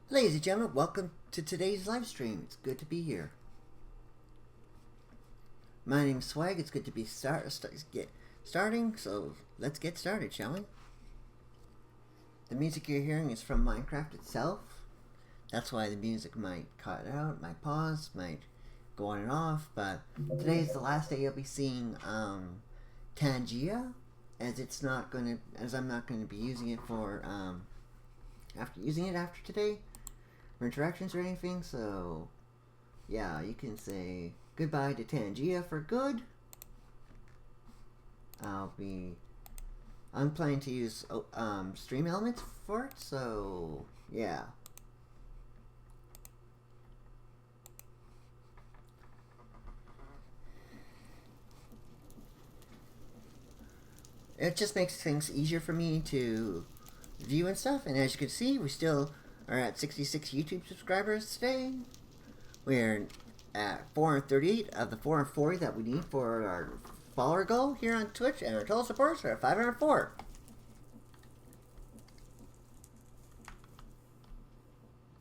Ladies and gentlemen, welcome to today's live stream. It's good to be here. My name's Swag. It's good to be starting, so let's get started, shall we? The music you're hearing is from Minecraft itself. That's why the music might cut out, might pause, might go on and off, but today is the last day you'll be seeing Tangia, as I'm not gonna be using it for after today for interactions or anything, so yeah, you can say goodbye to Tangia for good. I'm planning to use stream elements for it, so yeah. It just makes things easier for me to view and stuff, and as you can see, we still are at 66 YouTube subscribers today. We're at 438 of the 440 that we need for our follower goal here on Twitch, and our total supporters are at 504.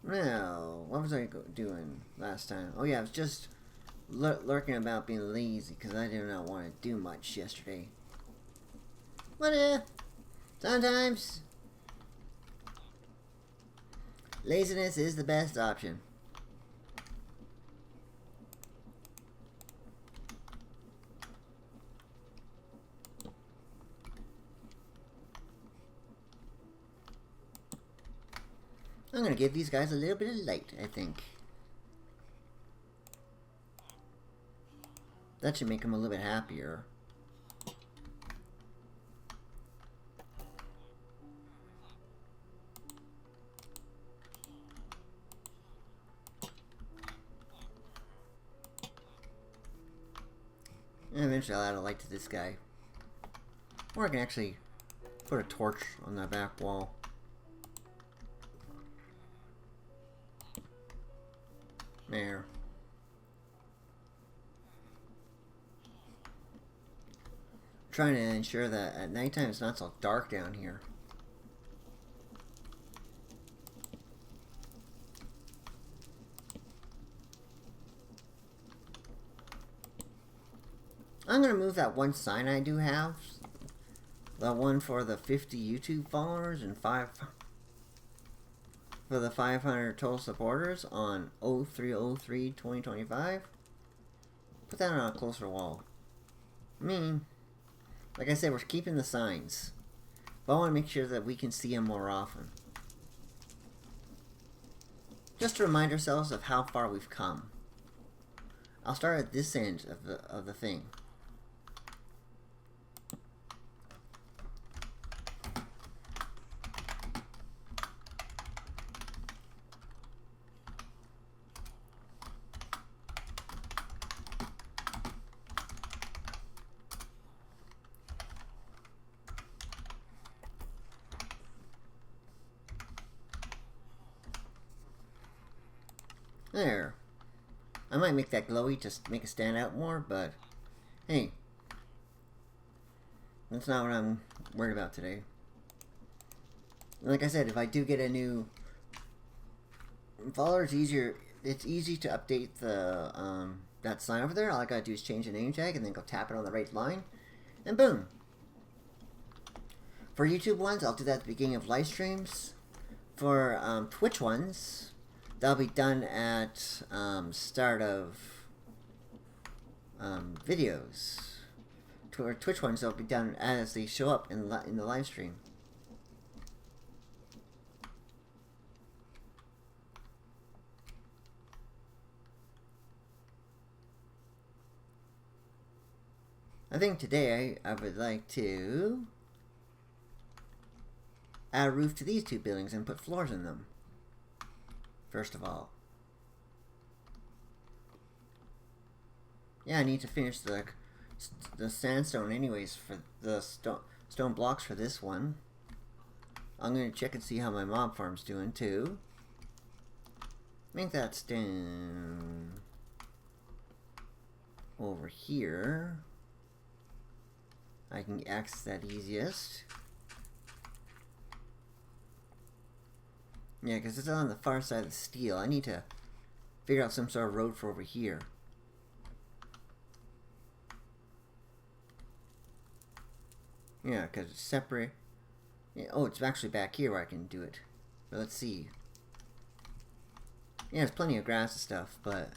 Now, what was I doing last time? Oh yeah, I was just lurking about being lazy because I did not want to do much yesterday. But sometimes laziness is the best option. I'm gonna give these guys a little bit of light, I think. That should make them a little bit happier. And eventually I'll add a light to this guy. Or I can actually put a torch on the back wall. There. Trying to ensure that at nighttime it's not so dark down here. I'm gonna move that one sign I do have. The one for the 50 YouTube followers and 5 for the 500 total supporters on 03/03/2025. Put that on a closer wall. I mean, like I said, we're keeping the signs, but I want to make sure that we can see them more often. Just to remind ourselves of how far we've come. I'll start at this end of the thing. There. I might make that glowy just to make it stand out more, but hey, that's not what I'm worried about today. Like I said, if I do get a new follower, it's easy to update the that sign over there. All I gotta do is change the name tag and then go tap it on the right line, and boom. For YouTube ones, I'll do that at the beginning of live streams. For Twitch ones, that'll be done at start of videos. For Twitch ones, they'll be done as they show up in the live stream. I think today I would like to add a roof to these two buildings and put floors in them. First of all. Yeah, I need to finish the sandstone anyways for the stone blocks for this one. I'm going to check and see how my mob farm's doing too. Make that stand over here. I can access that easiest. Yeah, because it's on the far side of the steel. I need to figure out some sort of road for over here. Yeah, because it's separate. Yeah, oh, it's actually back here where I can do it. But let's see. Yeah, there's plenty of grass and stuff, but...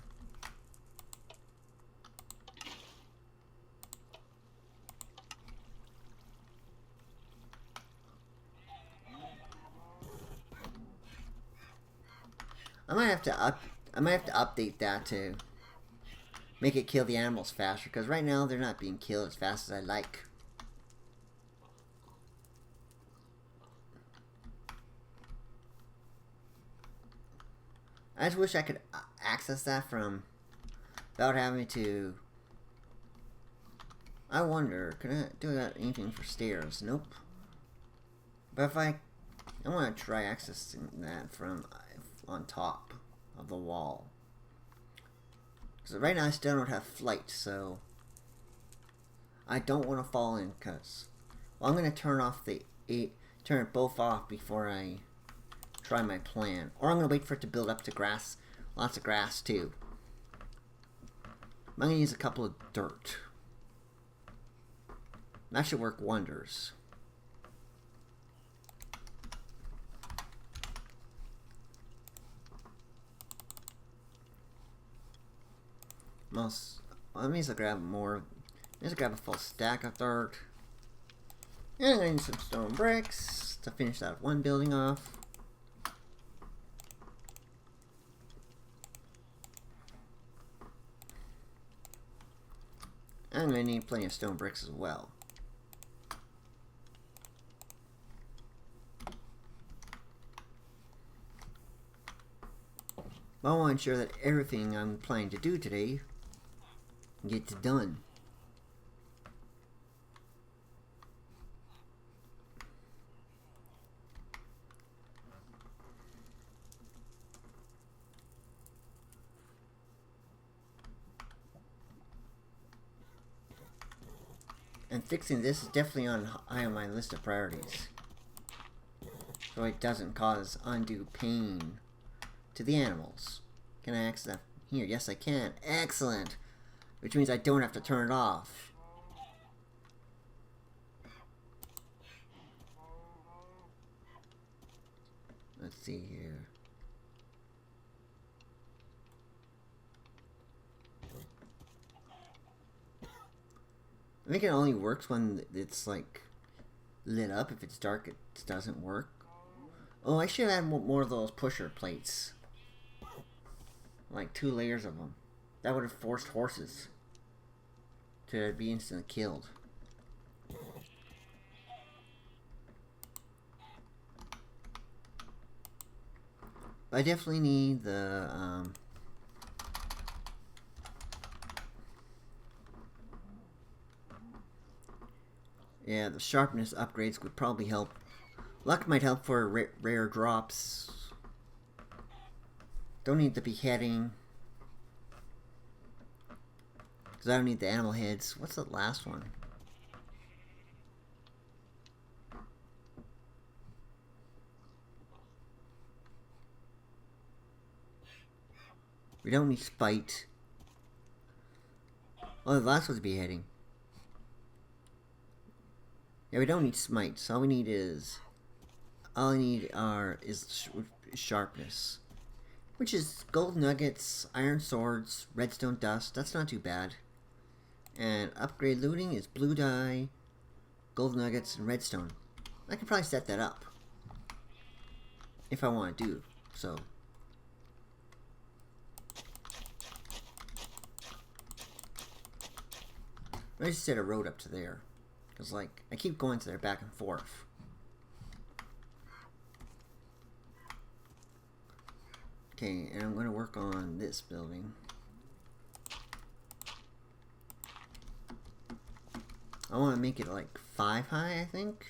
I might have to update that to make it kill the animals faster, because right now they're not being killed as fast as I like. I just wish I could access that from without having to. I wonder, can I do that anything for stairs? Nope. But if I want to try accessing that from on top of the wall. Because right now I still don't have flight, so I don't want to fall in. Cause well, I'm gonna turn it both off before I try my plan, or I'm gonna wait for it to build up to grass, lots of grass too. I'm gonna use a couple of dirt. That should work wonders. Let me just grab more. Let's grab a full stack of dirt. And I need some stone bricks to finish that one building off. I'm going to need plenty of stone bricks as well. I want to ensure that everything I'm planning to do today gets done. And fixing this is definitely high on my list of priorities, so it doesn't cause undue pain to the animals. Can I access that here? Yes, I can. Excellent! Which means I don't have to turn it off. Let's see here. I think it only works when it's like lit up. If it's dark, it doesn't work. Oh, I should add more of those pusher plates. Like 2 layers of them. That would have forced horses to be instantly killed. I definitely need the yeah, the sharpness upgrades would probably help. Luck might help for rare drops. Don't need the beheading. Because I don't need the animal heads. What's the last one? We don't need spite. Oh, the last one's beheading. Yeah, we don't need smites. All we need is... all I need is sharpness. Which is gold nuggets, iron swords, redstone dust. That's not too bad. And upgrade looting is blue dye, gold nuggets, and redstone. I could probably set that up. If I want to do so. Let's just set a road up to there. Because, like, I keep going to there back and forth. Okay, and I'm going to work on this building. I want to make it, like, 5 high, I think.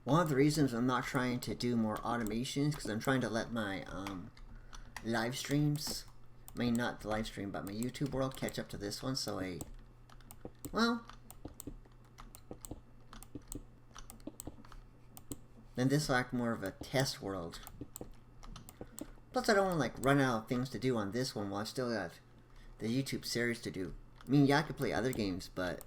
One of the reasons I'm not trying to do more automations because I'm trying to let my live streams, I mean not the live stream, but my YouTube world catch up to this one. So well, then this will act more of a test world. Plus, I don't want to like run out of things to do on this one while I still got the YouTube series to do. I mean, yeah, I could play other games, but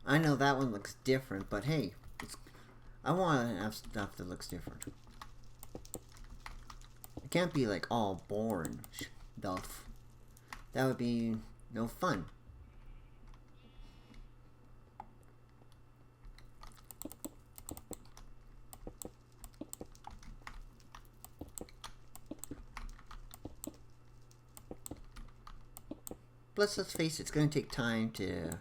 I know that one looks different, but hey, I want to have stuff that looks different. It can't be like all boring stuff. That would be no fun. Plus, let's face it, it's going to take time to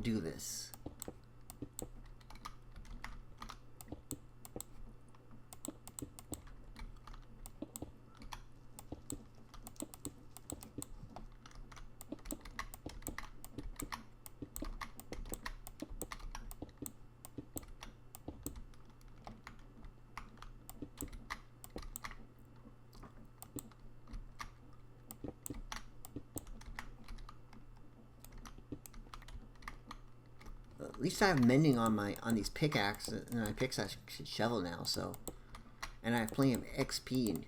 do this. At least I have mending on these pickaxes and my pickaxe shovel now. So, and I have plenty of XP and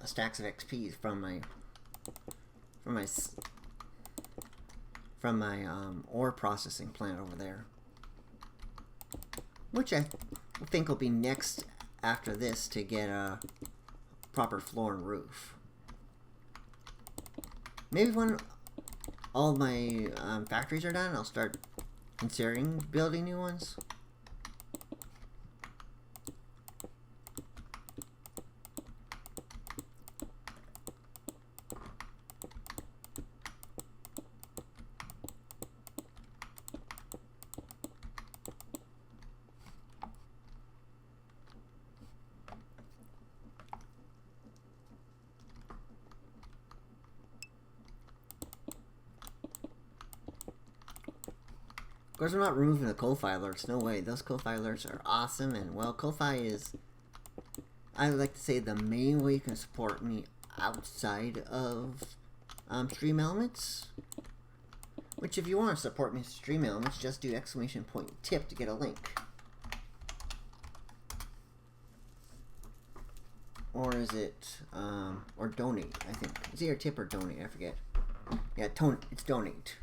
stacks of XP from my ore processing plant over there, which I think will be next after this to get a proper floor and roof. Maybe when all my factories are done, I'll start considering building new ones. Of course, I'm not removing the coal-fire alerts. No way. Those coal-fire alerts are awesome. And, well, coal-fire is, I would like to say, the main way you can support me outside of Stream Elements. Which, if you want to support me in Stream Elements, just do !tip to get a link. Or is it, or donate, I think. It's either tip or donate, I forget. Yeah, it's donate.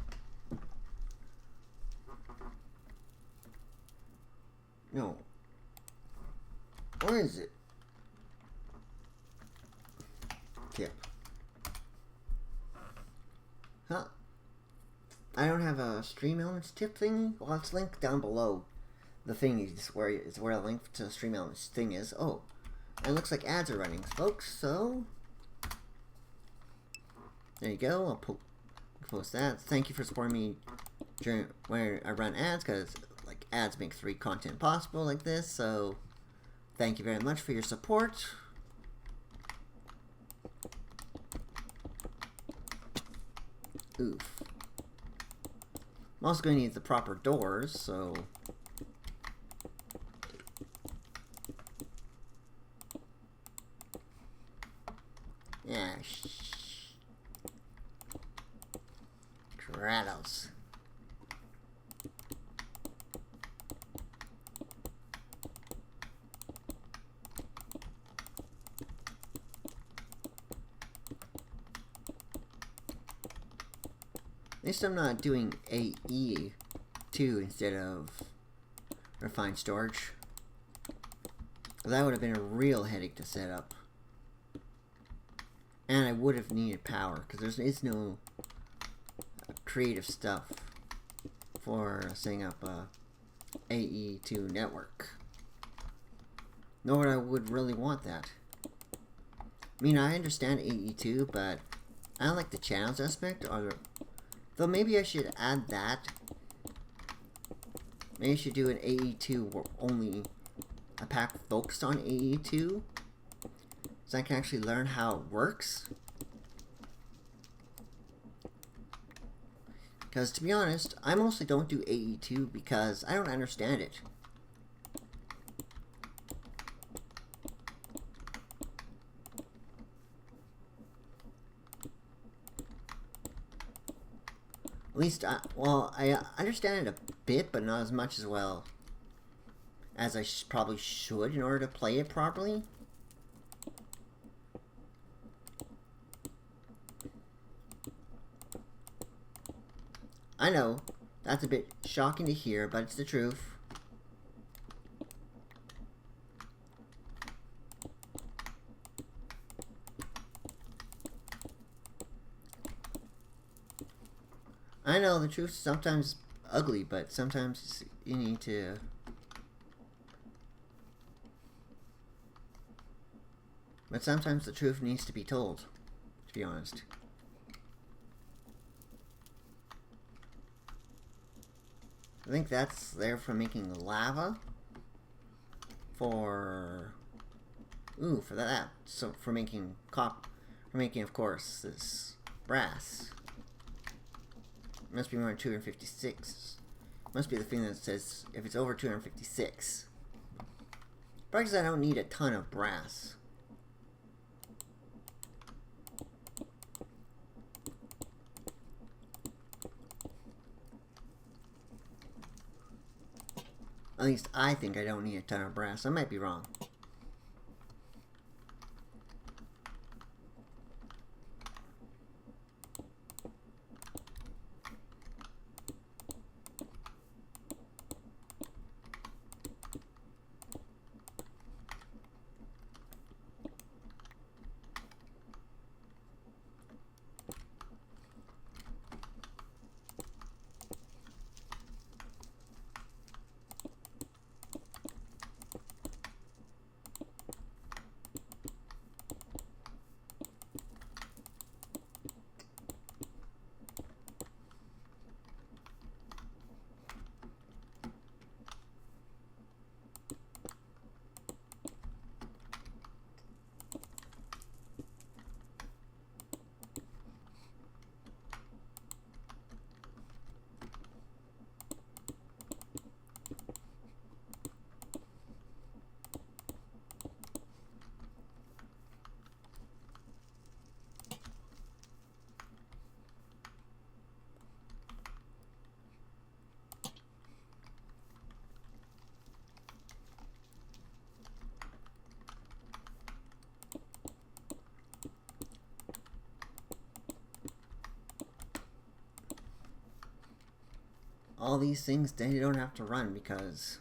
No. Where is it? Tip. Huh? I don't have a Stream Elements tip thingy? Well, it's linked down below. The thing is where the link to the Stream Elements thing is. Oh. And it looks like ads are running, folks, so there you go. I'll post that. Thank you for supporting me during when I run ads, because like ads make free content possible like this, so thank you very much for your support. Oof. I'm also going to need the proper doors, so yeah. Kratos. At least I'm not doing AE2 instead of refined storage. That would have been a real headache to set up. And I would have needed power, because there is no creative stuff for setting up a AE2 network. Nor I would really want that. I mean, I understand AE2, but I don't like the channels aspect. Though maybe I should add that. Maybe I should do an AE2 where only a pack focused on AE2, so I can actually learn how it works. Because to be honest, I mostly don't do AE2 because I don't understand it. At least, I understand it a bit, but not as much as well as I probably should in order to play it properly. I know, that's a bit shocking to hear, but it's the truth. I know the truth is sometimes ugly, but sometimes you need to... But sometimes the truth needs to be told, to be honest. I think that's there for making lava. For that. So for making of course this brass. It must be more than 256. Must be the thing that says if it's over 256. Probably because I don't need a ton of brass. At least I think I don't need a ton of brass. I might be wrong. All these things they don't have to run because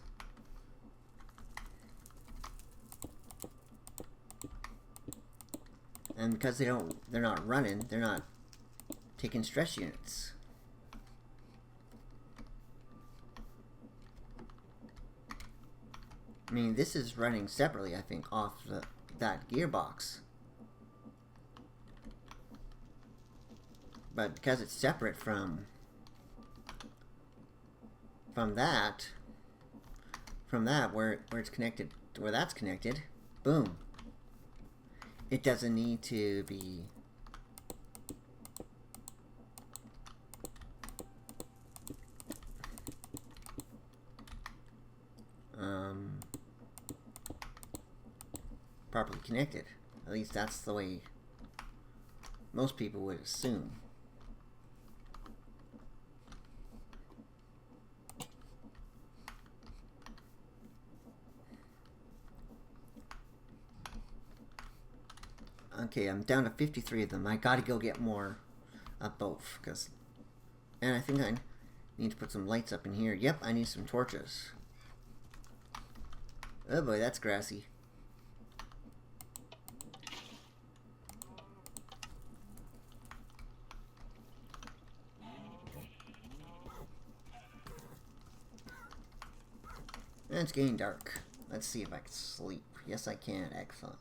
they're not running, they're not taking stress units. I mean, this is running separately, I think, off that gearbox. But because it's separate from that where it's connected, where that's connected, boom. It doesn't need to be properly connected. At least that's the way most people would assume. Okay, I'm down to 53 of them. I gotta go get more of both, because And I think I need to put some lights up in here. Yep, I need some torches. Oh boy, that's grassy. And it's getting dark. Let's see if I can sleep. Yes, I can. Excellent.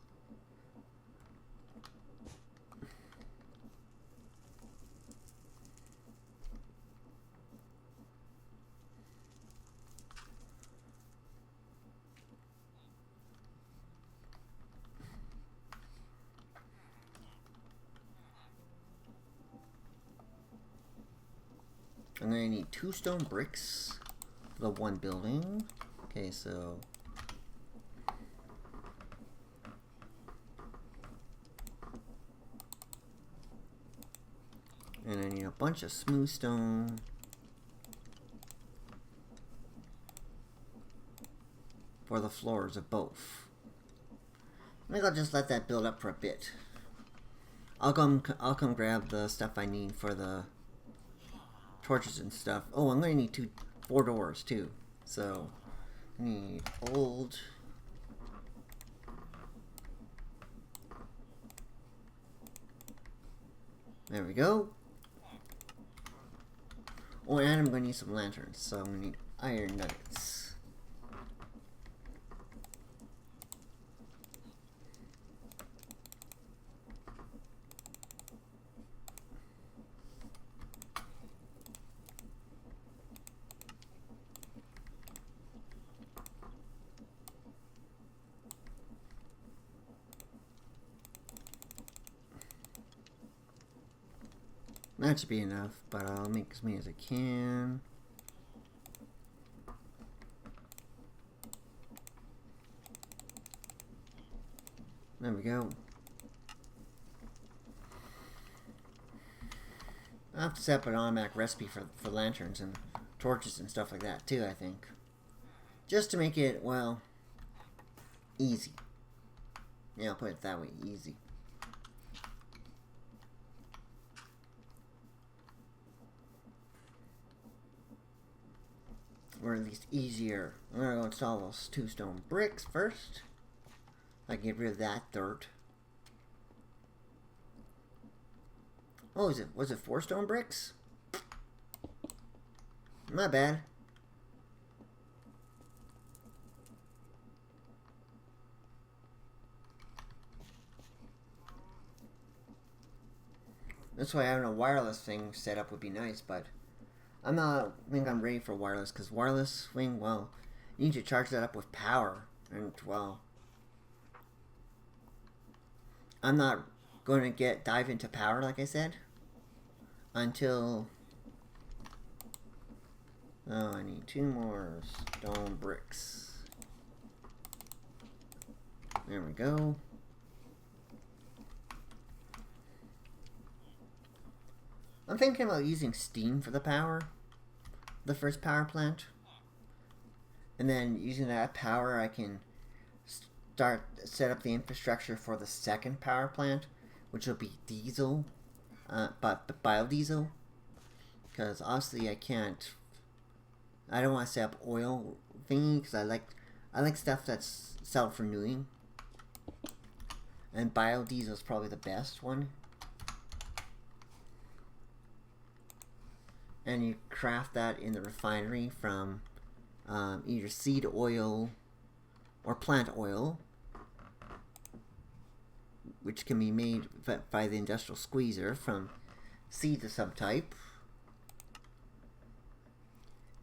I'm going to need 2 stone bricks for the one building. Okay, so... and I need a bunch of smooth stone. For the floors of both. I think I'll just let that build up for a bit. I'll come grab the stuff I need for the torches and stuff. Oh, I'm gonna need 4 doors too. So I need old. There we go. Oh, and I'm gonna need some lanterns, so I'm gonna need iron nuggets. That should be enough, but I'll make as many as I can. There we go. I'll have to set up an automatic recipe for lanterns and torches and stuff like that too, I think. Just to make it, well, easy. Yeah, I'll put it that way, easy. Or at least easier. I'm gonna go install those 2 stone bricks first. I get rid of that dirt. Oh, was it 4 stone bricks? My bad. That's why having a wireless thing set up would be nice, but I think I'm ready for wireless, because wireless thing, well, you need to charge that up with power, and well, I'm not going to dive into power, like I said, until, oh, I need 2 more stone bricks. There we go. I'm thinking about using steam for the power, the first power plant, and then using that power I can set up the infrastructure for the second power plant, which will be diesel, but biodiesel, because obviously I don't want to set up oil thingy, because I like stuff that's self-renewing, and biodiesel is probably the best one. And you craft that in the refinery from either seed oil or plant oil, which can be made by the industrial squeezer from seed to subtype,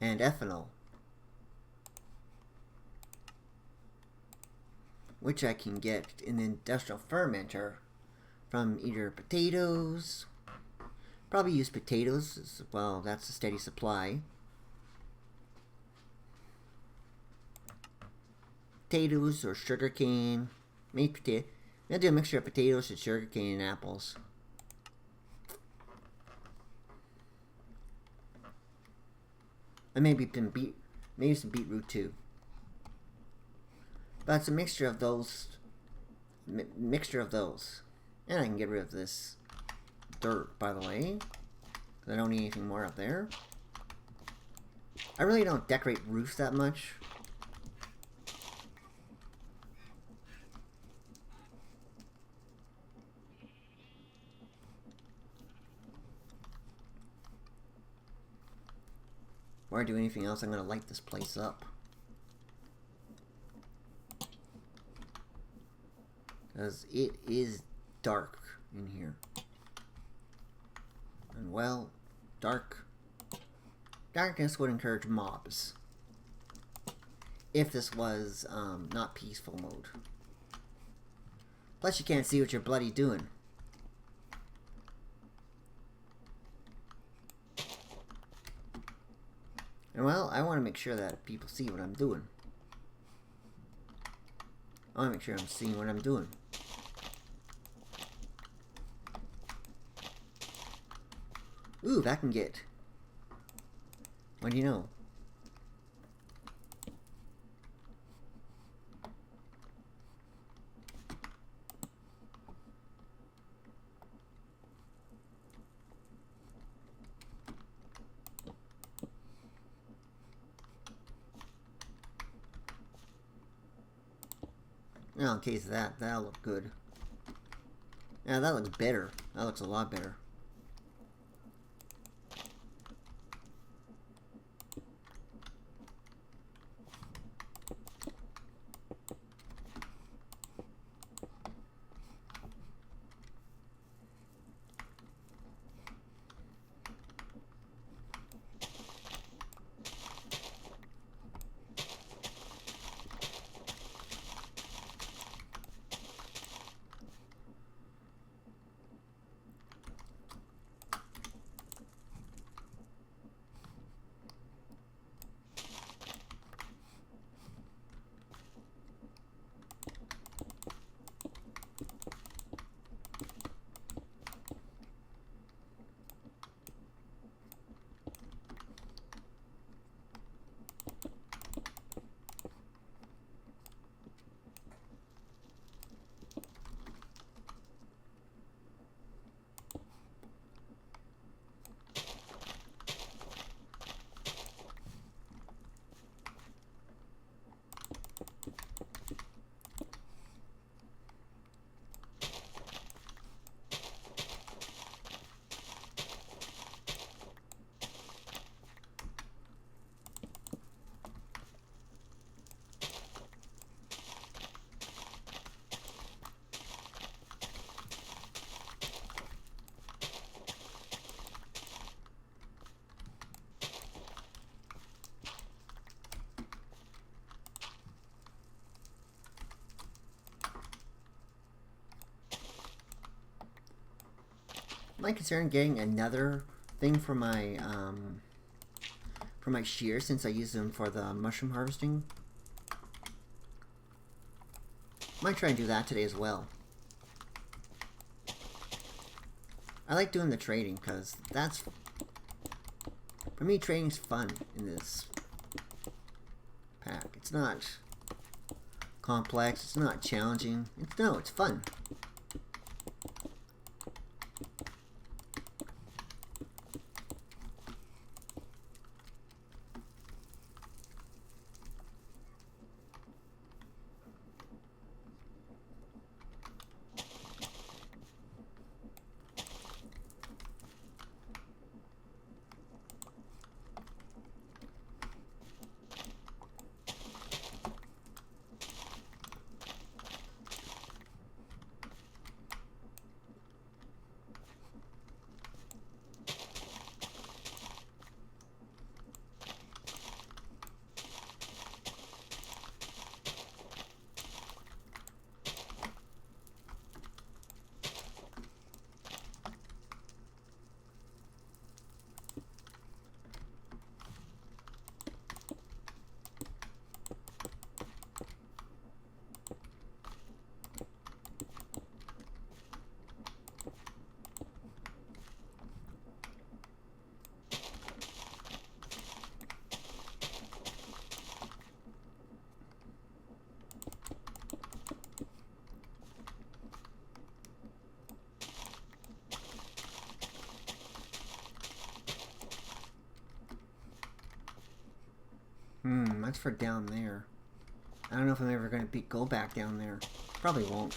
and ethanol, which I can get in the industrial fermenter from either potatoes. Probably use potatoes as well. That's a steady supply. Potatoes or sugarcane. Maybe potato. I'll do a mixture of potatoes and sugarcane and apples. And maybe some beetroot too. But it's a mixture of those. And I can get rid of this dirt, by the way, I don't need anything more up there. I really don't decorate roofs that much. Before I do anything else, I'm going to light this place up. Because it is dark in here. And well, darkness would encourage mobs. If this was not peaceful mode. Plus you can't see what you're bloody doing. And well, I want to make sure that people see what I'm doing. I want to make sure I'm seeing what I'm doing. Ooh, that can get... What do you know? Now, in case of that, that'll look good. Yeah, that looks better. That looks a lot better. Am I concerned getting another thing for my shears since I use them for the mushroom harvesting? Might try and do that today as well. I like doing the trading because that's, for me, trading's fun in this pack. It's not complex. It's not challenging. It's fun. That's for down there. I don't know if I'm ever going to go back down there. Probably won't.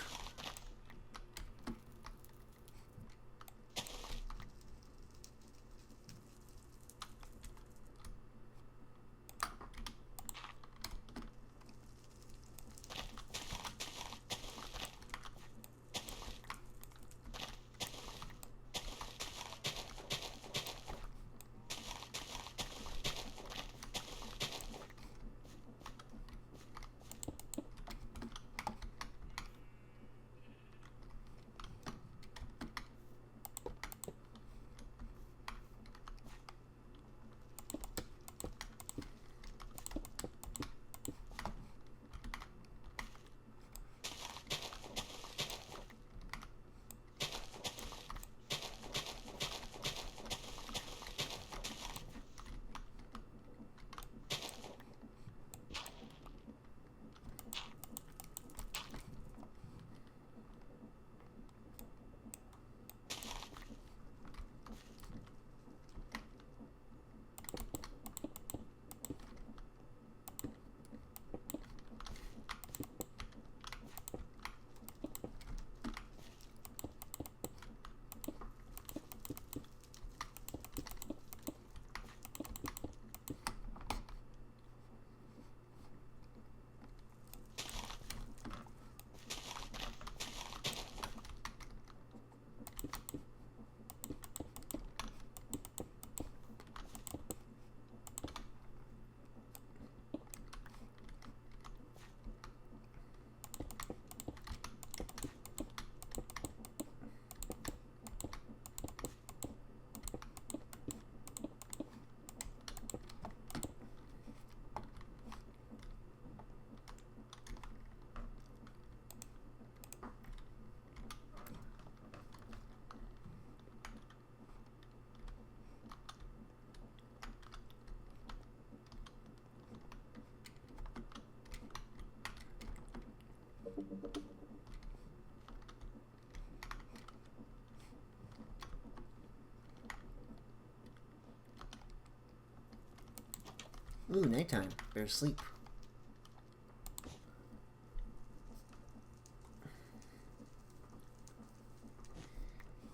Ooh, nighttime. Better sleep.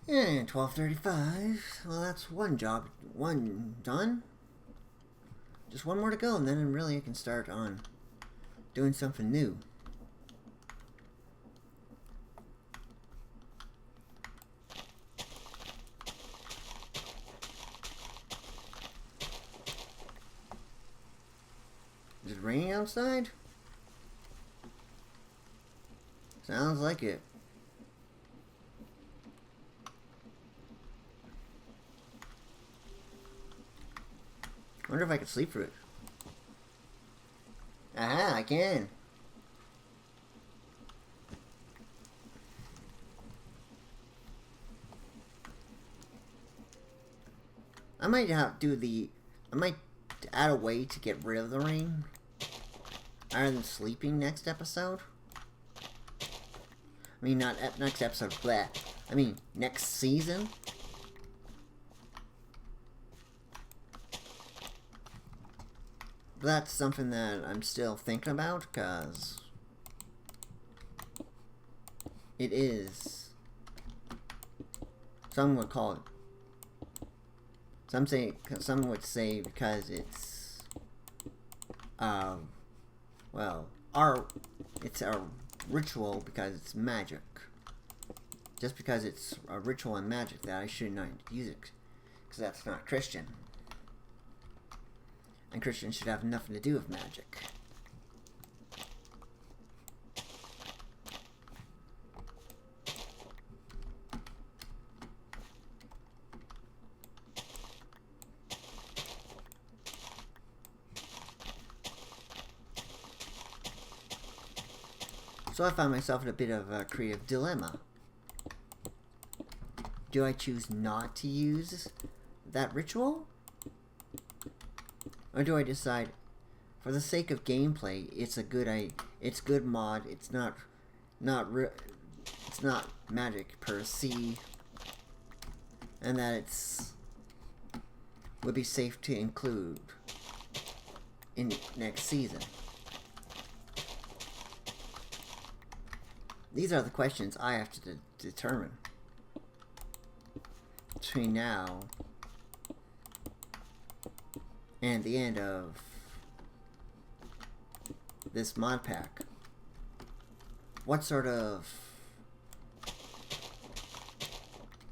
And 12:35. Well, that's one job. One done. Just one more to go, and then really I can start on doing something new. Is it raining outside? Sounds like it. I wonder if I could sleep through it. Aha, I can. I might add a way to get rid of the rain rather than sleeping next episode. I mean, not next episode, bleh. I mean, next season. But that's something that I'm still thinking about, because it is, some would call it, some would say because it's, well, it's a ritual because it's magic. Just because it's a ritual and magic that I should not use it, because that's not Christian. And Christians should have nothing to do with magic. So I found myself in a bit of a creative dilemma. Do I choose not to use that ritual? Or do I decide, for the sake of gameplay, it's good mod, it's not magic per se, and that would be safe to include in next season? These are the questions I have to determine between now and the end of this mod pack. What sort of...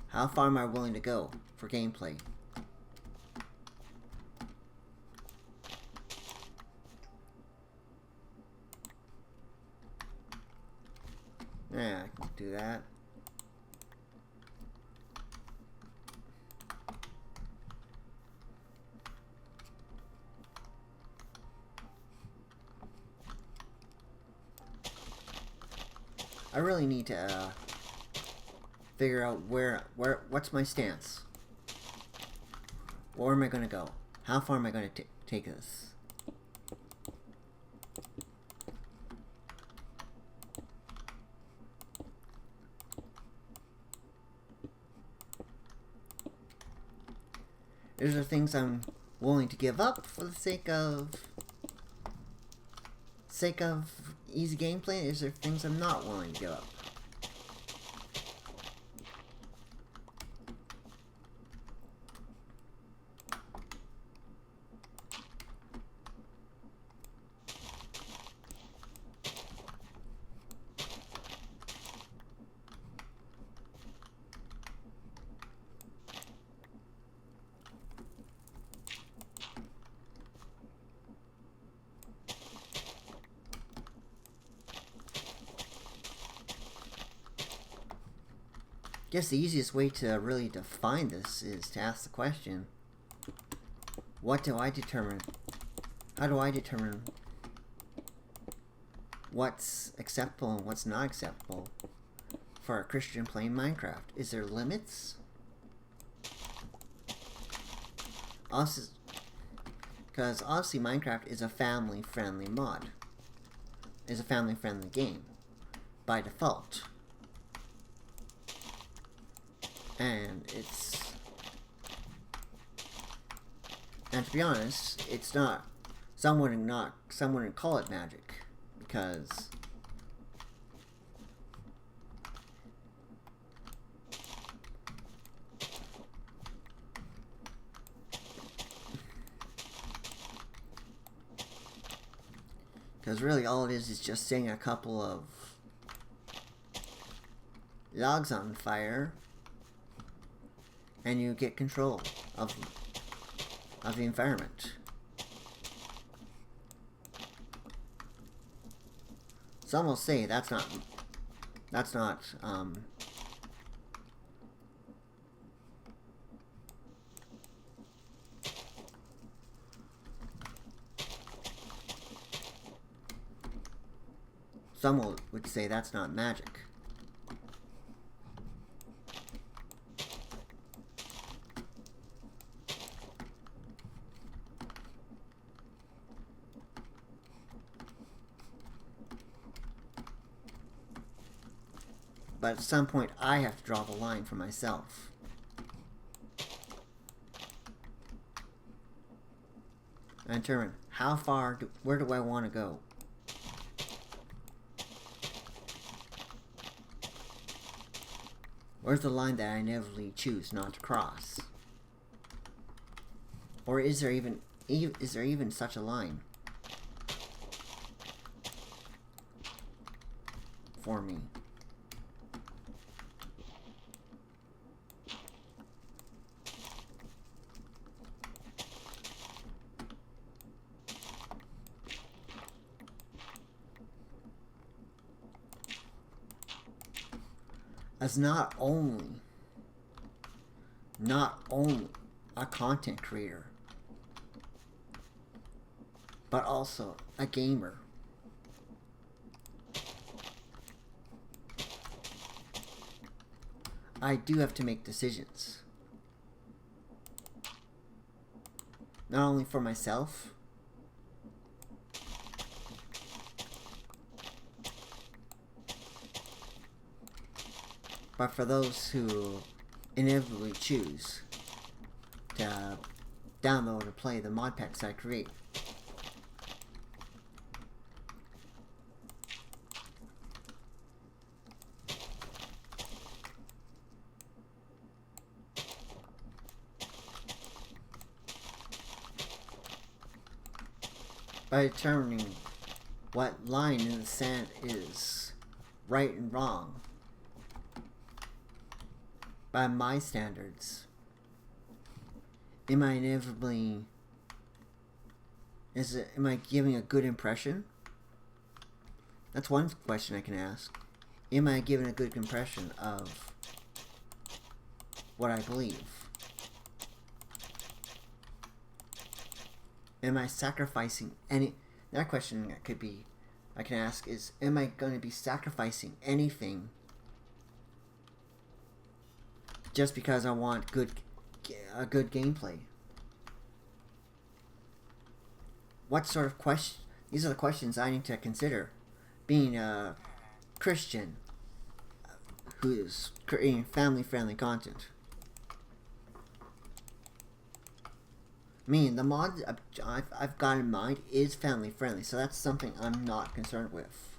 How far am I willing to go for gameplay? Yeah, I can do that. I really need to figure out what's my stance. Where am I going to go? How far am I going to take this? Is there things I'm willing to give up for the sake of easy gameplay? Is there things I'm not willing to give up? I guess the easiest way to really define this is to ask the question, what do I determine? How do I determine what's acceptable and what's not acceptable for a Christian playing Minecraft? Is there limits? Also, because obviously Minecraft is a family-friendly mod. It's a family-friendly game by default. And to be honest, it's not, some wouldn't call it magic, because really all it is just setting a couple of logs on fire and you get control of the environment. Some will say that's not some would say that's not magic. But at some point, I have to draw the line for myself. And determine how far, where do I want to go? Where's the line that I inevitably choose not to cross? Or is there even such a line for me? As not only a content creator, but also a gamer. I do have to make decisions. Not only for myself, but for those who inevitably choose to download or play the mod packs I create. by determining what line in the sand is right and wrong by my standards. Am I inevitably... am I giving a good impression? That's one question I can ask. Am I giving a good impression of what I believe? Am I sacrificing any... That question could be... I can ask is, am I going to be sacrificing anything just because I want a good gameplay? What sort of question? These are the questions I need to consider. Being a Christian who is creating family-friendly content. The mod I've got in mind is family-friendly, so that's something I'm not concerned with.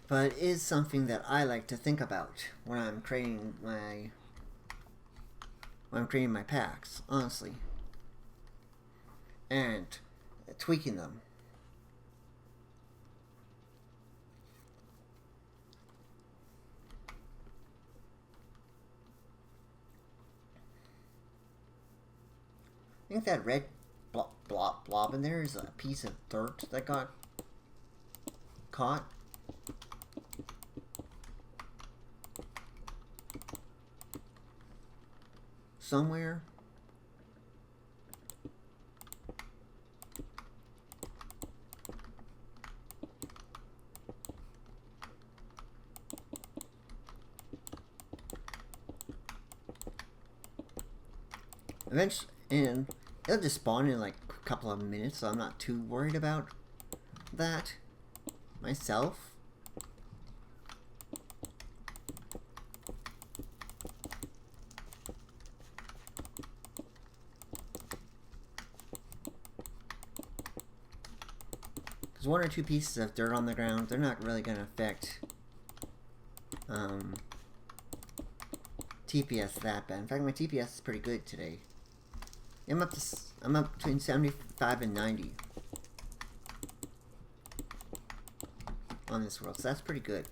But it is something that I like to think about when I'm creating my packs, honestly, and tweaking them. I think that red blob in there is a piece of dirt that got caught. Somewhere. Eventually, and it'll just spawn in like a couple of minutes, so I'm not too worried about that myself. Because one or two pieces of dirt on the ground, they're not really going to affect TPS that bad. In fact, my TPS is pretty good today. I'm up between 75 and 90 on this world, so that's pretty good.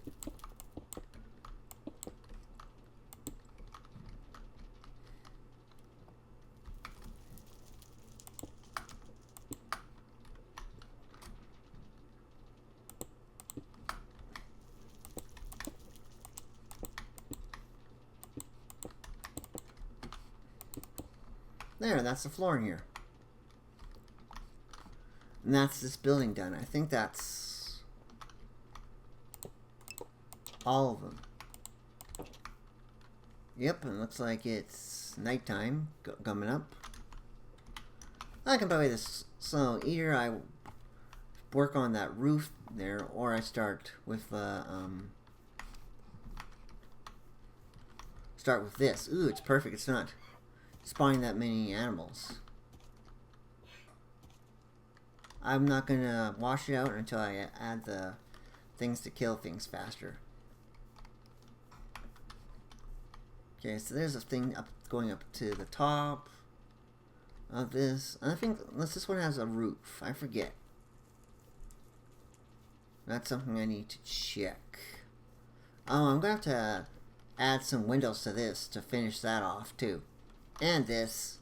There, that's the floor in here. And that's this building done. I think that's all of them. Yep, and it looks like it's nighttime coming up. I can probably this. So either I work on that roof there, or I start with this. Ooh, it's perfect. It's not spawning that many animals. I'm not gonna wash it out until I add the things to kill things faster. Okay, so there's a thing going up to the top of this. I think unless this one has a roof, I forget. That's something I need to check. Oh, I'm gonna have to add some windows to this to finish that off too. And this.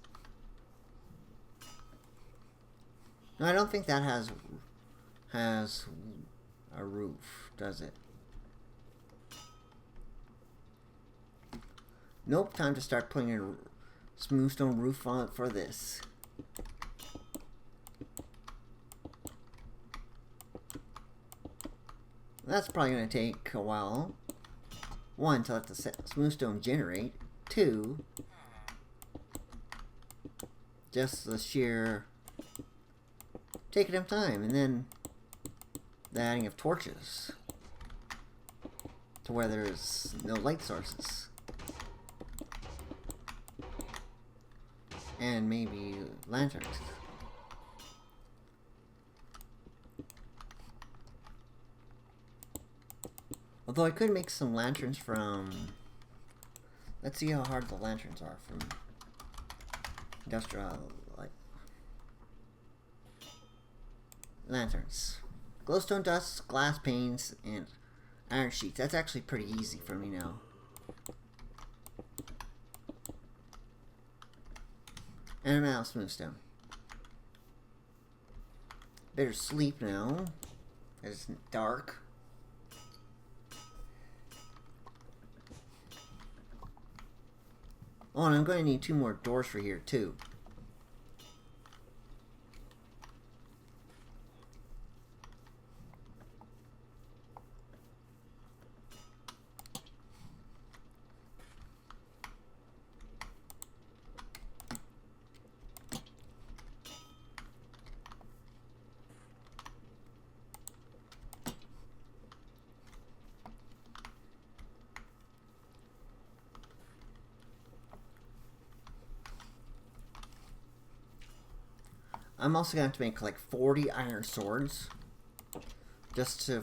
No, I don't think that has a roof, does it? Nope, time to start putting a smooth stone roof on it for this. That's probably going to take a while. One, to let the smooth stone generate. Two, just the sheer taking of time, and then the adding of torches to where there's no light sources, and maybe lanterns. Although I could make some lanterns from... Let's see how hard the lanterns are from industrial light. Lanterns. Glowstone dust, glass panes, and iron sheets. That's actually pretty easy for me now. And now smooth stone. Better sleep now. It's dark. Oh, and I'm going to need 2 more doors for here too. I'm also gonna have to make like 40 iron swords, just to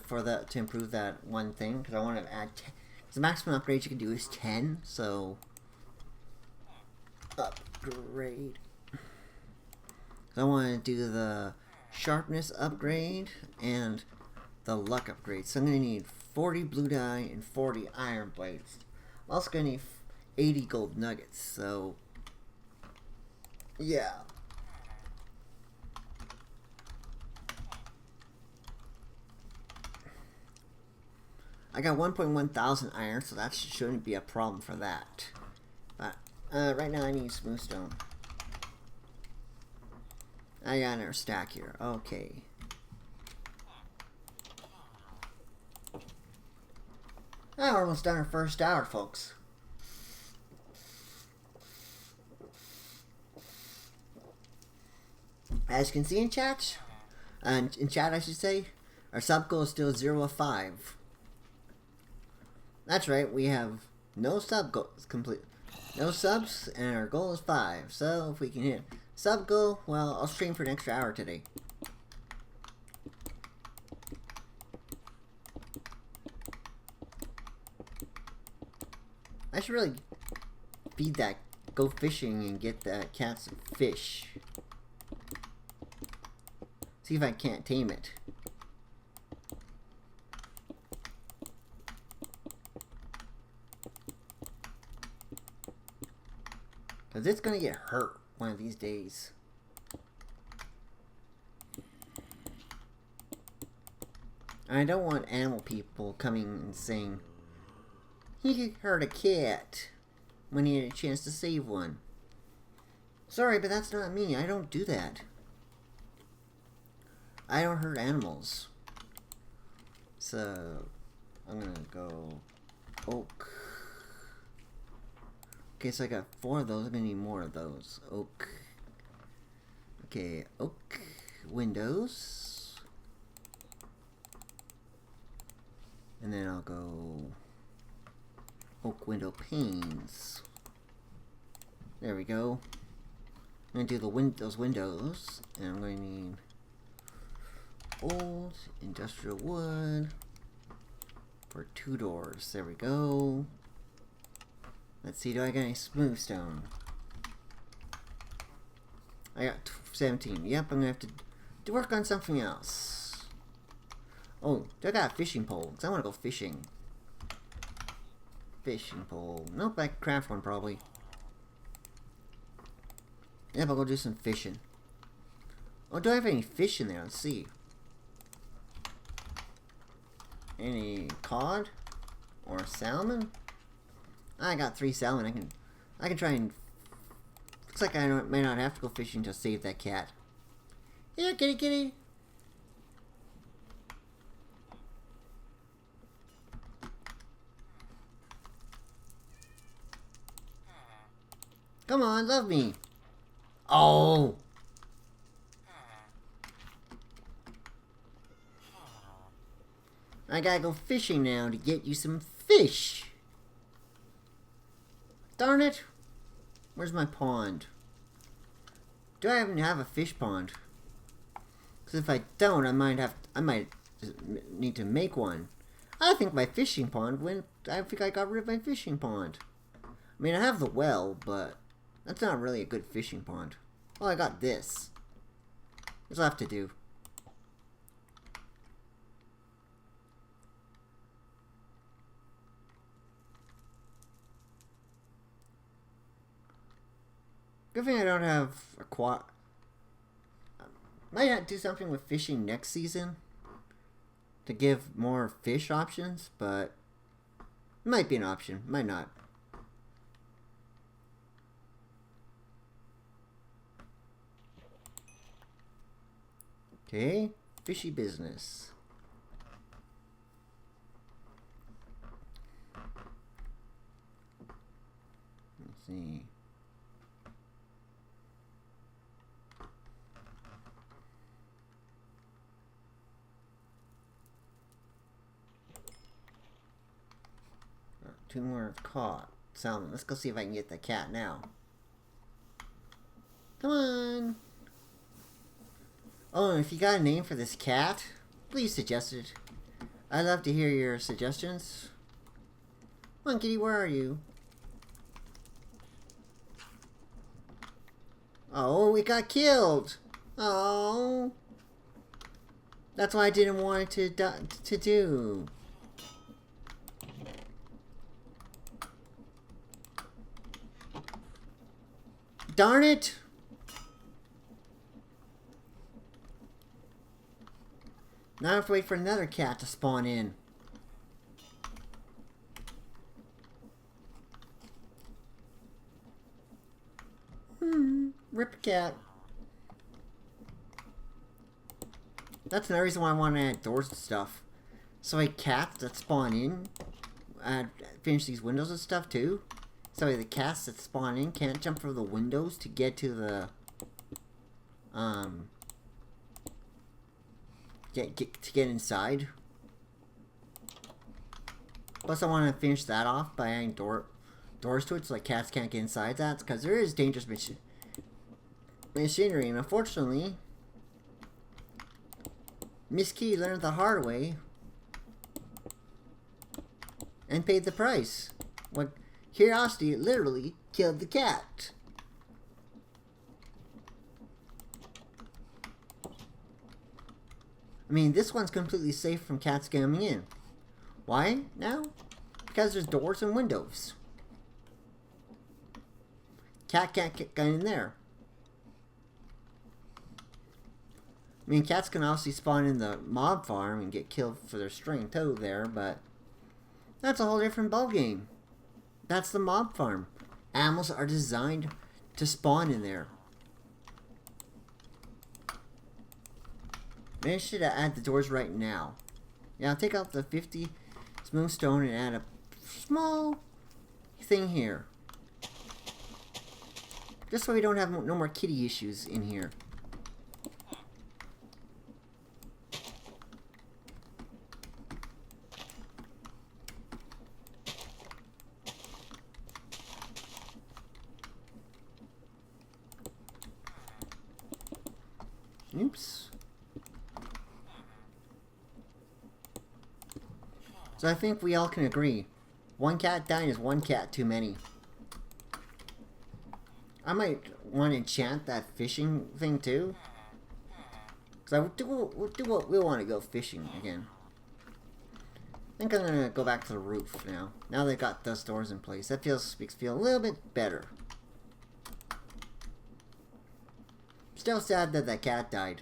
improve that one thing, because I want to add. The maximum upgrade you can do is 10, so upgrade. So I want to do the sharpness upgrade and the luck upgrade. So I'm gonna need 40 blue dye and 40 iron blades. I'm also gonna need 80 gold nuggets. So yeah. I got 1.1 thousand iron, so that shouldn't be a problem for that. But right now I need smooth stone. I got another stack here. Okay. Oh, we're almost done our first hour, folks. As you can see in chat, I should say, our sub goal is still 0 of 5. That's right, we have no sub goals complete. No subs, and our goal is 5. So if we can hit sub goal, well, I'll stream for an extra hour today. I should really feed that, go fishing and get the cat some fish. See if I can't tame it. Because it's going to get hurt one of these days. And I don't want animal people coming and saying, he hurt a cat when he had a chance to save one. Sorry, but that's not me. I don't do that. I don't hurt animals. So, I'm going to go oak. Okay, so I got 4 of those. I'm gonna need more of those. Oak. Okay, oak windows. And then I'll go oak window panes. There we go. I'm gonna do those windows, and I'm going to need old industrial wood for 2 doors. There we go. Let's see, do I got any smooth stone? I got 17. Yep, I'm gonna have to work on something else. Oh, I got a fishing pole, because I want to go fishing. Fishing pole. Nope, I can craft one probably. Yep, I'll go do some fishing. Oh, do I have any fish in there? Let's see. Any cod? Or salmon? I got 3 salmon. I can try and... Looks like I may not have to go fishing to save that cat. Here, kitty kitty! Come on, love me! Oh! I gotta go fishing now to get you some fish! Darn it! Where's my pond? Do I even have a fish pond? Because if I don't, I might need to make one. I think my fishing pond went... I think I got rid of my fishing pond. I mean, I have the well, but that's not really a good fishing pond. Well, I got this. This will have to do. Good thing I don't have a quad. Might have to do something with fishing next season to give more fish options, but it might be an option, might not. Okay, fishy business. Let's see. Two more caught. Salmon. Let's go see if I can get the cat now. Come on. Oh, and if you got a name for this cat, please suggest it. I'd love to hear your suggestions. Come on, kitty, where are you? Oh, it got killed. Oh. That's why I didn't want it to do. Darn it! Now I have to wait for another cat to spawn in. Rip cat. That's another reason why I want to add doors and stuff. So I cats that spawn in, finish these windows and stuff too. So the cats that spawn in can't jump through the windows to get to the get inside. Plus, I want to finish that off by adding doors to it, so like cats can't get inside that, because there is dangerous machinery, and unfortunately, Miss Key learned the hard way and paid the price. What? Curiosity literally killed the cat. I mean, this one's completely safe from cats coming in. Why now? Because there's doors and windows. Cat can't get in there. I mean, cats can obviously spawn in the mob farm and get killed for their string toe there, but that's a whole different ballgame. That's the mob farm. Animals are designed to spawn in there. Maybe I should add the doors right now. Yeah, I'll take out the 50 smooth stone and add a small thing here. Just so we don't have no more kitty issues in here. Oops. So I think we all can agree. One cat dying is one cat too many. I might want to enchant that fishing thing too. Because we want to go fishing again. I think I'm going to go back to the roof now. Now they've got those doors in place. That makes me feel a little bit better. Still sad that that cat died.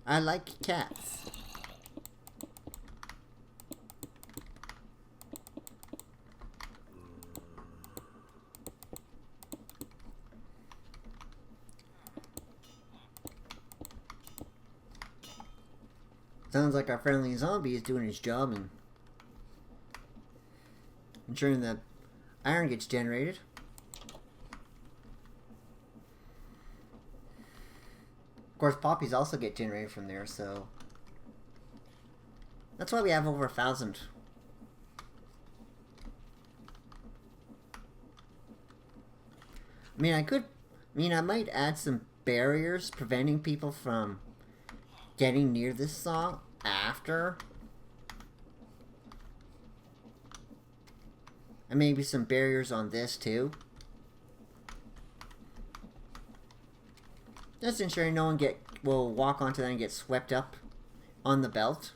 I like cats. Sounds like our friendly zombie is doing his job and ensuring that iron gets generated. Of course, poppies also get generated from there, so that's why we have over 1,000. I mean, I might add some barriers preventing people from getting near this song after. And maybe some barriers on this too. Just ensuring no one will walk onto that and get swept up on the belt.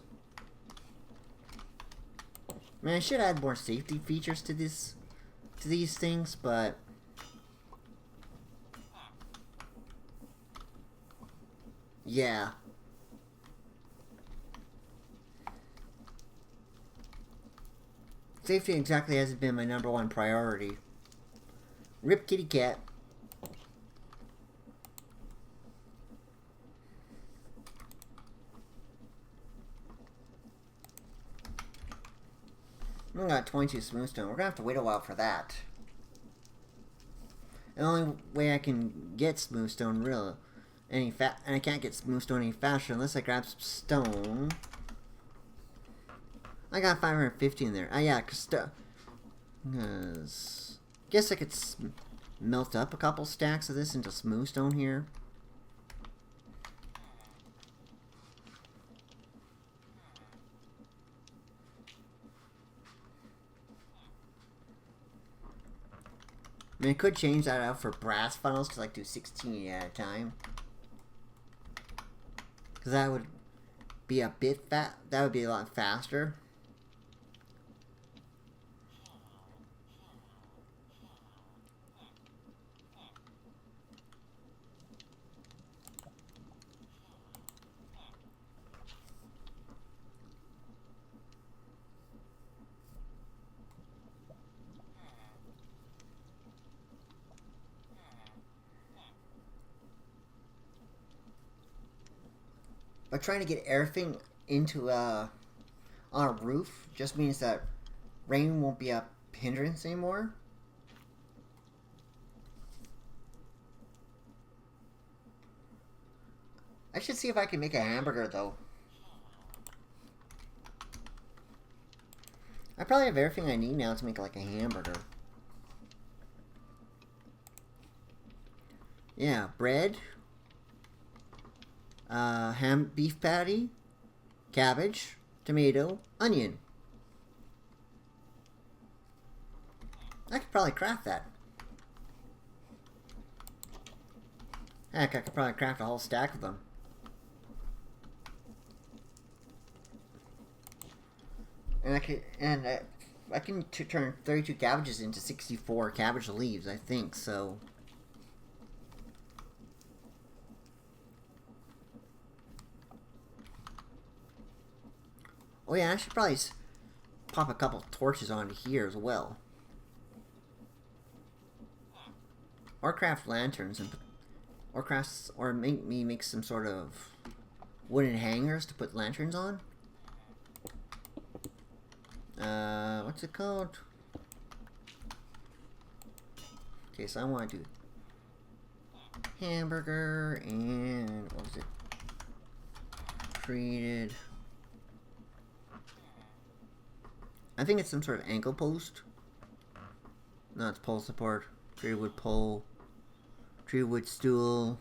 I mean, I should add more safety features to these things, but yeah. Safety exactly hasn't been my #1 priority. Rip kitty cat. I got 22 smoothstone. We're gonna have to wait a while for that. The only way I can get smoothstone and I can't get smoothstone any faster unless I grab some stone. I got 550 in there. Oh yeah, cause guess I could melt up a couple stacks of this into smoothstone here. I mean, I could change that out for brass funnels because I do 16 at a time. Because that would be a bit that would be a lot faster. But trying to get everything into on a roof just means that rain won't be a hindrance anymore. I should see if I can make a hamburger though. I probably have everything I need now to make like a hamburger. Yeah, bread. Beef patty, cabbage, tomato, onion. I could probably craft that. Heck, I could probably craft a whole stack of them. And I can turn 32 cabbages into 64 cabbage leaves, I think, so. Oh yeah, I should probably pop a couple torches onto here as well. Or craft lanterns or make some sort of wooden hangers to put lanterns on. What's it called? Okay, so I want to do hamburger and what was it? Treated. I think it's some sort of ankle post. No, it's pole support. Treated wood pole. Treated wood stool.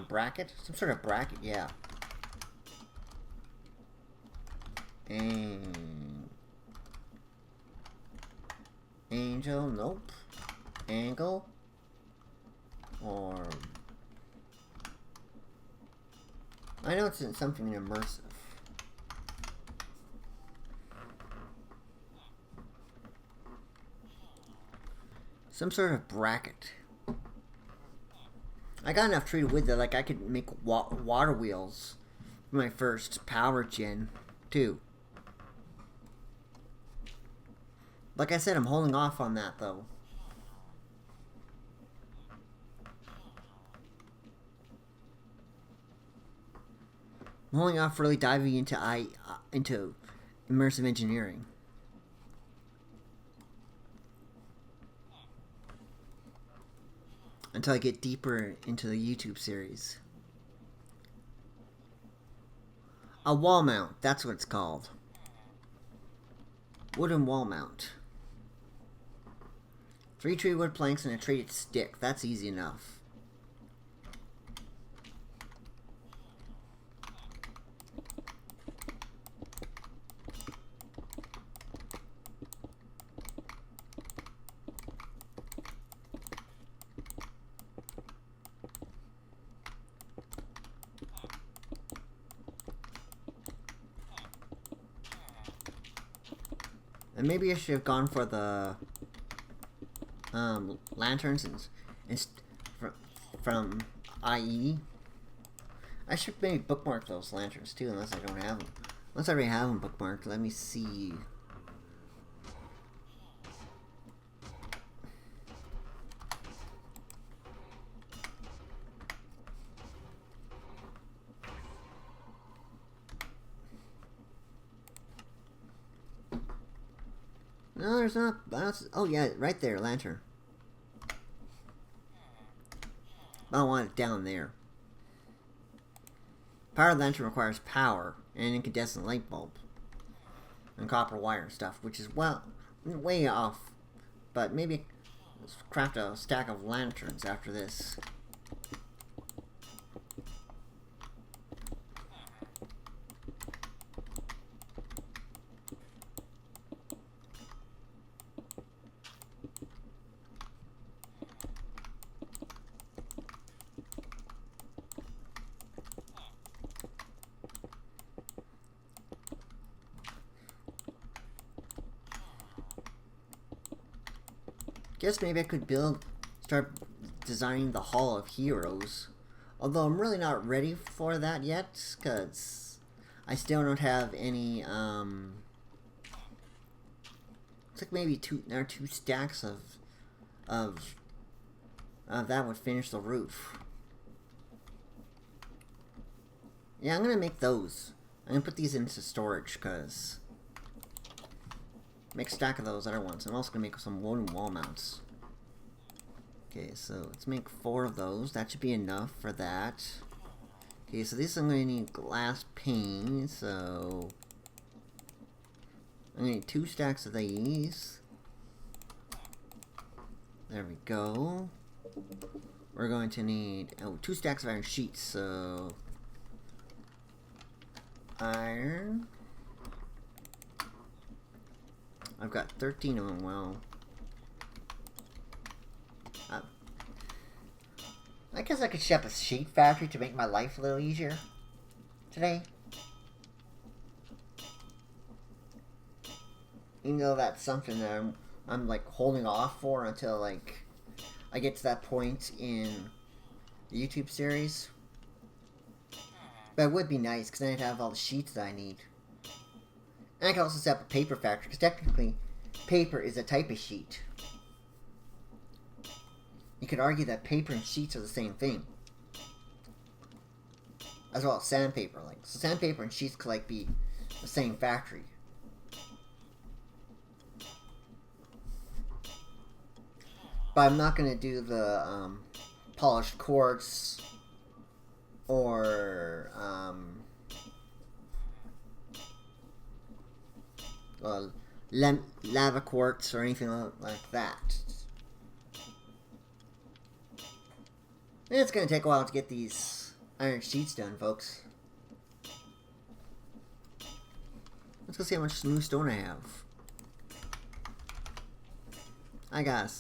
Bracket? Some sort of bracket, yeah. And angel, nope. Angle. Or I know it's in something immersive. Some sort of bracket. I got enough treated wood that like I could make water wheels for my first power gen too. Like I said, I'm holding off on that though. I'm holding off really diving into immersive engineering. Until I get deeper into the YouTube series. A wall mount, that's what it's called. Wooden wall mount. 3 tree wood planks and a treated stick. That's easy enough. And maybe I should have gone for the lanterns and from IE. I should maybe bookmark those lanterns too, unless I don't have them. Unless I already have them bookmarked. Let me see. No, there's not. Oh yeah, right there, lantern. I want it down there. Power lantern requires power and an incandescent light bulb and copper wire and stuff, which is, well, way off. But maybe let's craft a stack of lanterns after this. Guess maybe I could start designing the Hall of Heroes. Although I'm really not ready for that yet, because I still don't have any, it's like maybe two stacks of that would finish the roof. Yeah, I'm gonna make those. I'm gonna put these into storage, because make a stack of those other ones. I'm also going to make some wooden wall mounts. Okay, so let's make 4 of those. That should be enough for that. Okay, so this I'm going to need glass pane, so I'm going to need 2 stacks of these. There we go. We're going to need 2 stacks of iron sheets, so iron. I've got 13 of them. Well, I guess I could ship a sheet factory to make my life a little easier today. Even though that's something that I'm like holding off for until like I get to that point in the YouTube series. But it would be nice because then I'd have all the sheets that I need. And I can also set up a paper factory, because technically, paper is a type of sheet. You could argue that paper and sheets are the same thing. As well as sandpaper. Like, so sandpaper and sheets could like be the same factory. But I'm not going to do the polished quartz or lava quartz or anything like that. It's going to take a while to get these iron sheets done, folks. Let's go see how much smooth stone I have. I got a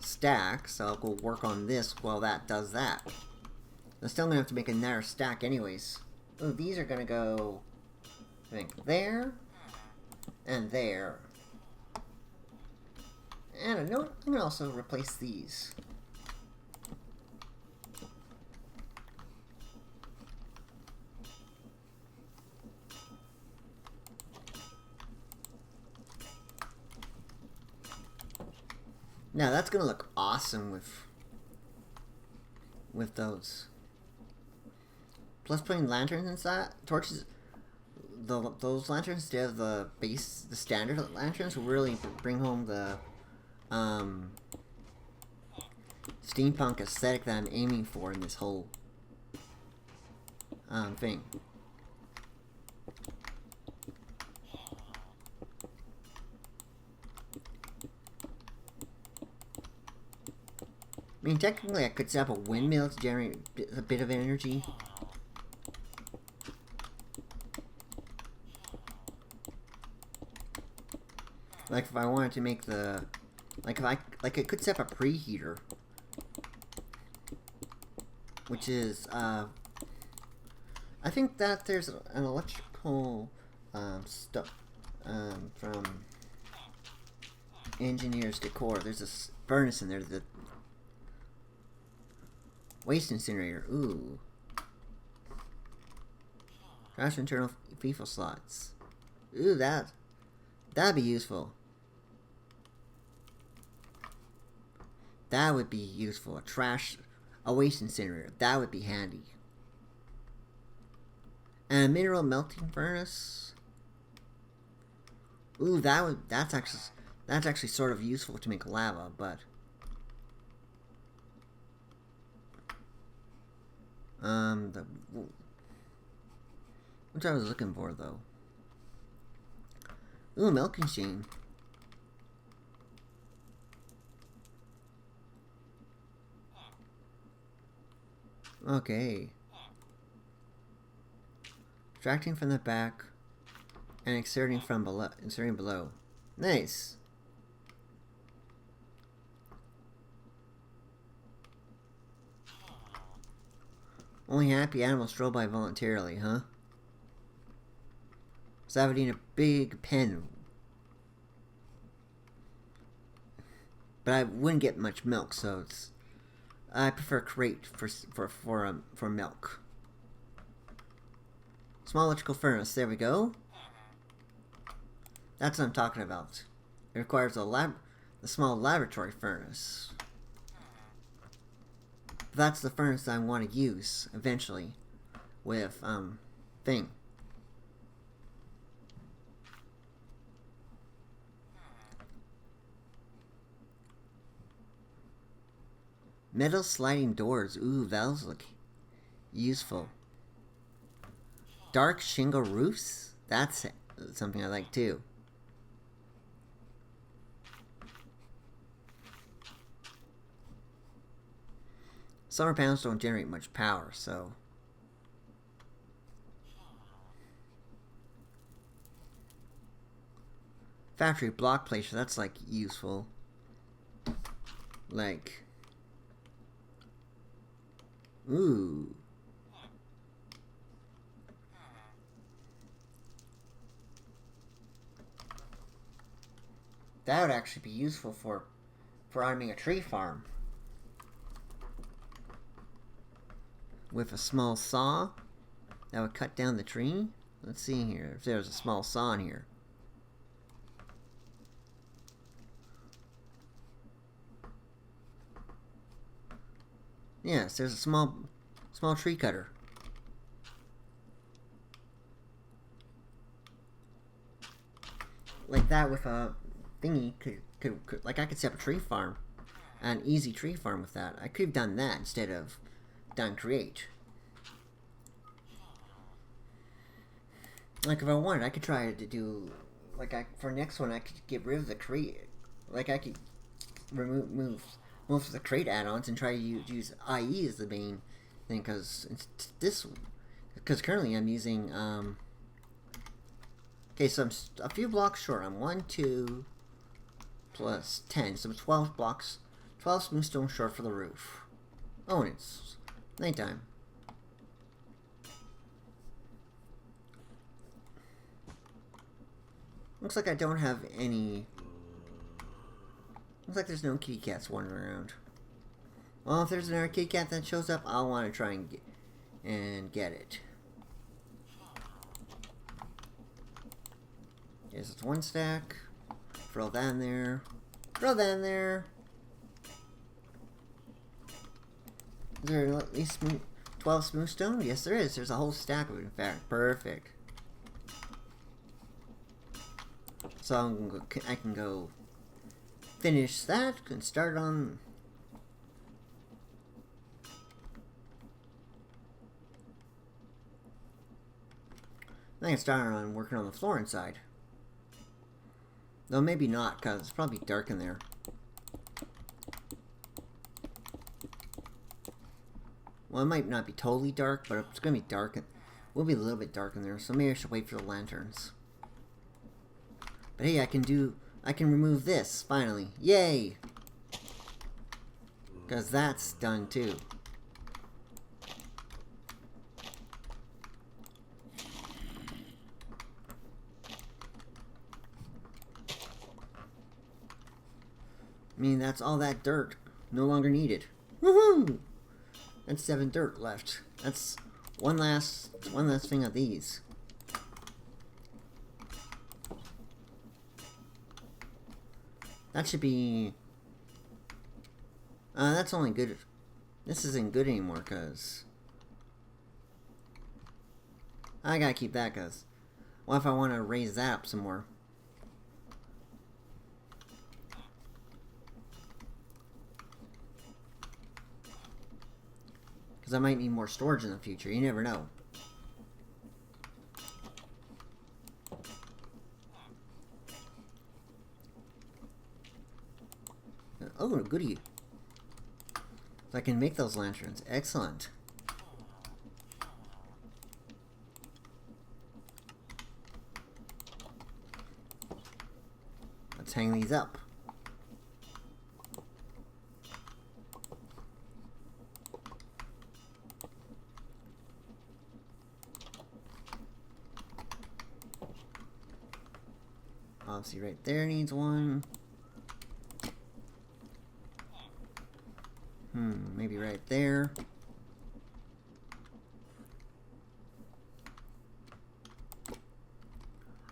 stack, so I'll go work on this while that does that. I'm still going to have to make another stack anyways. Oh, these are going to go, I think, there. And there. And I know I'm going to also replace these. Now that's going to look awesome with those. Plus putting lanterns inside, torches. Those lanterns instead of the standard lanterns will really bring home the steampunk aesthetic that I'm aiming for in this whole thing. I mean, technically I could set up a windmill to generate a bit of energy. Like if I wanted to make the... I could set up a preheater. Which is, I think that there's an electrical, stuff, from Engineer's Decor. There's a furnace in there, the waste incinerator. Ooh. Trash internal FIFA slots. Ooh, that'd be useful. That would be useful. A waste incinerator. That would be handy. And a mineral melting furnace. Ooh, that's actually sort of useful to make lava, but which I was looking for though. Ooh, milk machine. Okay. Extracting from the back and inserting below. Nice. Only happy animals stroll by voluntarily, huh? So I would need a big pen. But I wouldn't get much milk, so I prefer crate for milk. Small electrical furnace. There we go. That's what I'm talking about. It requires a small laboratory furnace. That's the furnace I want to use eventually with thing. Metal sliding doors. Ooh, those look useful. Dark shingle roofs? That's something I like too. Solar panels don't generate much power, so... Factory block placer, that's like useful. Like... Ooh. That would actually be useful for arming a tree farm. With a small saw that would cut down the tree. Let's see here if there's a small saw in here. Yes, there's a small tree cutter. Like that with a thingy could like I could set up a tree farm, an easy tree farm with that. I could have done that instead of done create. Like if I wanted, I could try to do like for next one I could get rid of the crate. Like I could remove most of the crate add-ons and try to use IE as the main thing because currently I'm using okay, so I'm a few blocks short. I'm 1, 2 plus 10, so 12 blocks, 12 smooth stone short for the roof. Oh, and it's nighttime. Looks like I don't have any... Looks like there's no kitty cats wandering around. Well, if there's another kitty cat that shows up, I'll want to try and get it. Yes, it's one stack. Throw that in there. Throw that in there. Is there at least 12 smooth stone? Yes, there is. There's a whole stack of it, in fact. Perfect. So I can go finish that and start on... I can start on working on the floor inside. Though maybe not, because it's probably dark in there. Well, it might not be totally dark, but it's going to be dark. It will be a little bit dark in there, so maybe I should wait for the lanterns. But hey, I can remove this, finally. Yay! Because that's done too. I mean, that's all that dirt. No longer needed. Woohoo! That's 7 dirt left. That's one last thing of these. That should be... that's only good. This isn't good anymore, because... I gotta keep that, because... What if I want to raise that up some more? Because I might need more storage in the future. You never know. Oh, goody. So I can make those lanterns. Excellent. Let's hang these up. Obviously right there needs one. Maybe right there.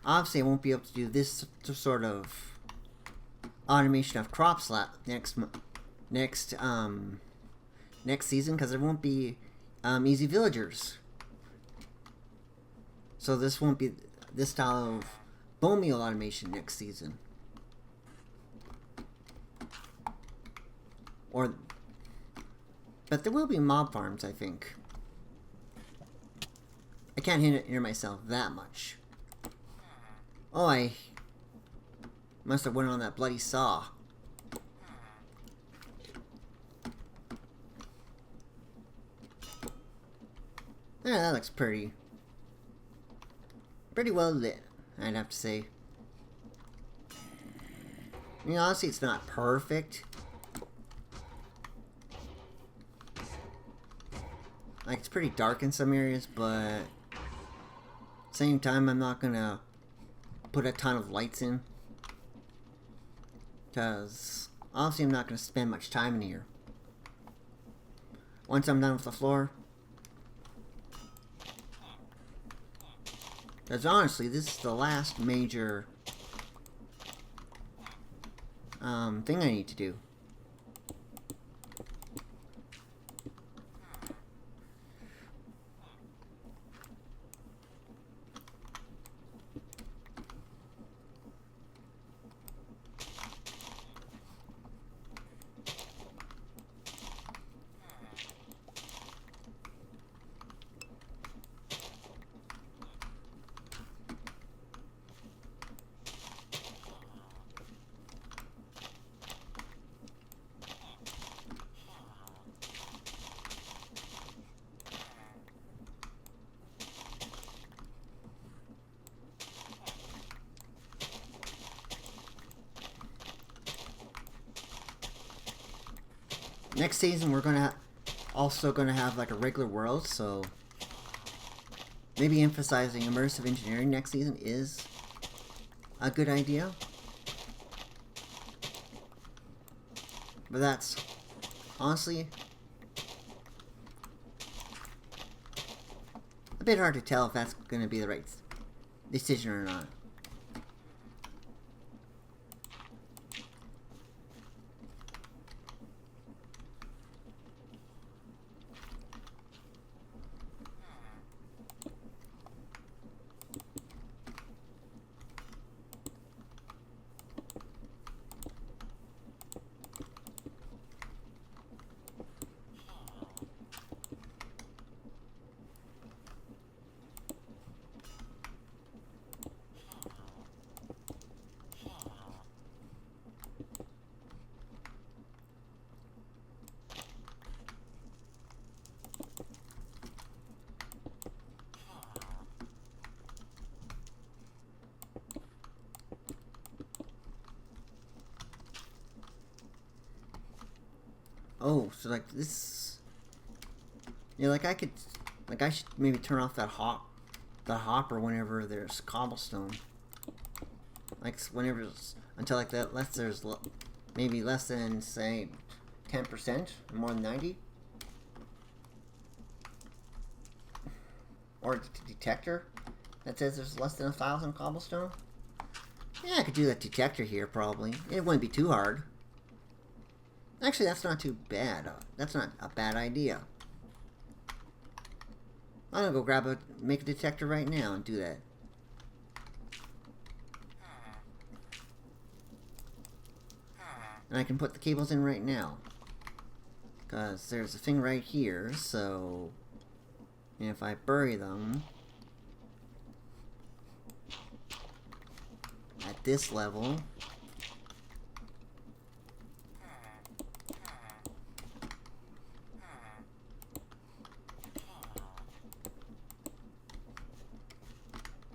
Obviously I won't be able to do this sort of automation of crop slap next season, because there won't be easy villagers. So this won't be this style of bone meal automation next season. But there will be mob farms, I think. I can't hinder myself that much. Oh, I must have went on that bloody saw. Yeah, that looks pretty well lit, I'd have to say. I mean, honestly, it's not perfect. Like, it's pretty dark in some areas, but at the same time, I'm not gonna put a ton of lights in. Because, honestly, I'm not gonna spend much time in here. Once I'm done with the floor. Because honestly, this is the last major thing I need to do. Next season, we're also gonna have like a regular world, so maybe emphasizing immersive engineering next season is a good idea. But that's honestly a bit hard to tell if that's gonna be the right decision or not. Oh, so like this... Yeah, like I could... Like I should maybe turn off that hopper whenever there's cobblestone. Like whenever... Until like that, less there's... Maybe less than, say, 10%, more than 90. Or a detector that says there's less than 1,000 cobblestone. Yeah, I could do that detector here, probably. It wouldn't be too hard. Actually, that's not too bad. That's not a bad idea. I'm gonna go make a detector right now and do that. And I can put the cables in right now. Because there's a thing right here, so... And if I bury them... At this level...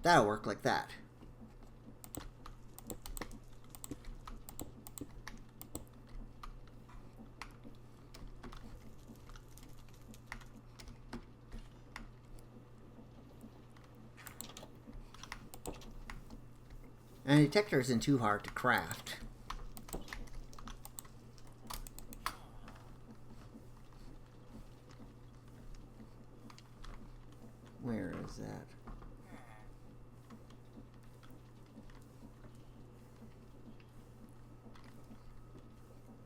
That'll work like that. And a detector isn't too hard to craft. Where is that?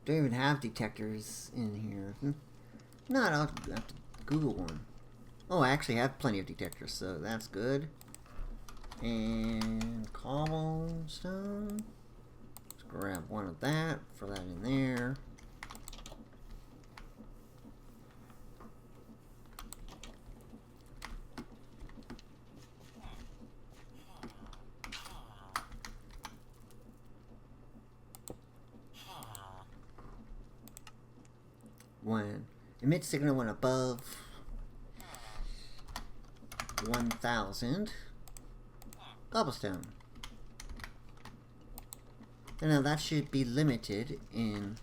Don't even have detectors in here. No, I'll have to Google one. Oh, I actually have plenty of detectors, so that's good. And cobblestone. Let's grab one of that, throw that in there. When emit signal when above 1,000 cobblestone. And now that should be limited in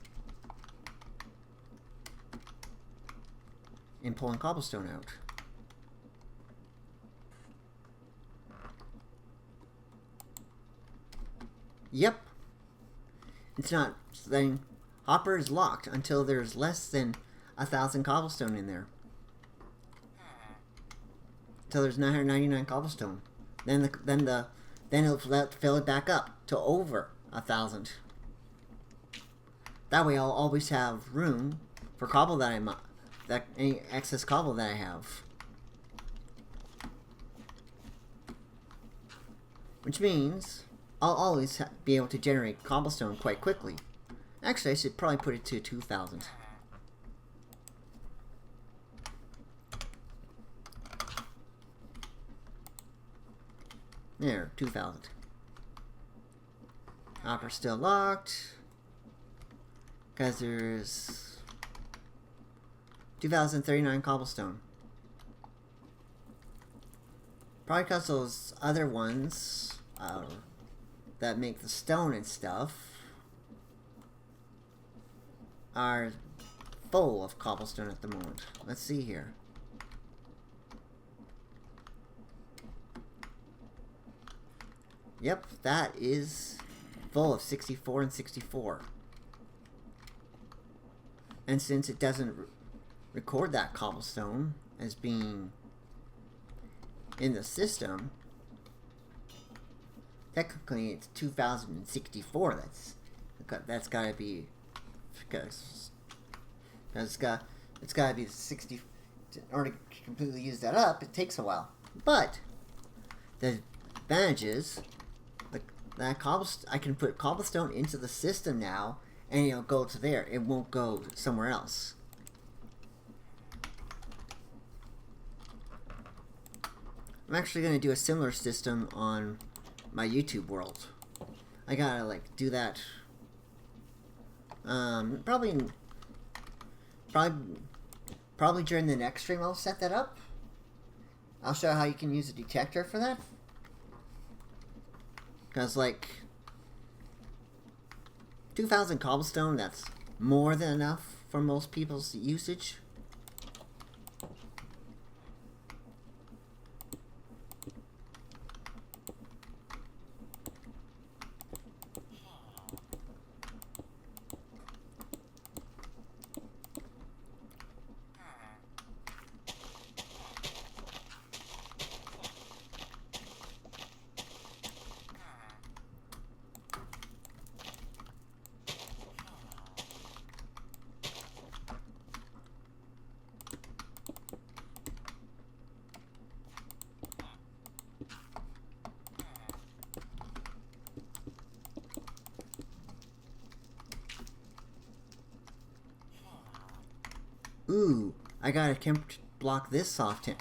pulling cobblestone out. Yep. It's not saying hopper is locked until there's less than 1,000 cobblestone in there. Until there's 999 cobblestone. Then it'll fill it back up to over 1,000. That way I'll always have room for cobble any excess cobble that I have. Which means I'll always be able to generate cobblestone quite quickly. Actually, I should probably put it to 2,000. There, 2,000. Hopper's still locked. Because there's 2,039 cobblestone. Probably because those other ones that make the stone and stuff are full of cobblestone at the moment. Let's see here. Yep, that is full of 64 and 64. And since it doesn't record that cobblestone as being in the system, technically it's 2,064. That's gotta be because it's got to be 60. In order to completely use that up, it takes a while. But the advantage is that I can put cobblestone into the system now, and it'll go to there. It won't go somewhere else. I'm actually going to do a similar system on my YouTube world. I gotta like do that. Probably during the next stream I'll set that up. I'll show how you can use a detector for that. Because, like, 2,000 cobblestone, that's more than enough for most people's usage. Ooh, I gotta block this off in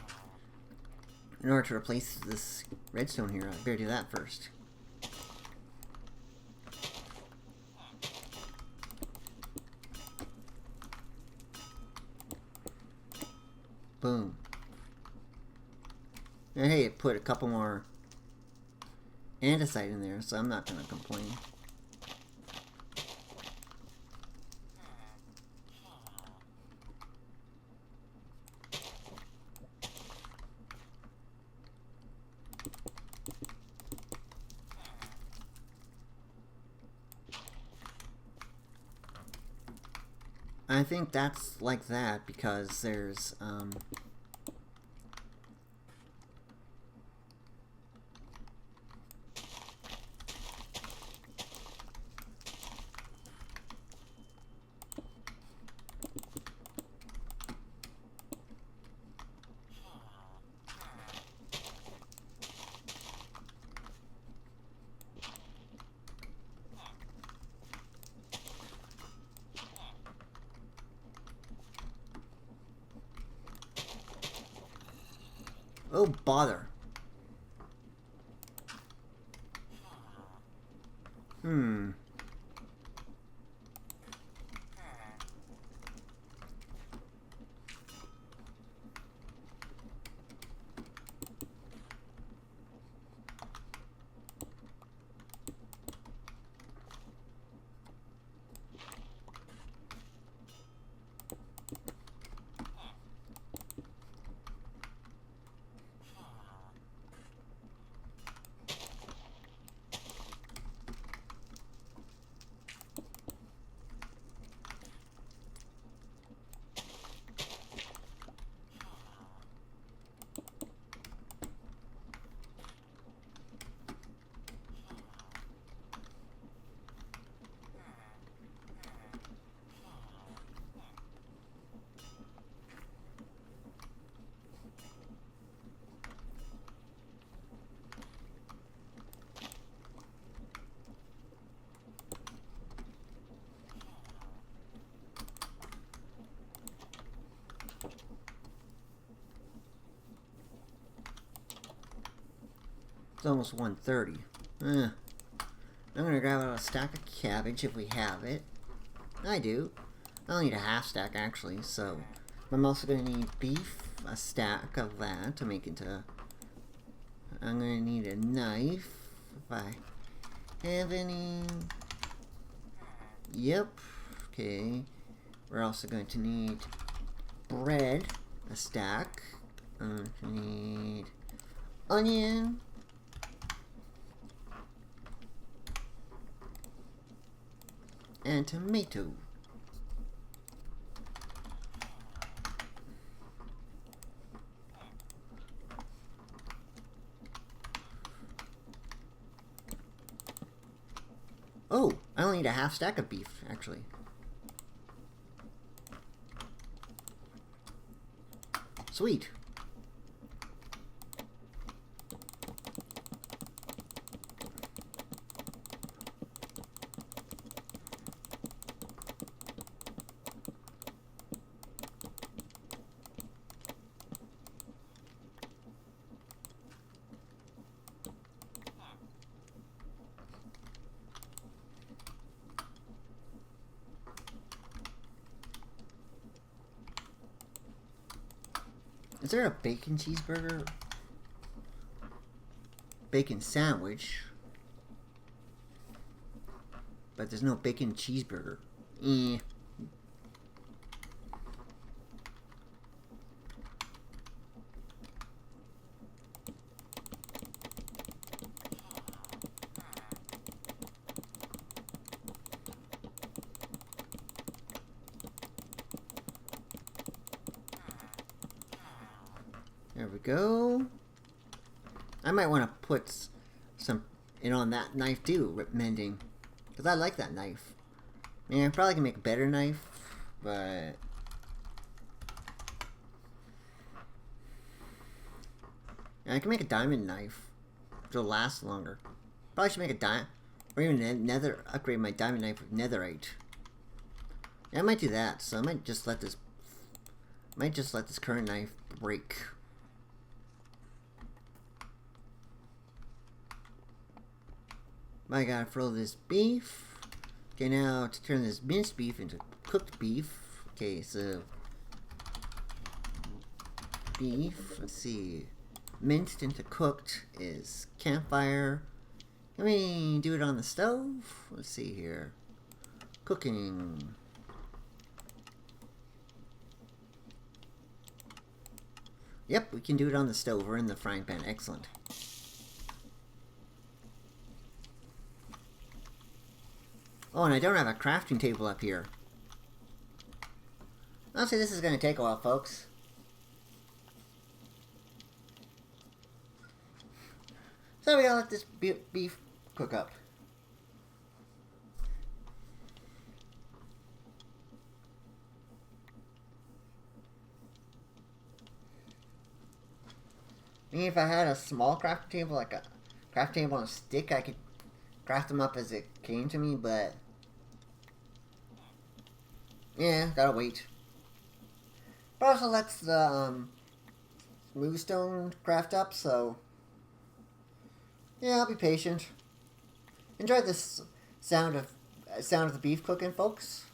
order to replace this redstone here. I better do that first. Boom. And hey, it put a couple more andesite in there, so I'm not gonna complain. I think that's like that because there's, oh, bother. It's almost 1:30. I'm gonna grab out a stack of cabbage if we have it. I do. I'll need a half stack actually, so I'm also gonna need beef, a stack of that to make into. I'm gonna need a knife if I have any. Yep. Okay. We're also going to need bread, a stack. I'm going to need onion. And tomato. Oh, I only need a half stack of beef, actually. Sweet. Is there a bacon cheeseburger? Bacon sandwich. But there's no bacon cheeseburger. There we go. I might want to put some on that knife too, mending. Because I like that knife. I mean, I probably can make a better knife, but... I can make a diamond knife. It'll last longer. Probably should make a diamond... Or even upgrade my diamond knife with netherite. Yeah, I might do that. So I might just let this... current knife break. I gotta throw this beef. Okay, now to turn this minced beef into cooked beef. Okay, so beef. Let's see. Minced into cooked is campfire. Let me do it on the stove. Let's see here. Cooking. Yep, we can do it on the stove or in the frying pan. Excellent. Oh, and I don't have a crafting table up here. Honestly, this is going to take a while, folks. So we gotta let this beef cook up. Maybe if I had a small crafting table, like a crafting table on a stick, I could craft them up as it came to me, but... yeah, gotta wait. But also lets the smooth stone craft up, so... yeah, I'll be patient. Enjoy this sound of the beef cooking, folks.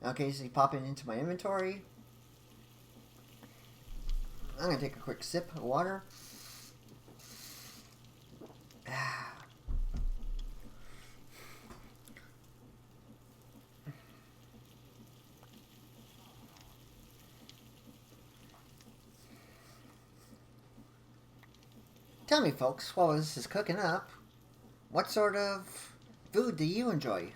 Okay, so you pop it into my inventory. I'm gonna take a quick sip of water. Tell me, folks, while this is cooking up, what sort of food do you enjoy?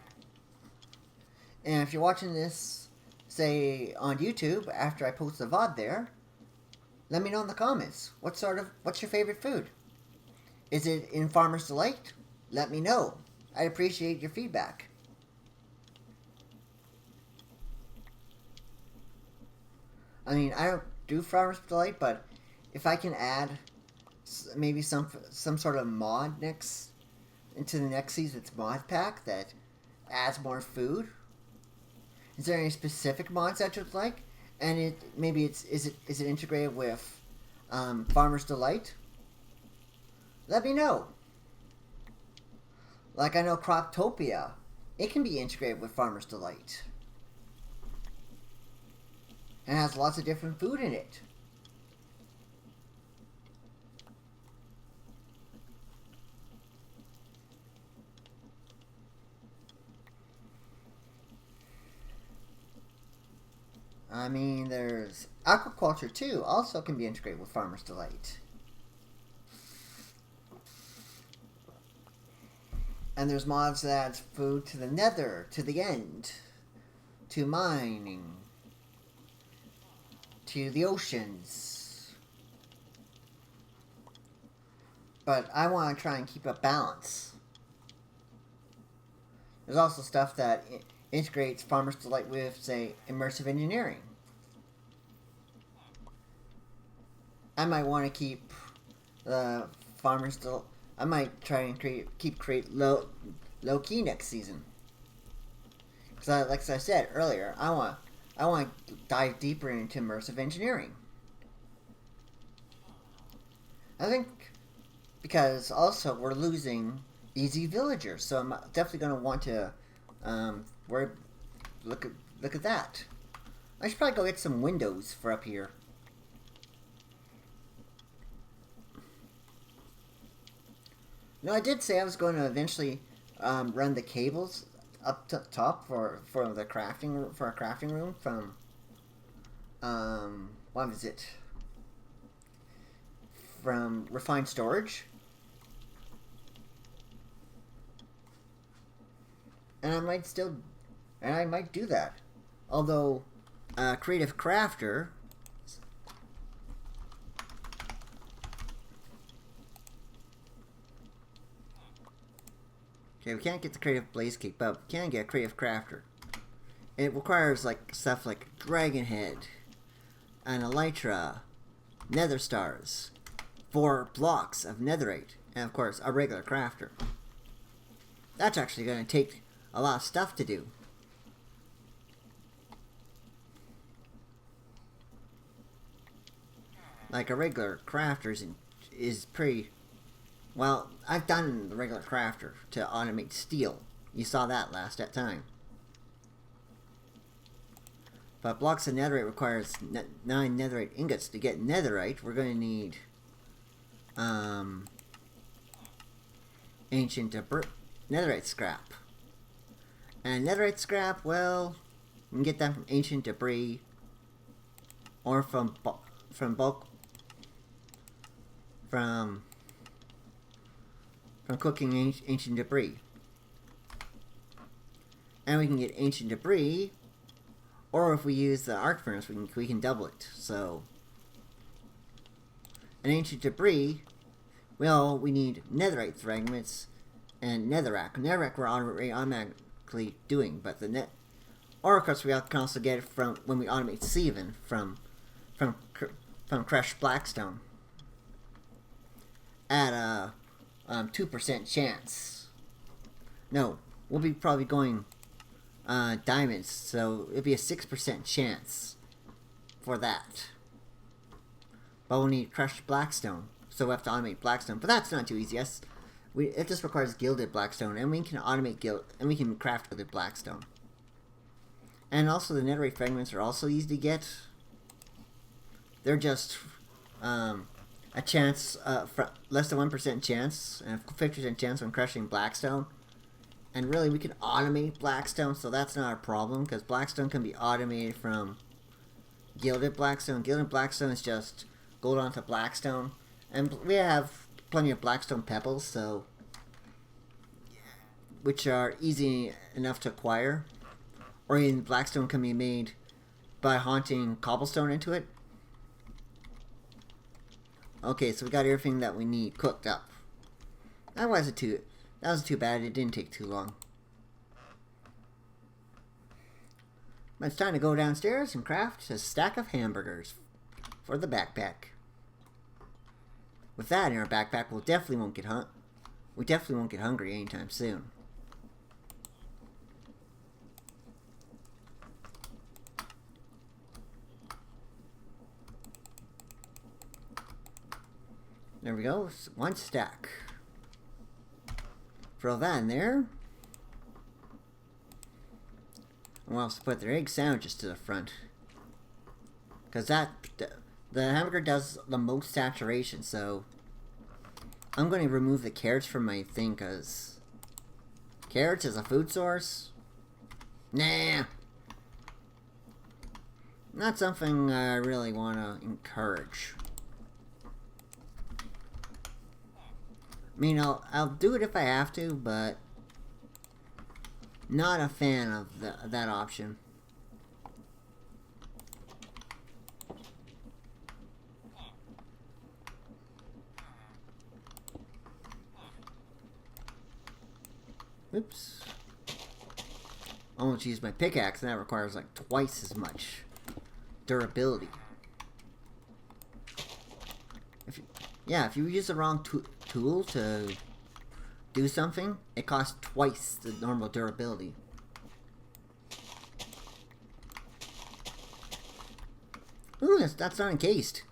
And if you're watching this, say, on YouTube, after I post the VOD there, let me know in the comments. What's your favorite food? Is it in Farmer's Delight? Let me know. I appreciate your feedback. I mean, I don't do Farmer's Delight, but if I can add maybe some sort of mod into the next season's mod pack that adds more food. Is there any specific mods that you'd like? And is it integrated with Farmer's Delight? Let me know. Like I know Croptopia, it can be integrated with Farmer's Delight. And has lots of different food in it. I mean, there's aquaculture too, also can be integrated with Farmer's Delight. And there's mods that add food to the nether, to the end, to mining, to the oceans. But I want to try and keep a balance. There's also stuff that integrates Farmer's Delight with, say, immersive engineering. I might want to keep the Farmer's Delight. I might try and create low key next season. Because, like I said earlier, I want to dive deeper into immersive engineering. I think because also we're losing easy villagers, so I'm definitely going to want to look at that. I should probably go get some windows for up here. No, I did say I was going to eventually run the cables up to top for a crafting room from what was it? From Refined Storage. And I might do that. Although, Creative Crafter... Okay, we can't get the Creative Blaze Cake, but we can get a Creative Crafter. It requires, like, stuff like Dragon Head, an Elytra, Nether Stars, 4 blocks of Netherite, and of course, a regular crafter. That's actually going to take a lot of stuff to do. Like, a regular crafter is pretty... Well, I've done the regular crafter to automate steel. You saw that last time. But blocks of netherite requires 9 netherite ingots. To get netherite, we're going to need ancient netherite scrap. And netherite scrap, well, you can get that from ancient debris or from cooking ancient debris. And we can get ancient debris, or if we use the arc furnace, we can double it. So, an ancient debris, well, we need netherite fragments and netherrack. Netherrack we're already automatically doing, but the or of course we can also get it from when we automate sieving from crushed blackstone at a 2% chance. No, we'll be probably going diamonds, so it'll be a 6% chance for that. But we'll need crushed blackstone, so we have to automate blackstone. But that's not too easy. Yes, it just requires gilded blackstone, and we can automate and we can craft gilded blackstone. And also the netherite fragments are also easy to get. They're just a chance, less than 1% chance, and a 50% chance when crushing blackstone. And really, we can automate blackstone, so that's not a problem, because blackstone can be automated from gilded blackstone. Gilded blackstone is just gold onto blackstone. And we have plenty of blackstone pebbles, so which are easy enough to acquire. Or even blackstone can be made by haunting cobblestone into it. Okay, so we got everything that we need cooked up. That wasn't too bad. It didn't take too long. But it's time to go downstairs and craft a stack of hamburgers for the backpack. With that in our backpack, we definitely won't get hungry anytime soon. There we go. 1 stack. Throw that in there. We'll also put their egg sandwiches to the front. Because the hamburger does the most saturation, so I'm going to remove the carrots from my thing, because carrots is a food source? Nah. Not something I really want to encourage. I mean, I'll do it if I have to, but not a fan of that option. Oops. I almost used my pickaxe, and that requires like twice as much durability. If you use the wrong tool to do something, it costs twice the normal durability. Ooh, that's not encased.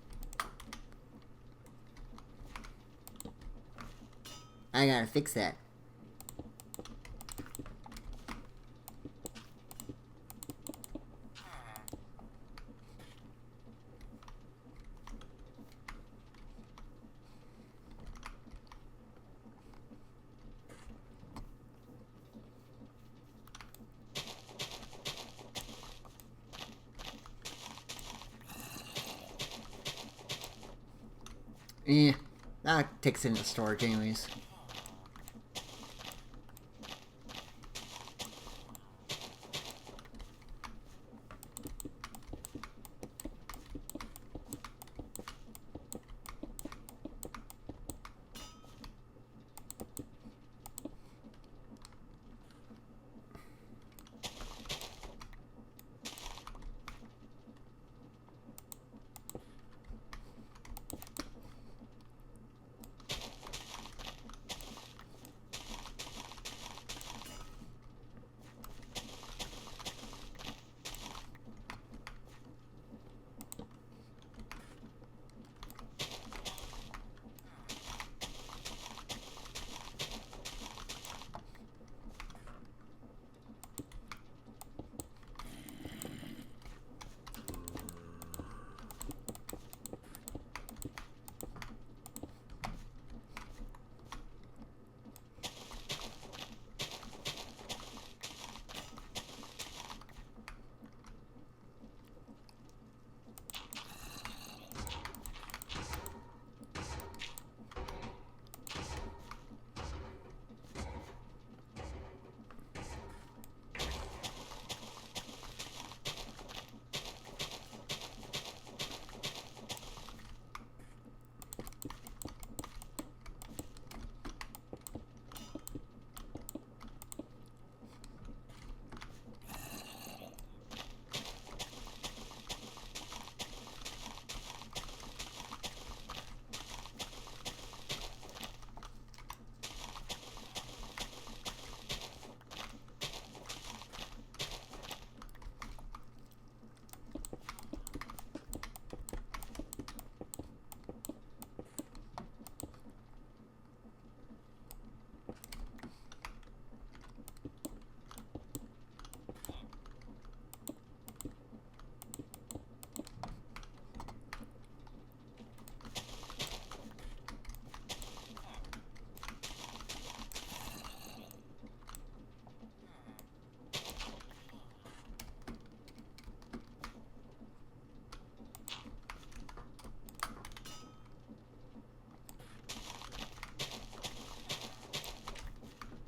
I gotta fix that. That takes it into storage anyways.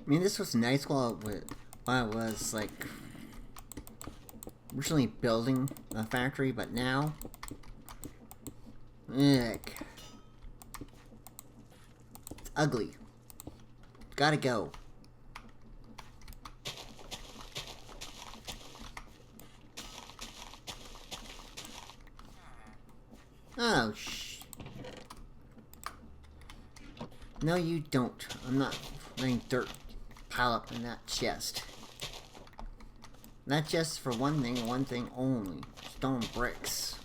I mean, this was nice while I was like originally building a factory, but now, ugh, it's ugly. Gotta go. Oh, no, you don't. I'm not letting dirt pile up in that chest. That chest for one thing only. Stone bricks.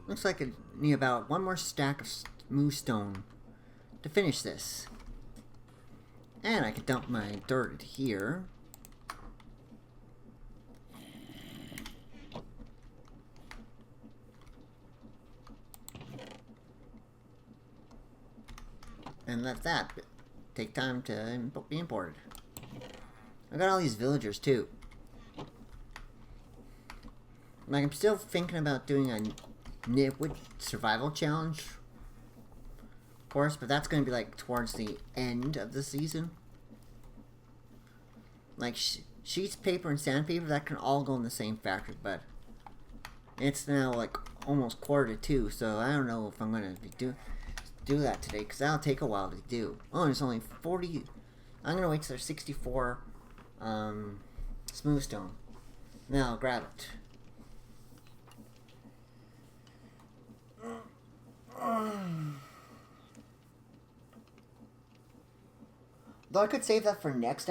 Looks like I need about one more stack of smooth stone to finish this. And I can dump my dirt here. And let that take time to be imported. I got all these villagers too. Like, I'm still thinking about doing a nitwit survival challenge, of course, but that's going to be like towards the end of the season. Like sheets, paper, and sandpaper, that can all go in the same factory, but it's now like almost 1:45, so I don't know if I'm going to do that today, because that'll take a while to do. Oh, and it's only 40. I'm going to wait till there's 64 smooth stone. Then I'll grab it. Though I could save that for next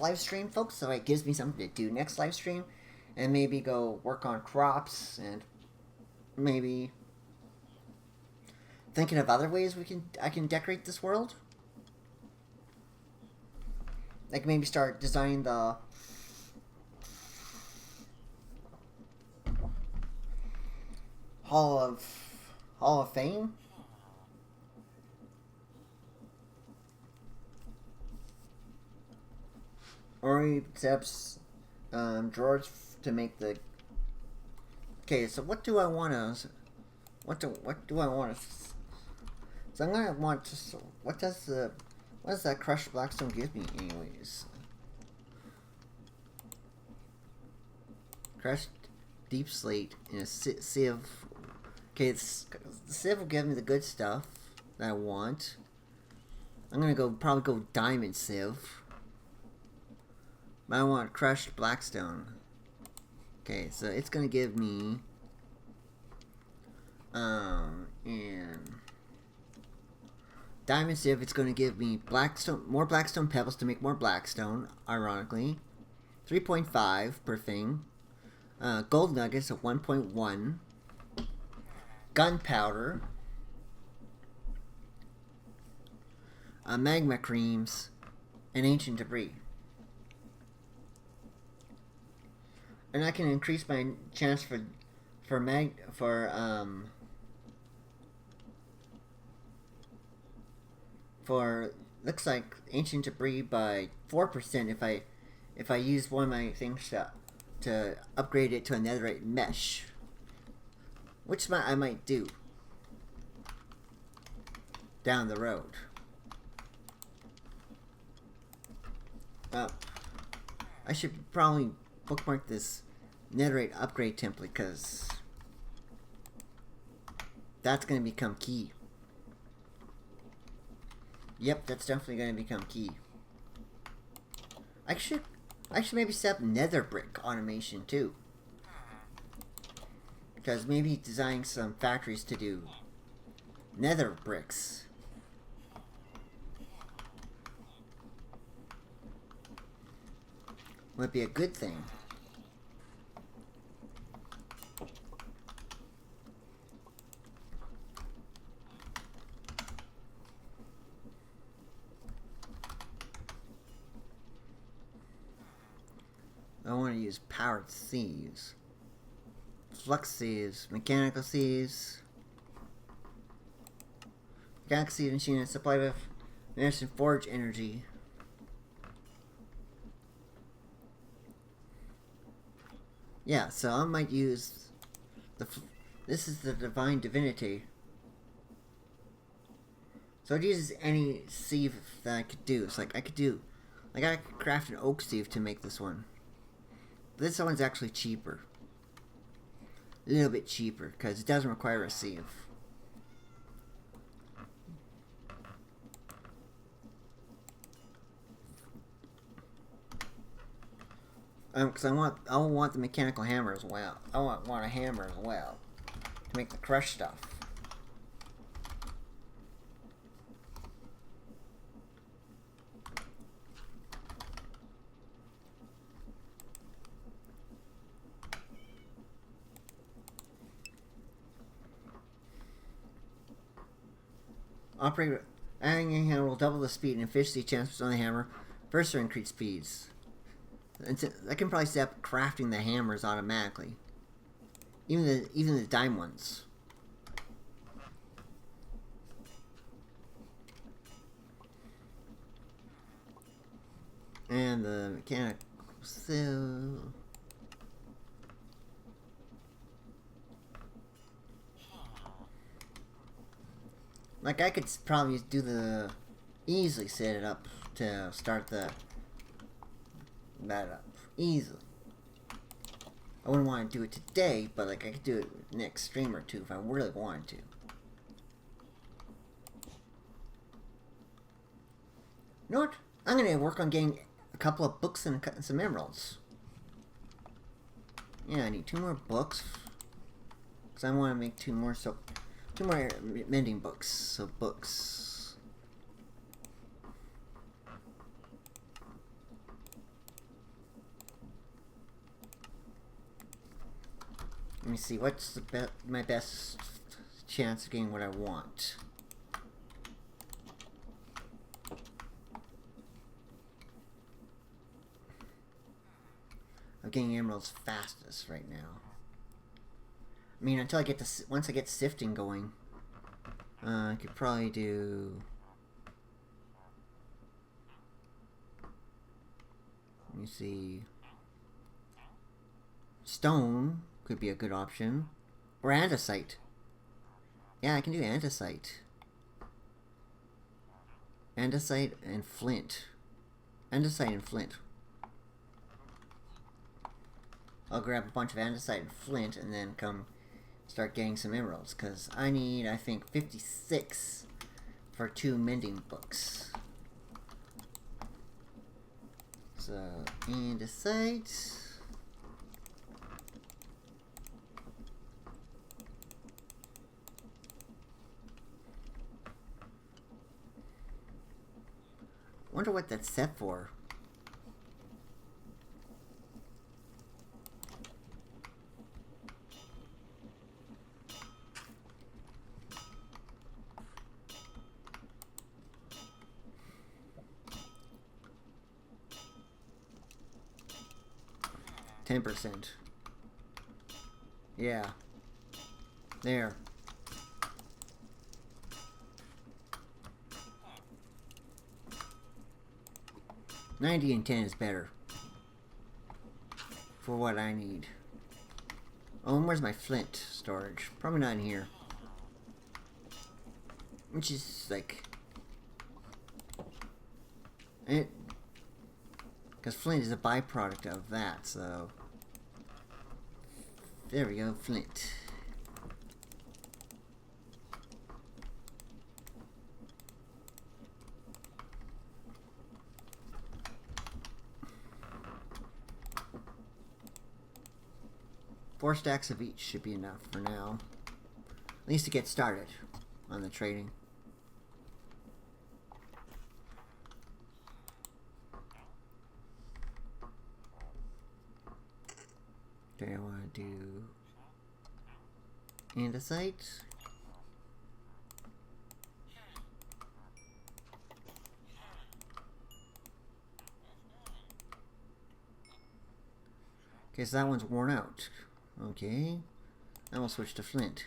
live stream, folks, so it gives me something to do next live stream, and maybe go work on crops, and maybe thinking of other ways I can decorate this world. Like maybe start designing the Hall of Fame. Or he accepts drawers to make the. Okay, so what do I want to? What do I want to? So I'm gonna want to. What does that crushed blackstone give me, anyways? Crushed deep slate in a sieve. Okay, the sieve will give me the good stuff that I want. I'm gonna probably go diamond sieve. But I want crushed blackstone. Okay, so it's gonna give me and diamond sieve, it's gonna give me more blackstone pebbles to make more blackstone, ironically. 3.5 per thing. Gold nuggets of 1.1. Gunpowder. Magma creams, and ancient debris. And I can increase my chance for looks like ancient debris by 4% if I use one of my things to upgrade it to a netherite mesh, which I might do down the road. I should probably bookmark this netherite upgrade template, because that's going to become key. Yep, that's definitely going to become key. I should maybe set up nether brick automation too, because maybe designing some factories to do nether bricks. Would be a good thing. I want to use powered sieves, flux sieves, mechanical sieves. Mechanical sieve machine is supplied with medicine forge energy. Yeah, so I might use this is the Divine Divinity. So I'd use any sieve that I could do. It's like I could craft an oak sieve to make this one. This one's actually cheaper. A little bit cheaper, because it doesn't require a sieve. Because I want the mechanical hammer as well. I want a hammer as well to make the crush stuff. Adding a hammer will double the speed and efficiency chances on the hammer. First, increase speeds. I can probably set up crafting the hammers automatically. Even the dime ones. And the mechanic. So like I could probably easily set it up to start that up easily. I wouldn't want to do it today, but like I could do it next stream or two if I really wanted to. You know what? I'm gonna work on getting a couple of books and some emeralds. Yeah, I need 2 more books because I want to make 2 more mending books. So books. Let me see, what's my best chance of getting what I want? I'm getting emeralds fastest right now. I mean, until I get to once I get sifting going, I could probably do. Let me see. Stone could be a good option, or andesite. Yeah, I can do andesite. Andesite and flint. Andesite and flint. I'll grab a bunch of andesite and flint and then come start getting some emeralds, because I need, I think, 56 for 2 mending books. So, andesite. Wonder what that's set for. %. Yeah. There. $90 and $10 is better for what I need. Oh, and where's my flint storage? Probably not in here. Which is like because flint is a byproduct of that, so there we go, flint. Four stacks of each should be enough for now. At least to get started on the trading. Okay, I want to do andesite. Okay, so that one's worn out. Okay, now we'll switch to flint.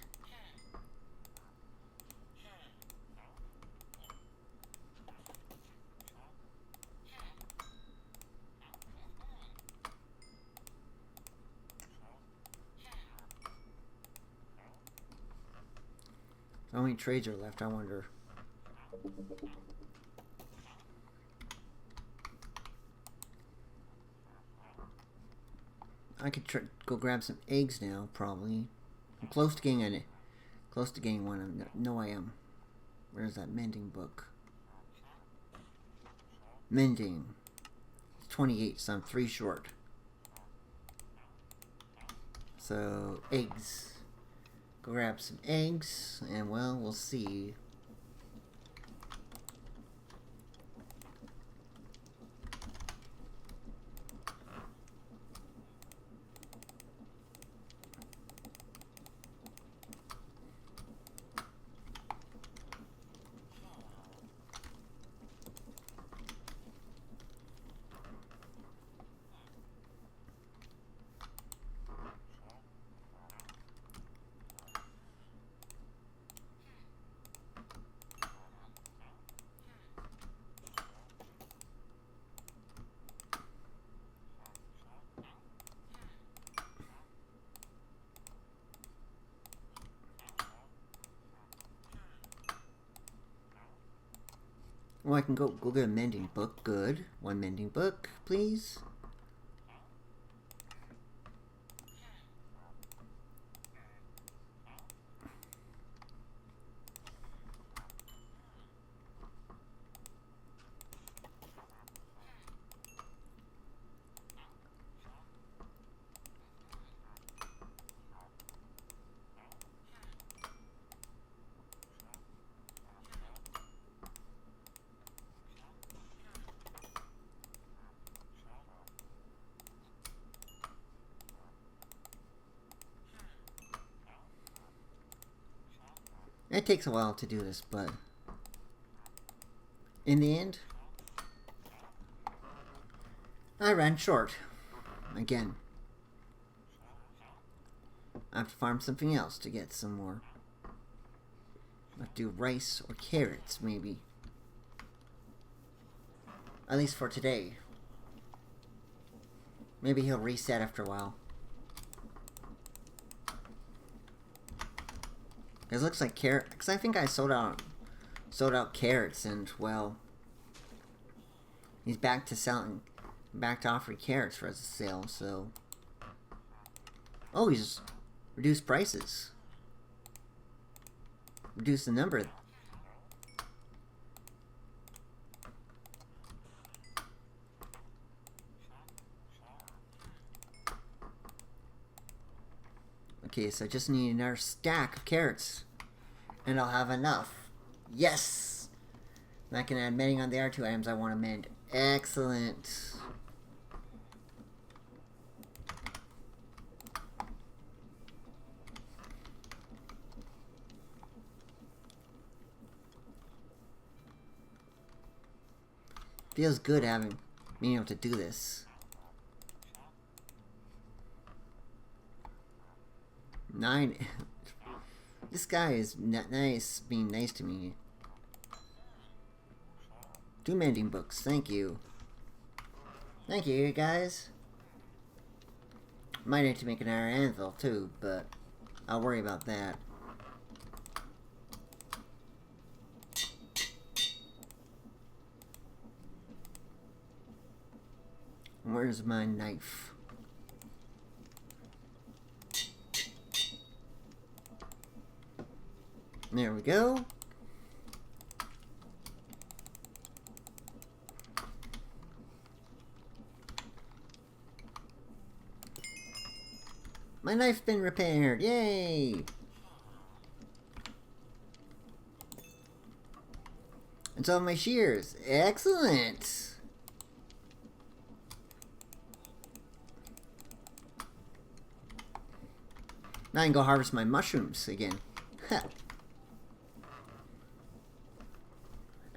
How many trades are left, I wonder. I could go grab some eggs now, probably. I'm close to getting it. Close to getting one. No, I am. Where's that mending book? Mending. It's 28, so I'm 3 short. So, eggs. Go grab some eggs, and well, we'll see. Well, I can go get a mending book. Good. 1 mending book, please. It takes a while to do this, but in the end, I ran short. Again. I have to farm something else to get some more. I'll do rice or carrots, maybe. At least for today. Maybe he'll reset after a while. It looks like carrot, because I think I sold out carrots, and well, he's back to offering carrots for as a sale. So, oh, he's reduced prices, reduced the number. Okay, so I just need another stack of carrots, and I'll have enough. Yes! And I can add mending on the other 2 items I want to mend. Excellent. Feels good being able to do this. 9. This guy is nice, being nice to me. 2 mending books, thank you. Thank you, guys. Might need to make another anvil too, but I'll worry about that. Where's my knife? There we go. My knife's been repaired. Yay! And so my shears. Excellent! Now I can go harvest my mushrooms again.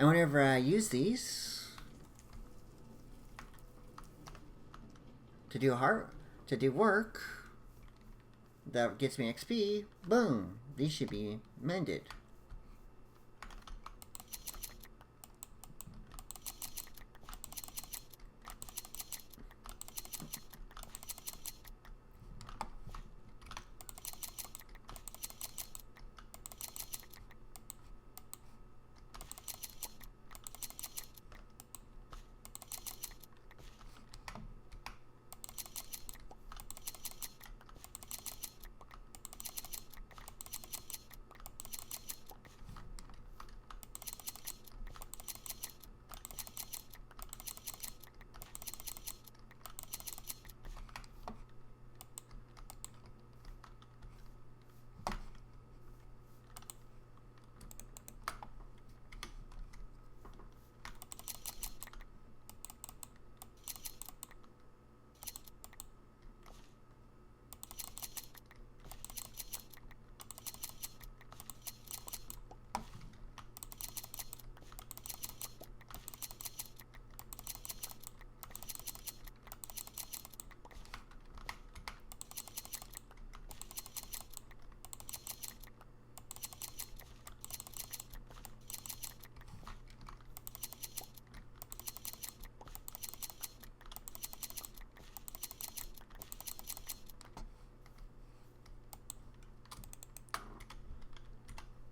And whenever I use these to do work that gets me XP, boom, these should be mended.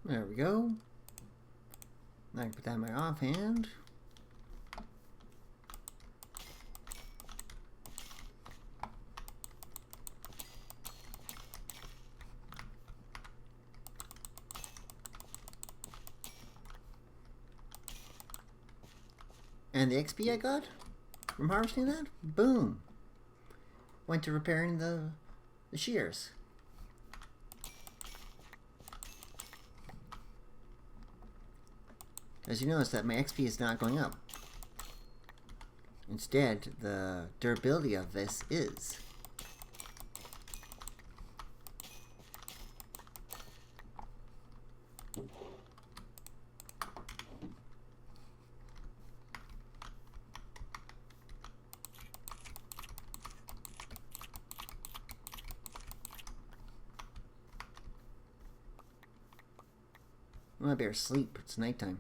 There we go. I can put that in my offhand. And the XP I got from harvesting that, boom, went to repairing the shears. As you notice that my XP is not going up. Instead, the durability of this is. Well, I better sleep. It's nighttime.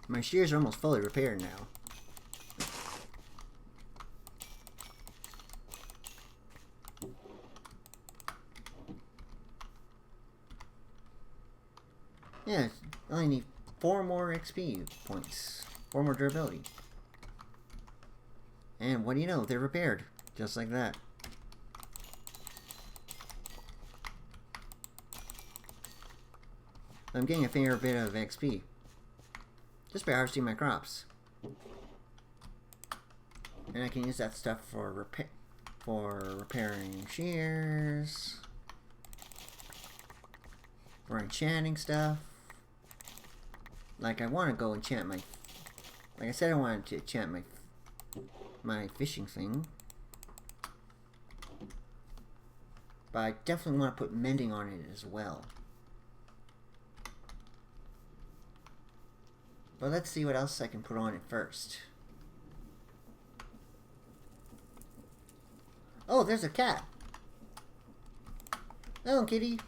My shears are almost fully repaired now. Yeah, I only need 4 more XP points. 4 more durability. And what do you know? They're repaired. Just like that. I'm getting a fair bit of XP. Just by harvesting my crops. And I can use that stuff for repairing shears. For enchanting stuff. Like I want to go enchant my... Like I said, I wanted to enchant my fishing thing. But I definitely want to put mending on it as well. But let's see what else I can put on it first. Oh, there's a cat. Hello, kitty.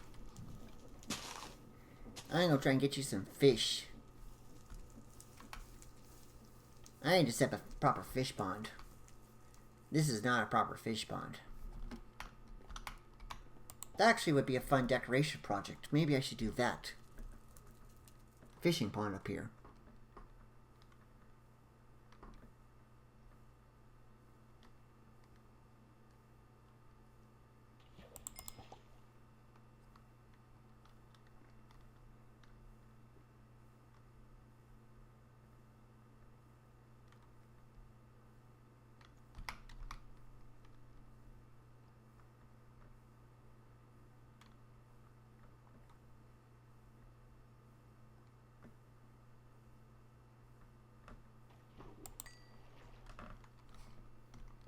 I'm gonna try and get you some fish. I need to set up a proper fish pond. This is not a proper fish pond. That actually would be a fun decoration project. Maybe I should do that. Fishing pond up here.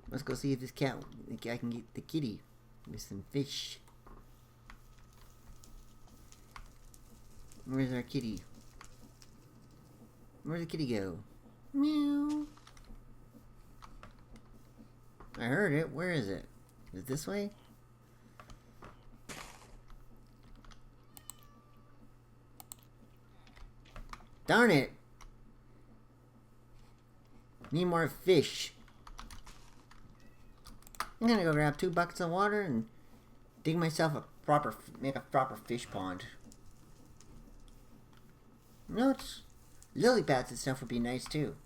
Let's go see if this cat, I can get the kitty. With some fish. Where's our kitty? Where'd the kitty go? Meow. I heard it. Where is it? Is it this way? Darn it! Need more fish. I'm gonna go grab 2 buckets of water and dig myself make a proper fish pond. No, it's lily pads and stuff would be nice too.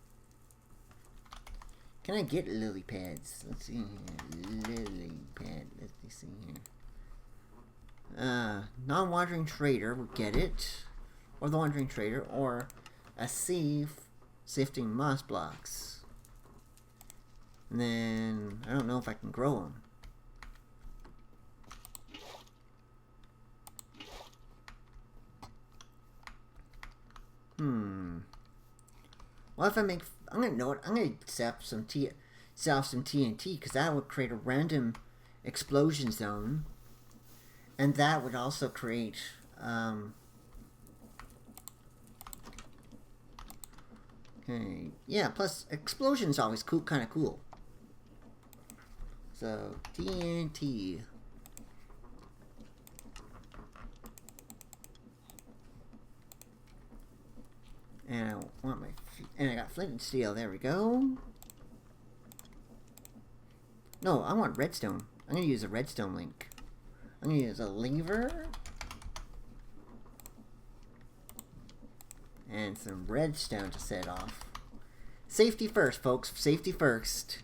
Can I get lily pads? Let's see here. Lily pad. Let's see here. Non-wandering trader would get it. Or the wandering trader. Or a sieve sifting moss blocks. And then I don't know if I can grow them. Well, if I make, I'm gonna know what. I'm gonna set off some TNT because that would create a random explosion zone, and that would also create. Okay, yeah. Plus, explosion's always cool, kind of cool. So TNT. And I want my, and I got flint and steel. There we go. No, I want redstone. I'm gonna use a redstone link. I'm gonna use a lever and some redstone to set off. Safety first, folks. Safety first.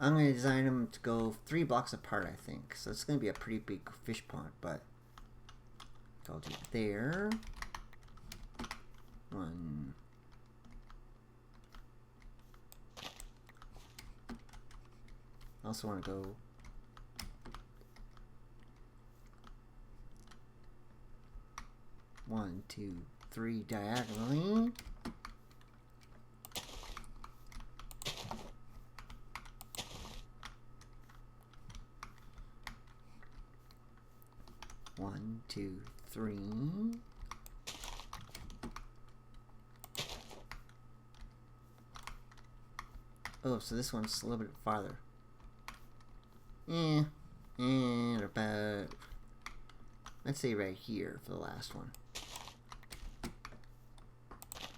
I'm going to design them to go 3 blocks apart, I think. So it's going to be a pretty big fish pond, but I'll do it there. 1. I also want to go 1, 2, 3 diagonally. One, 2, 3. Oh, so this one's a little bit farther. And about, let's say right here for the last one.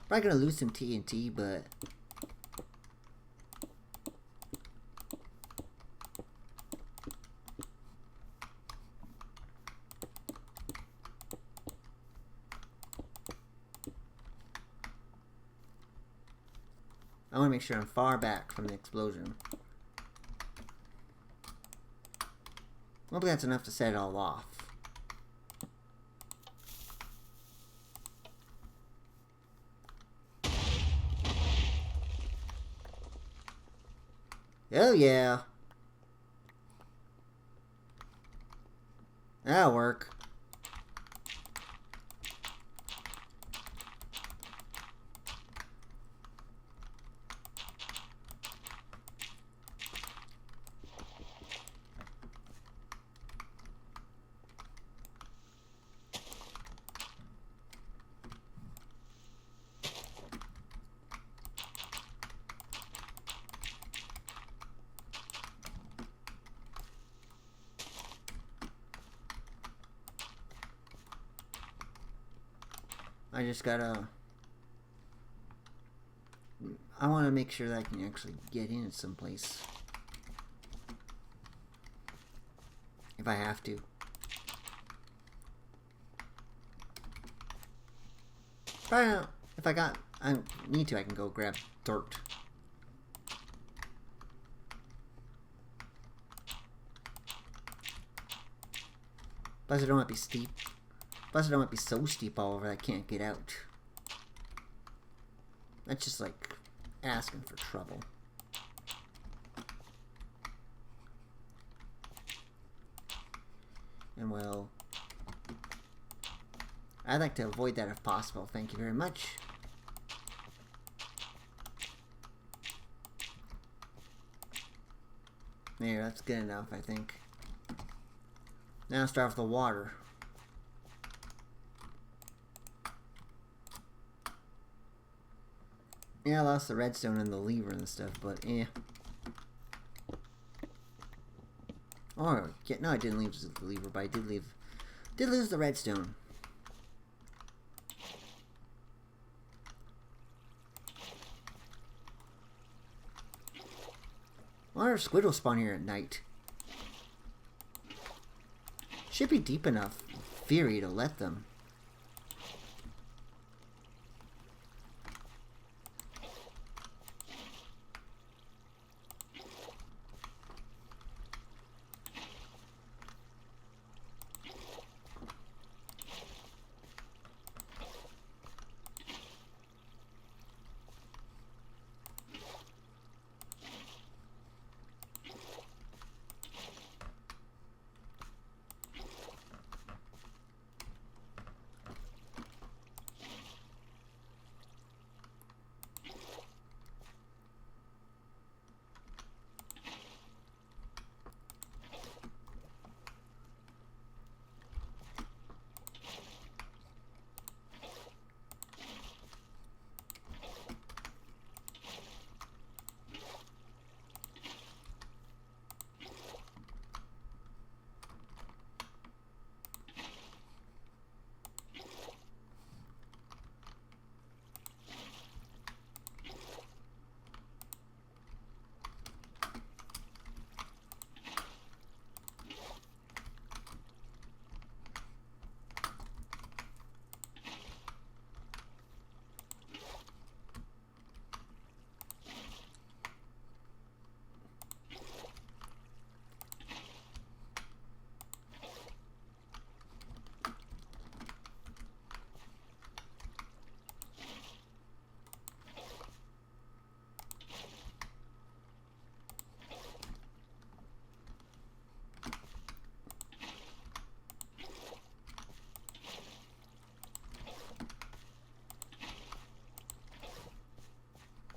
Probably gonna lose some TNT, but I want to make sure I'm far back from the explosion. Hopefully that's enough to set it all off. Oh yeah. That'll work. I just gotta, I want to make sure that I can actually get in someplace. If I have to. Probably not. If I need to, I can go grab dirt. Plus I don't want to be steep. Plus I don't want to be so steep all over that I can't get out. That's just like asking for trouble. And well, I'd like to avoid that if possible. Thank you very much. There, that's good enough, I think. Now start with the water. Yeah, I lost the redstone and the lever and stuff, but eh. Or, yeah, no, I didn't lose the lever, but I did lose the redstone. Why are squid will spawn here at night? Should be deep enough theory to let them.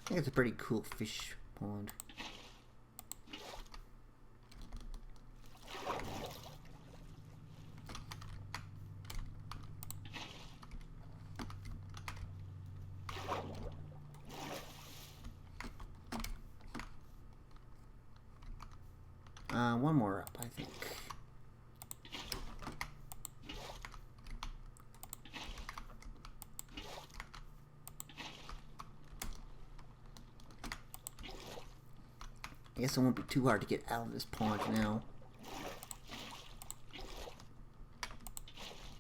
I think it's a pretty cool fish pond. One more up, I think. I guess it won't be too hard to get out of this pond now.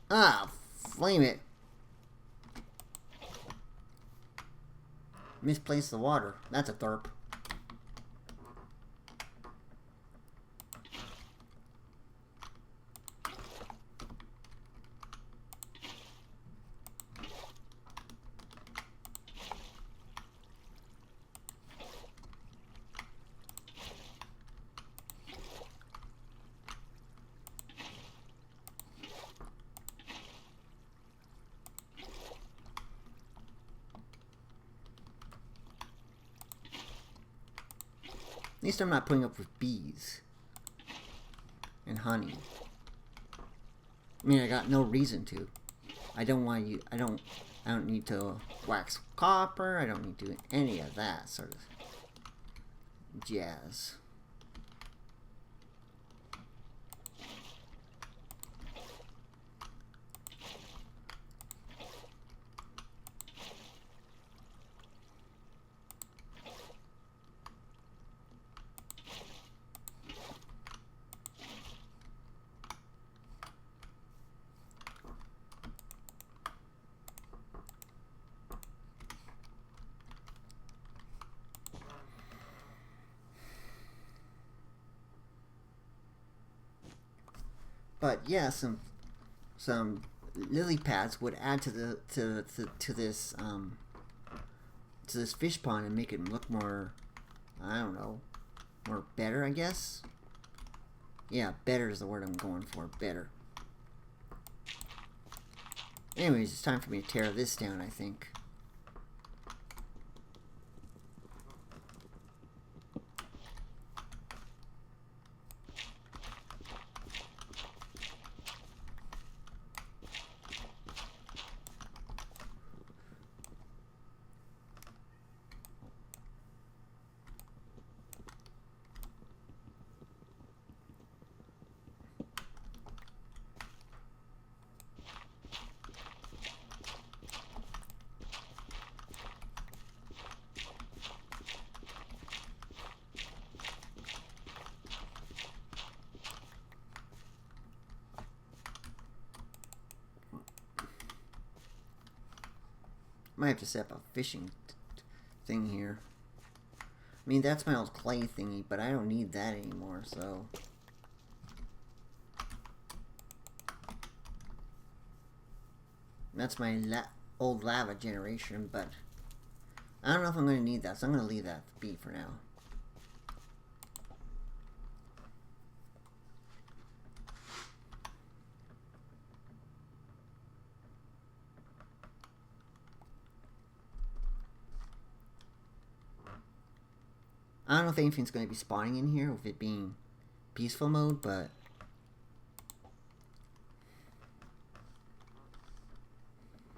Ah, flame it. Misplaced the water. That's a therp. At least I'm not putting up with bees and honey. I mean, I got no reason to. I don't want you. I don't need to wax copper. I don't need to do any of that sort of jazz. But yeah, some lily pads would add to the to this fish pond and make it look more, I don't know, more better, I guess. Yeah, better is the word I'm going for. Better. Anyways, it's time for me to tear this down, I think. Might have to set up a fishing thing here. I mean, that's my old clay thingy, but I don't need that anymore, so... That's my old lava generation, but... I don't know if I'm going to need that, so I'm going to leave that be for now. I don't know if anything's going to be spawning in here with it being peaceful mode, but...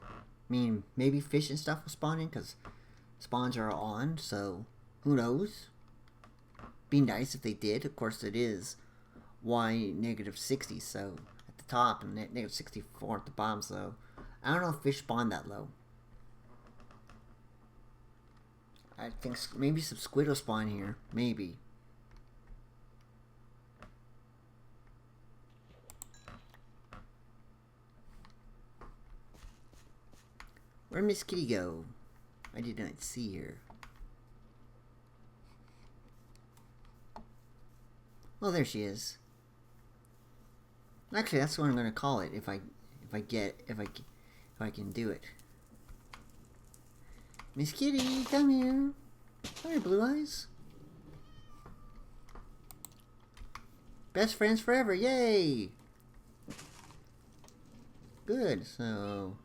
I mean, maybe fish and stuff will spawn in, because spawns are on, so who knows? Be nice if they did. Of course, it is Y -60, so at the top, and -64 at the bottom, so I don't know if fish spawn that low. I think maybe some squid will spawn here. Maybe. Where'd Miss Kitty go? I did not see her. Well, there she is. Actually, that's what I'm gonna call it if I can do it. Miss Kitty, come here. Come here, Blue Eyes. Best friends forever, yay! Good, so...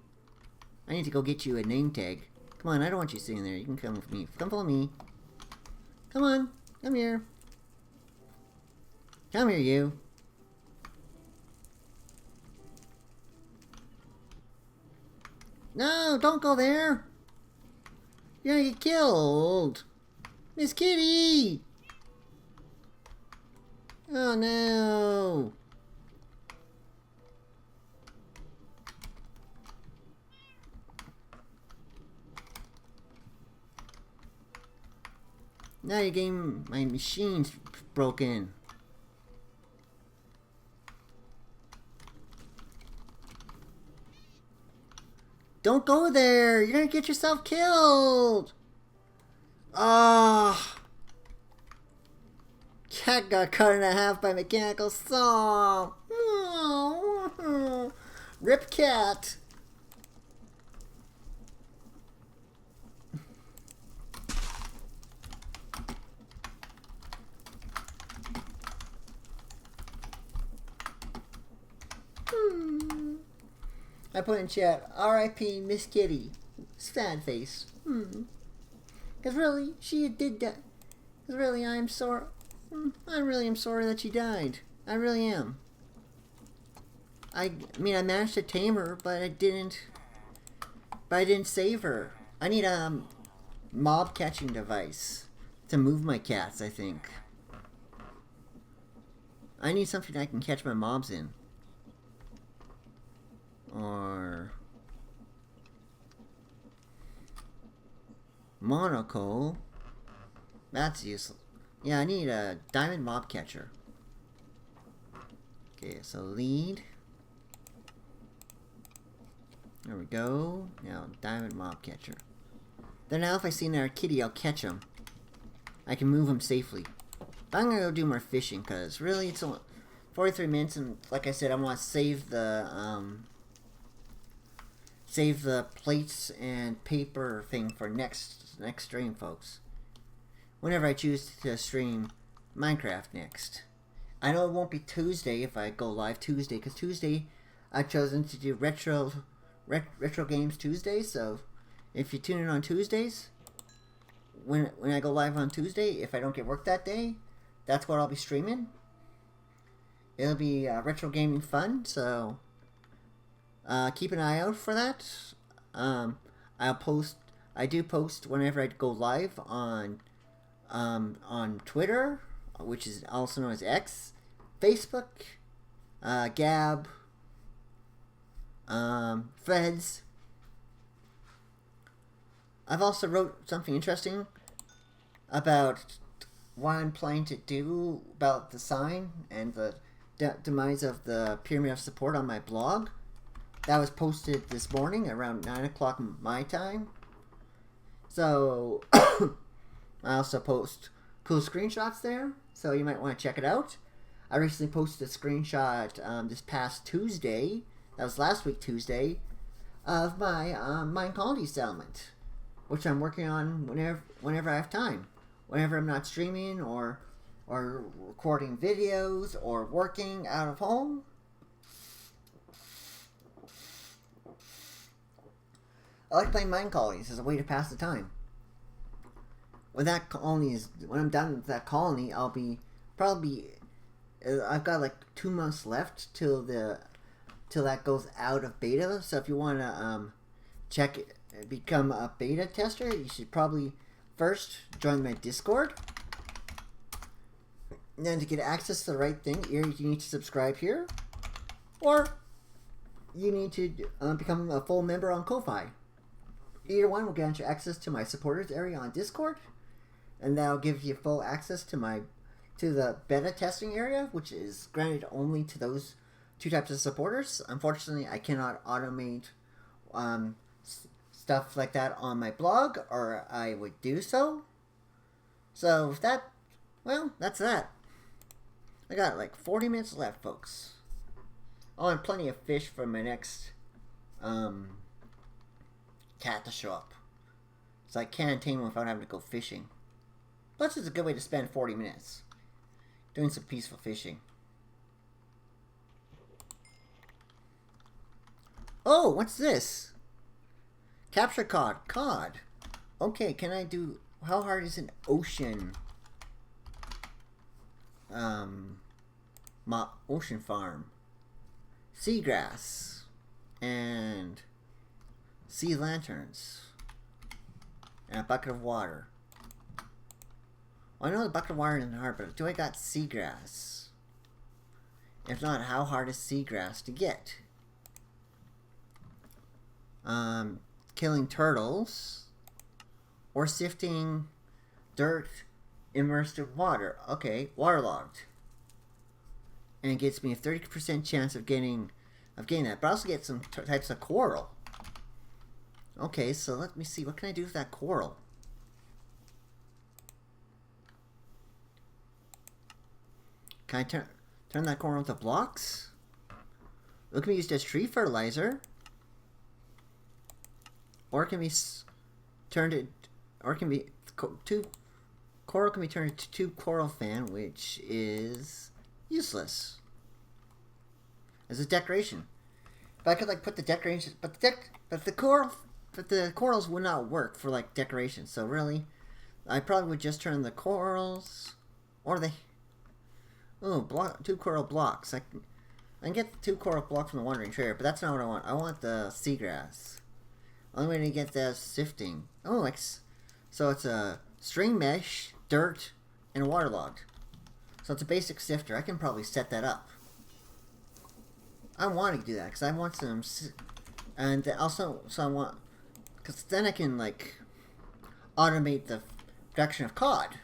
I need to go get you a name tag. Come on, I don't want you sitting there. You can come with me. Come follow me. Come on, come here. Come here, you. No, don't go there. You're gonna get killed! Miss Kitty! Oh no! Now you're getting my machine's broken. Don't go there! You're gonna get yourself killed! Ah! Cat got cut in half by mechanical saw! Oh, rip cat! I put in chat, R.I.P. Miss Kitty. Sad face. Because really, she did die. Because really, I'm sorry. I really am sorry that she died. I really am. I mean, I managed to tame her, but I didn't save her. I need a mob catching device to move my cats, I think. I need something I can catch my mobs in. Or monocle. That's useless. Yeah, I need a diamond mob catcher. Okay, so lead. There we go. Now diamond mob catcher. Then now if I see another kitty, I'll catch him. I can move him safely. But I'm gonna go do more fishing because really it's only 43 minutes, and like I said, I want to save the plates and paper thing for next stream, folks. Whenever I choose to stream Minecraft next. I know it won't be Tuesday if I go live Tuesday, because Tuesday I've chosen to do retro Retro Games Tuesdays. So if you tune in on Tuesdays, when I go live on Tuesday, if I don't get work that day, that's what I'll be streaming. It'll be retro gaming fun. So keep an eye out for that. I do post whenever I go live on Twitter, which is also known as X, Facebook, Gab, Threads. I've also wrote something interesting about what I'm planning to do about the sign and the demise of the Pyramid of Support on my blog. That was posted this morning around 9 o'clock my time. So, I also post cool screenshots there, so you might want to check it out. I recently posted a screenshot this past Tuesday, that was last week Tuesday, of my mine colony settlement, which I'm working on whenever I have time. Whenever I'm not streaming or recording videos or working out of home. I like playing mine colonies as a way to pass the time. When I'm done with that colony, I'll be I've got like 2 months left till that goes out of beta. So if you want to become a beta tester, you should probably first join my Discord. And then to get access to the right thing, you need to subscribe here, or you need to become a full member on Ko-Fi. Either one will grant you access to my supporters area on Discord, and that'll give you full access to the beta testing area, which is granted only to those 2 types of supporters. Unfortunately, I cannot automate stuff like that on my blog, or I would do so. So with that, well, that's that. I got like 40 minutes left, folks. Oh, and plenty of fish for my next cat to show up. So I can't tame him without having to go fishing. Plus, it's a good way to spend 40 minutes doing some peaceful fishing. Oh, what's this? Capture cod. Cod. Okay, can I do... How hard is an ocean... ocean farm? Seagrass. And... sea lanterns. And a bucket of water. Well, I know the bucket of water isn't hard, but do I got seagrass? If not, how hard is seagrass to get? Killing turtles, or sifting dirt immersed in water. Okay, waterlogged, and it gets me a 30% chance of getting that. But I also get some types of coral. Okay, so let me see. What can I do with that coral? Can I turn that coral into blocks? It can be used as tree fertilizer. Or it can be coral can be turned into 2 coral fan, which is useless as a decoration. But I could like put the decorations, but the corals would not work for like decoration. So really, I probably would just turn the corals, or 2 coral blocks. I can get the 2 coral blocks from the wandering trader, but that's not what I want. I want the seagrass. Only way to get that sifting. Oh, so it's a string mesh, dirt, and a waterlogged. So it's a basic sifter. I can probably set that up. I want to do that because I want some, and also so I want, because then I can like automate the production of cod.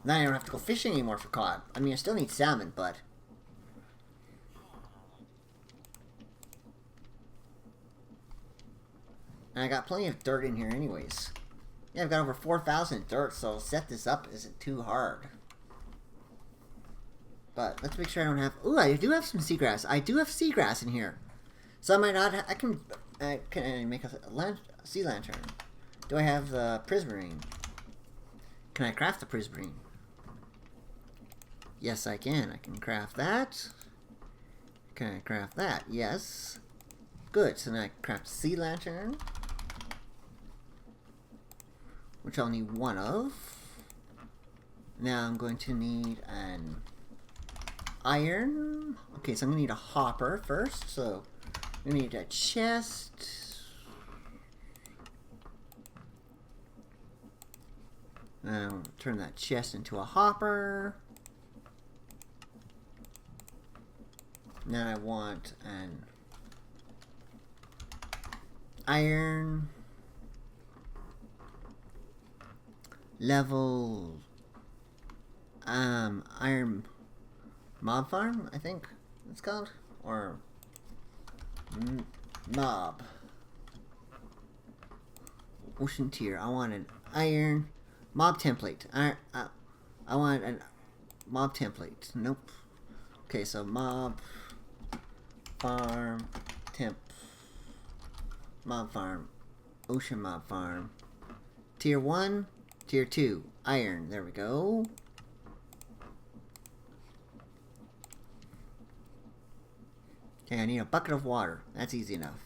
Then I don't have to go fishing anymore for cod. I mean, I still need salmon, but. And I got plenty of dirt in here anyways. Yeah, I've got over 4,000 dirt, so set this up isn't too hard. But let's make sure I don't have... Ooh, I do have some seagrass. I do have seagrass in here. So I might not... I can make a sea lantern. Do I have the prismarine? Can I craft the prismarine? Yes, I can. I can craft that. Can I craft that? Yes. Good, so now I craft sea lantern, which I'll need one of. Now I'm going to need an iron. Okay, so I'm going to need a hopper first. So I'm going to need a chest. Now turn that chest into a hopper. Now I want an iron level iron mob farm, I think it's called, or mob ocean tier. I want an iron mob template. I want a mob template. Nope. Okay, so mob farm temp mob farm ocean mob farm tier 1 tier 2 iron. There we go. Okay, I need a bucket of water. That's easy enough.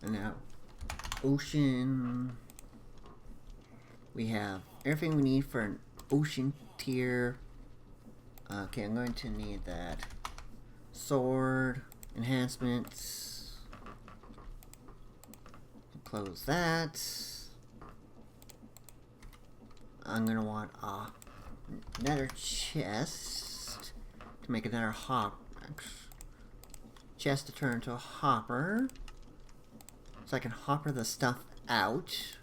And now, ocean. We have everything we need for an ocean tier. Okay, I'm going to need that sword enhancements. Close that. I'm gonna want another chest to make another chest to turn into a hopper, so I can hopper the stuff out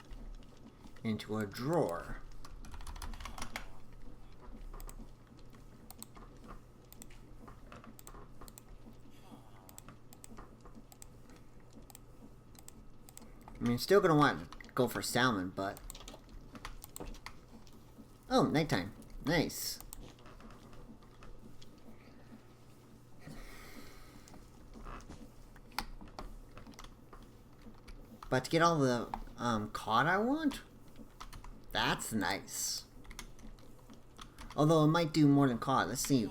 into a drawer. I mean, still gonna want to go for salmon, but oh, nighttime. Nice. But to get all the cod I want, that's nice. Although it might do more than cod. Let's see.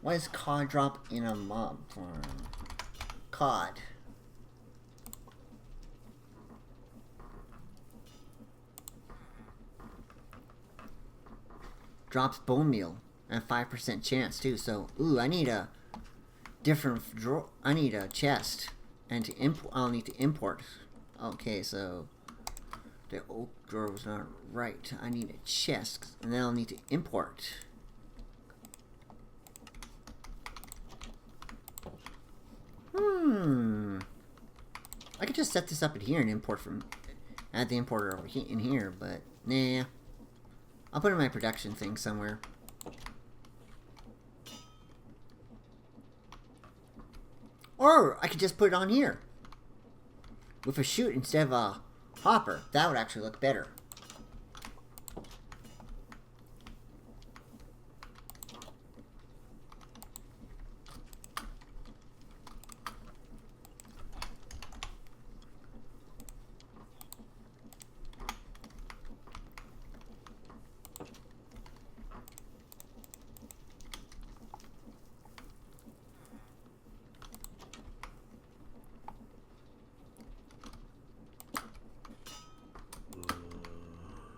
Why does cod drop in a mob farm? Cod. Drops bone meal and 5% chance too. So, ooh, I need a different drawer. I need a chest, and to import, I'll need to import. Okay, so the oak drawer was not right. I need a chest, and then I'll need to import. I could just set this up in here and import from. Add the importer over in here, but nah. I'll put it in my production thing somewhere. Or I could just put it on here with a chute instead of a hopper. That would actually look better.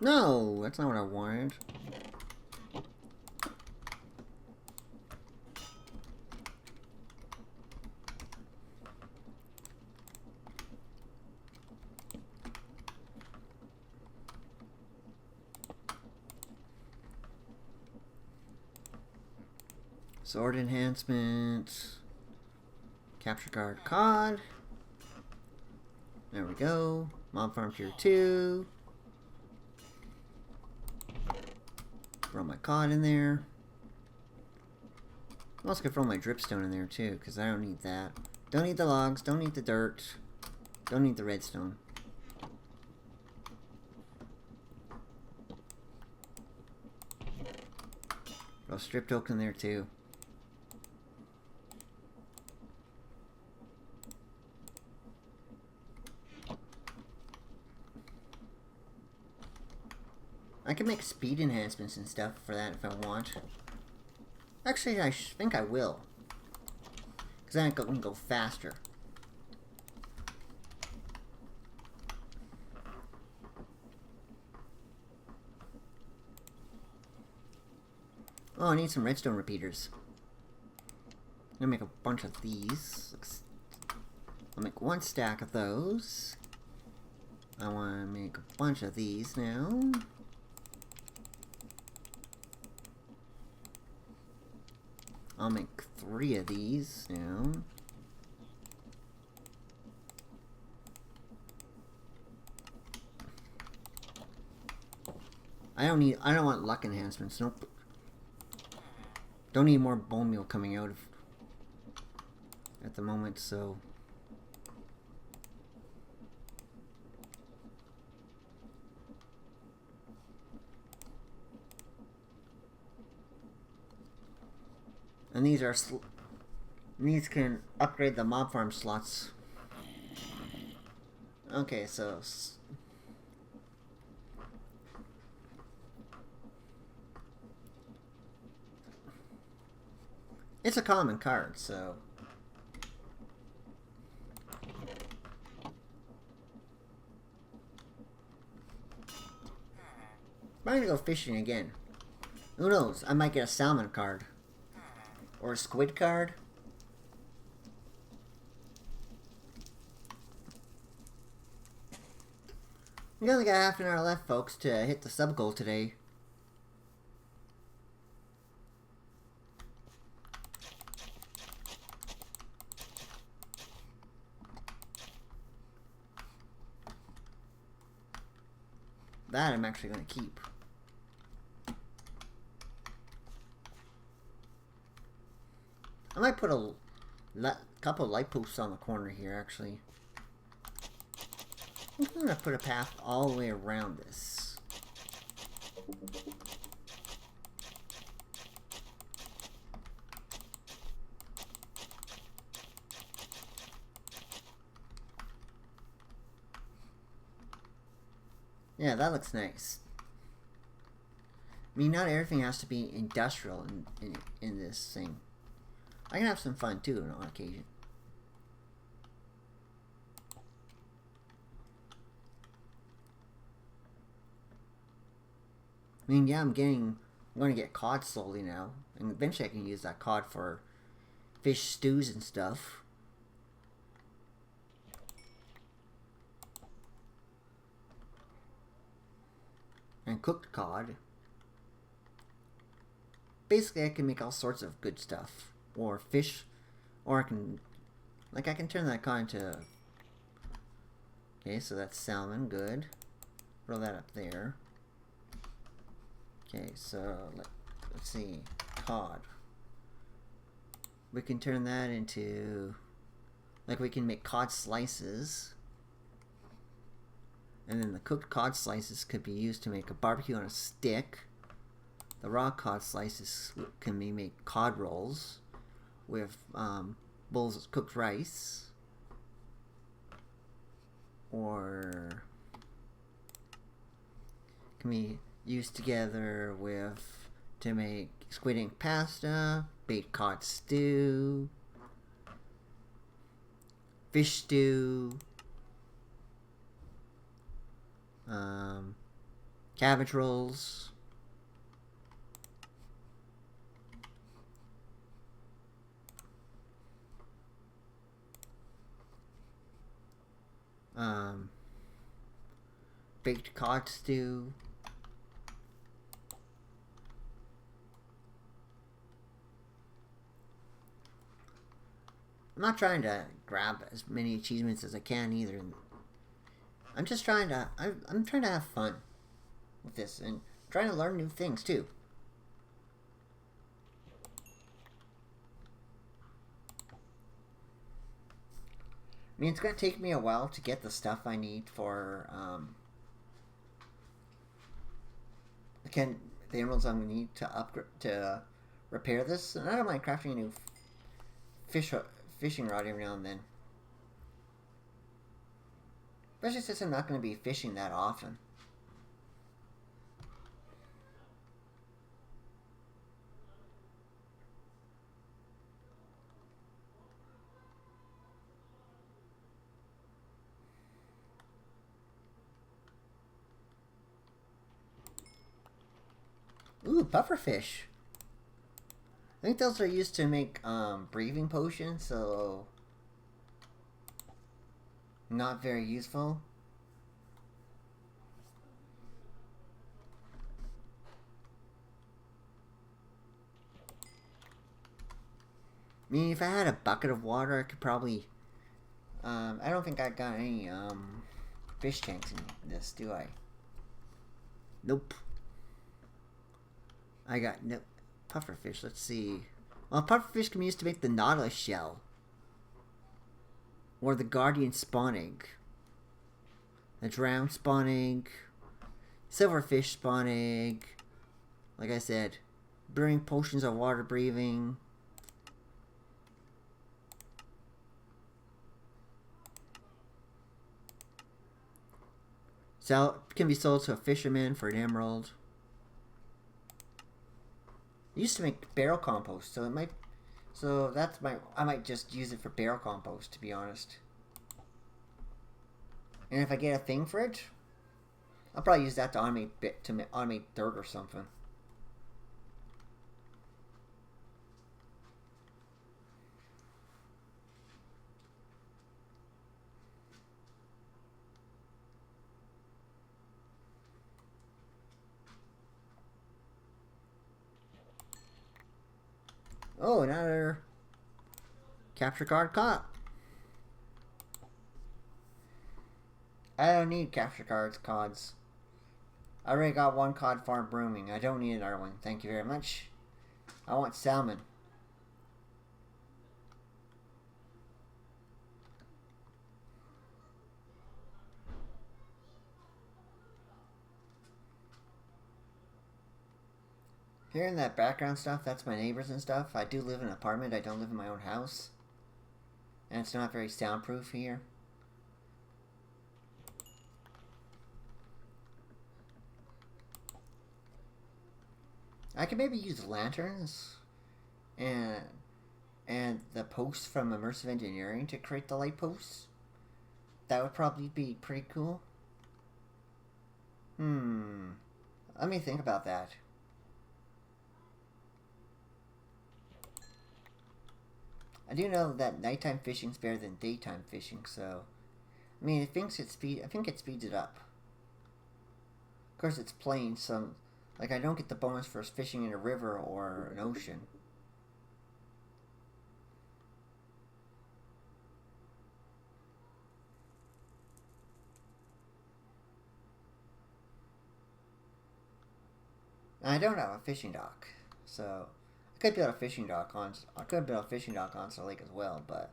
No, that's not what I wanted. Sword enhancement. Capture card cod. There we go. Mob farm tier 2. Throw my cod in there. I'm also gonna throw my dripstone in there too, because I don't need that. Don't need the logs, don't need the dirt, don't need the redstone. Throw stripped oak in there too. I can make speed enhancements and stuff for that if I want. Actually, I think I will. Because then I can go faster. Oh, I need some redstone repeaters. I'm gonna make a bunch of these. I'll make 1 stack of those. I want to make a bunch of these now. I'll make 3 of these now. I don't want luck enhancements. Nope. Don't need more bone meal coming out at the moment, so. And these are these can upgrade the mob farm slots. Okay, so it's a common card, so I'm gonna go fishing again. Who knows? I might get a salmon card. Or a squid card. We only got half an hour left, folks, to hit the sub goal today. That I'm actually going to keep. I might put a couple light posts on the corner here, actually. I'm going to put a path all the way around this. Yeah, that looks nice. I mean, not everything has to be industrial in this thing. I can have some fun too on occasion. I mean, yeah, I'm going to get cod slowly now, and eventually I can use that cod for fish stews and stuff. And cooked cod. Basically, I can make all sorts of good stuff. Or fish, or I can turn that cod into. Okay, so that's salmon, good. Throw that up there. Okay, so let's see, cod. We can turn that into, like, we can make cod slices, and then the cooked cod slices could be used to make a barbecue on a stick. The raw cod slices can be made cod rolls with bowls of cooked rice, or can be used together with to make squid ink pasta, baked cod stew, fish stew, cabbage rolls. Baked cod stew. I'm not trying to grab as many achievements as I can either. I'm just trying to. I'm trying to have fun with this and trying to learn new things too. I mean, it's going to take me a while to get the stuff I need for the emeralds I'm going to need to upgrade to repair this. And I don't mind crafting a new fishing rod every now and then. Especially since I'm not going to be fishing that often. Ooh, pufferfish. I think those are used to make breathing potions, so not very useful. I mean, if I had a bucket of water, I could probably... I don't think I got any fish tanks in this, do I? Nope. I got no pufferfish. Let's see. Well, pufferfish can be used to make the nautilus shell. Or the guardian spawn egg. The drowned spawn egg. Silverfish spawn egg. Like I said, brewing potions of water breathing. Can be sold to a fisherman for an emerald. I used to make barrel compost, so it might. So that's my. I might just use it for barrel compost, to be honest. And if I get a thing for it, I'll probably use that to automate dirt or something. Oh, another capture card caught. I don't need capture cods. I already got one cod farm brooming. I don't need another one. Thank you very much. I want salmon. Hearing that background stuff, that's my neighbors and stuff. I do live in an apartment. I don't live in my own house. And it's not very soundproof here. I could maybe use lanterns and the posts from immersive engineering to create the light posts. That would probably be pretty cool. Let me think about that. I do know that nighttime fishing is better than daytime fishing, so I mean, I think it speeds it up. Of course, it's plain, so like I don't get the bonus for fishing in a river or an ocean. I don't have a fishing dock, so I could build a fishing dock on. I could build a fishing dock on the lake as well, but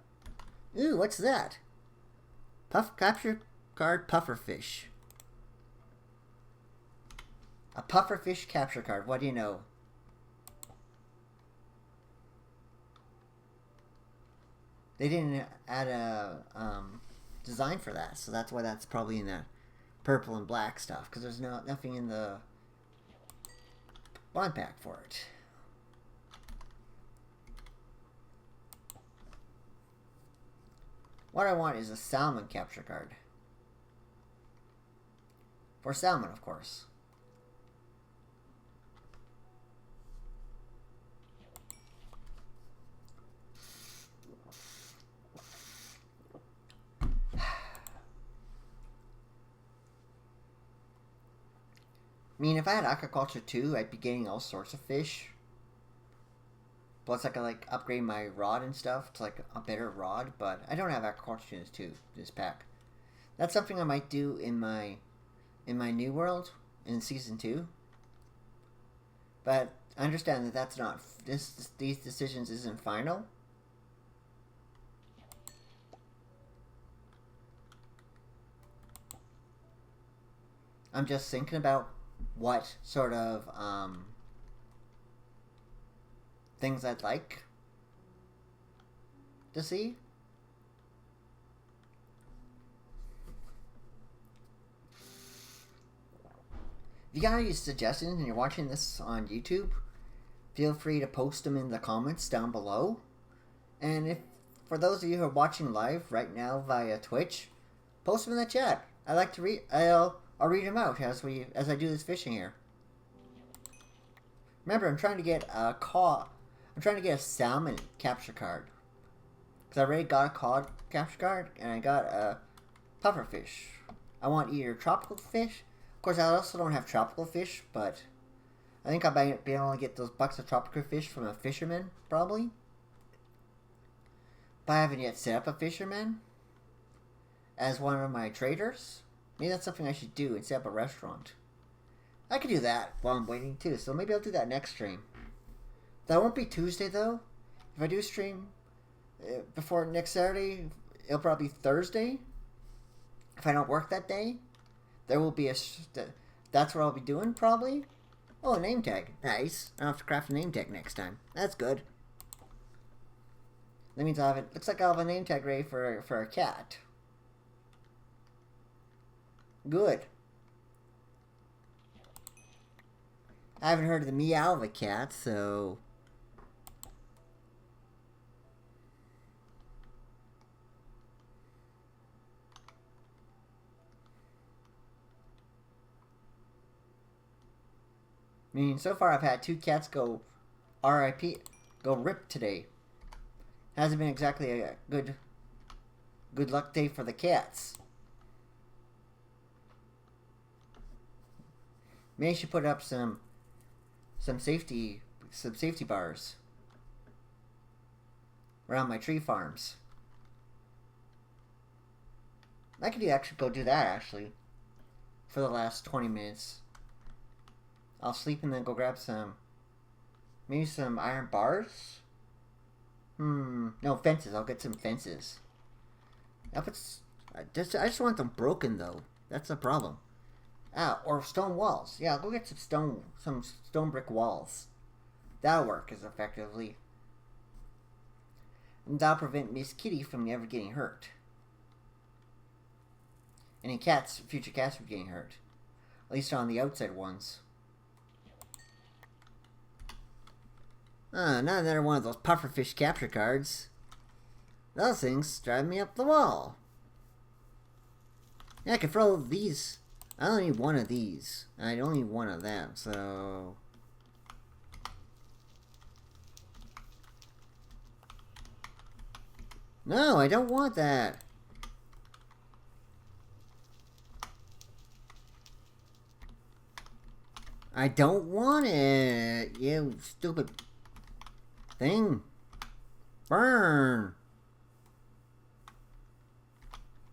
ooh, what's that? Capture card pufferfish. A pufferfish capture card. What do you know? They didn't add a design for that, so that's why that's probably in that purple and black stuff. Because there's nothing in the bond pack for it. What I want is a salmon capture card. For salmon, of course. I mean, if I had aquaculture too, I'd be getting all sorts of fish. Plus, I could like upgrade my rod and stuff to like a better rod. But I don't have aquaculture in this pack. That's something I might do in my new world in season 2. But I understand that that's not these decisions isn't final. I'm just thinking about what sort of things I'd like to see. If you got any suggestions and you're watching this on YouTube, feel free to post them in the comments down below. And if for those of you who are watching live right now via Twitch, post them in the chat. I like to read. I'll read them out as I do this fishing here. Remember, I'm trying to get a cod. I'm trying to get a salmon capture card. Because I already got a cod capture card, and I got a pufferfish. I want either tropical fish. Of course, I also don't have tropical fish, but I think I might be able to get those bucks of tropical fish from a fisherman, probably. But I haven't yet set up a fisherman as one of my traders. Maybe that's something I should do and set up a restaurant. I could do that while I'm waiting too, so maybe I'll do that next stream. That won't be Tuesday though. If I do stream before next Saturday, it'll probably be Thursday. If I don't work that day, there will be that's what I'll be doing probably. Oh, a name tag. Nice. I don't have to craft a name tag next time. That's good. That means looks like I'll have a name tag ready for a cat. Good. I haven't heard of the meow of a cat, so... I mean, so far I've had 2 cats go RIP, go RIP today. Hasn't been exactly a good luck day for the cats. Maybe I should put up some safety bars around my tree farms. I could actually go do that actually for the last 20 minutes. I'll sleep and then go grab maybe some iron bars. No, fences. I'll get some fences. I just want them broken though. That's the problem. Or stone walls. Yeah, I'll go get some stone brick walls. That'll work as effectively. And that'll prevent Miss Kitty from ever getting hurt. Any future cats from getting hurt. At least on the outside ones. Not another one of those pufferfish capture cards. Those things drive me up the wall. Yeah, I can throw these. I only need one of these. I don't need one of them, so... No, I don't want that. I don't want it. You stupid thing. Burn.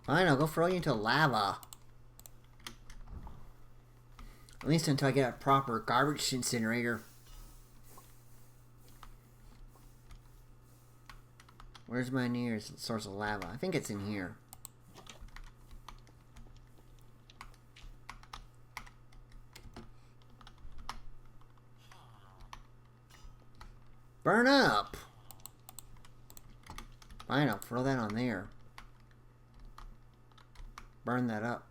Fine, I'll go throw you into lava. At least until I get a proper garbage incinerator. Where's my nearest source of lava? I think it's in here. Burn up! Fine, I'll throw that on there. Burn that up.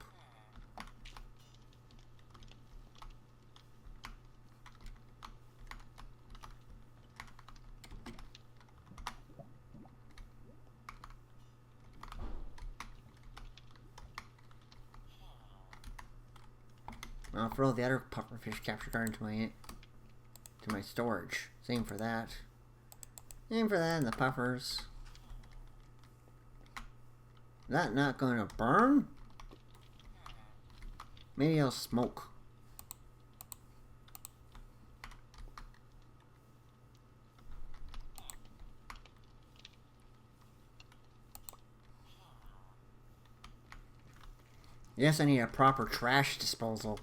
I'll throw the other pufferfish capture card into my storage. Same for that. Same for that and the puffers. That not gonna burn? Maybe I'll smoke. Yes, I need a proper trash disposal.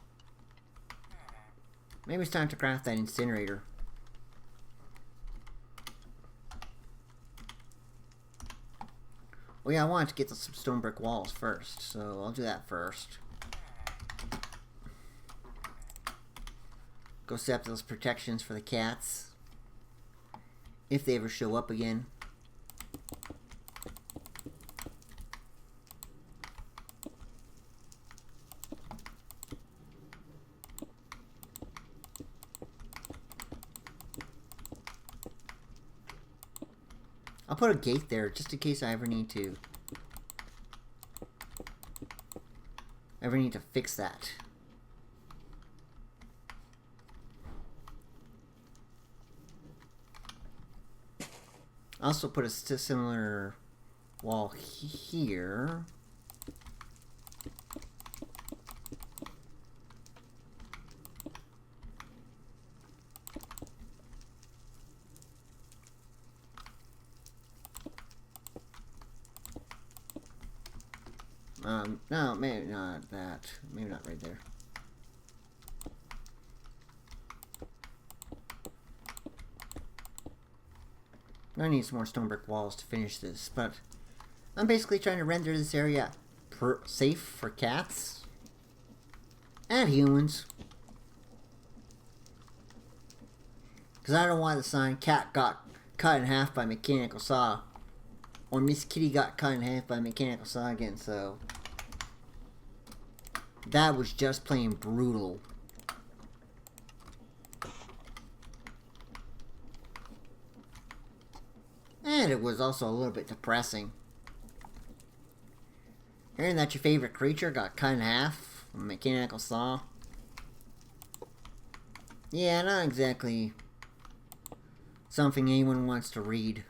Maybe it's time to craft that incinerator. Well, yeah, I wanted to get some stone brick walls first, so I'll do that first. Go set up those protections for the cats. If they ever show up again. I'll put a gate there just in case I ever need to fix that. Also put a similar wall here. No, maybe not that. Maybe not right there. I need some more stone brick walls to finish this, but I'm basically trying to render this area safe for cats and humans. Because I don't want the sign, cat got cut in half by mechanical saw. Or Miss Kitty got cut in half by mechanical saw again, so that was just plain brutal. And it was also a little bit depressing. Hearing that your favorite creature got cut in half with a mechanical saw. Yeah, not exactly something anyone wants to read.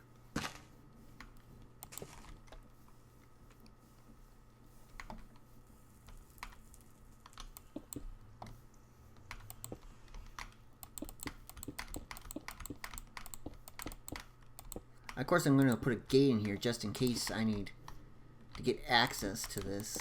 Of course, I'm going to put a gate in here just in case I need to get access to this.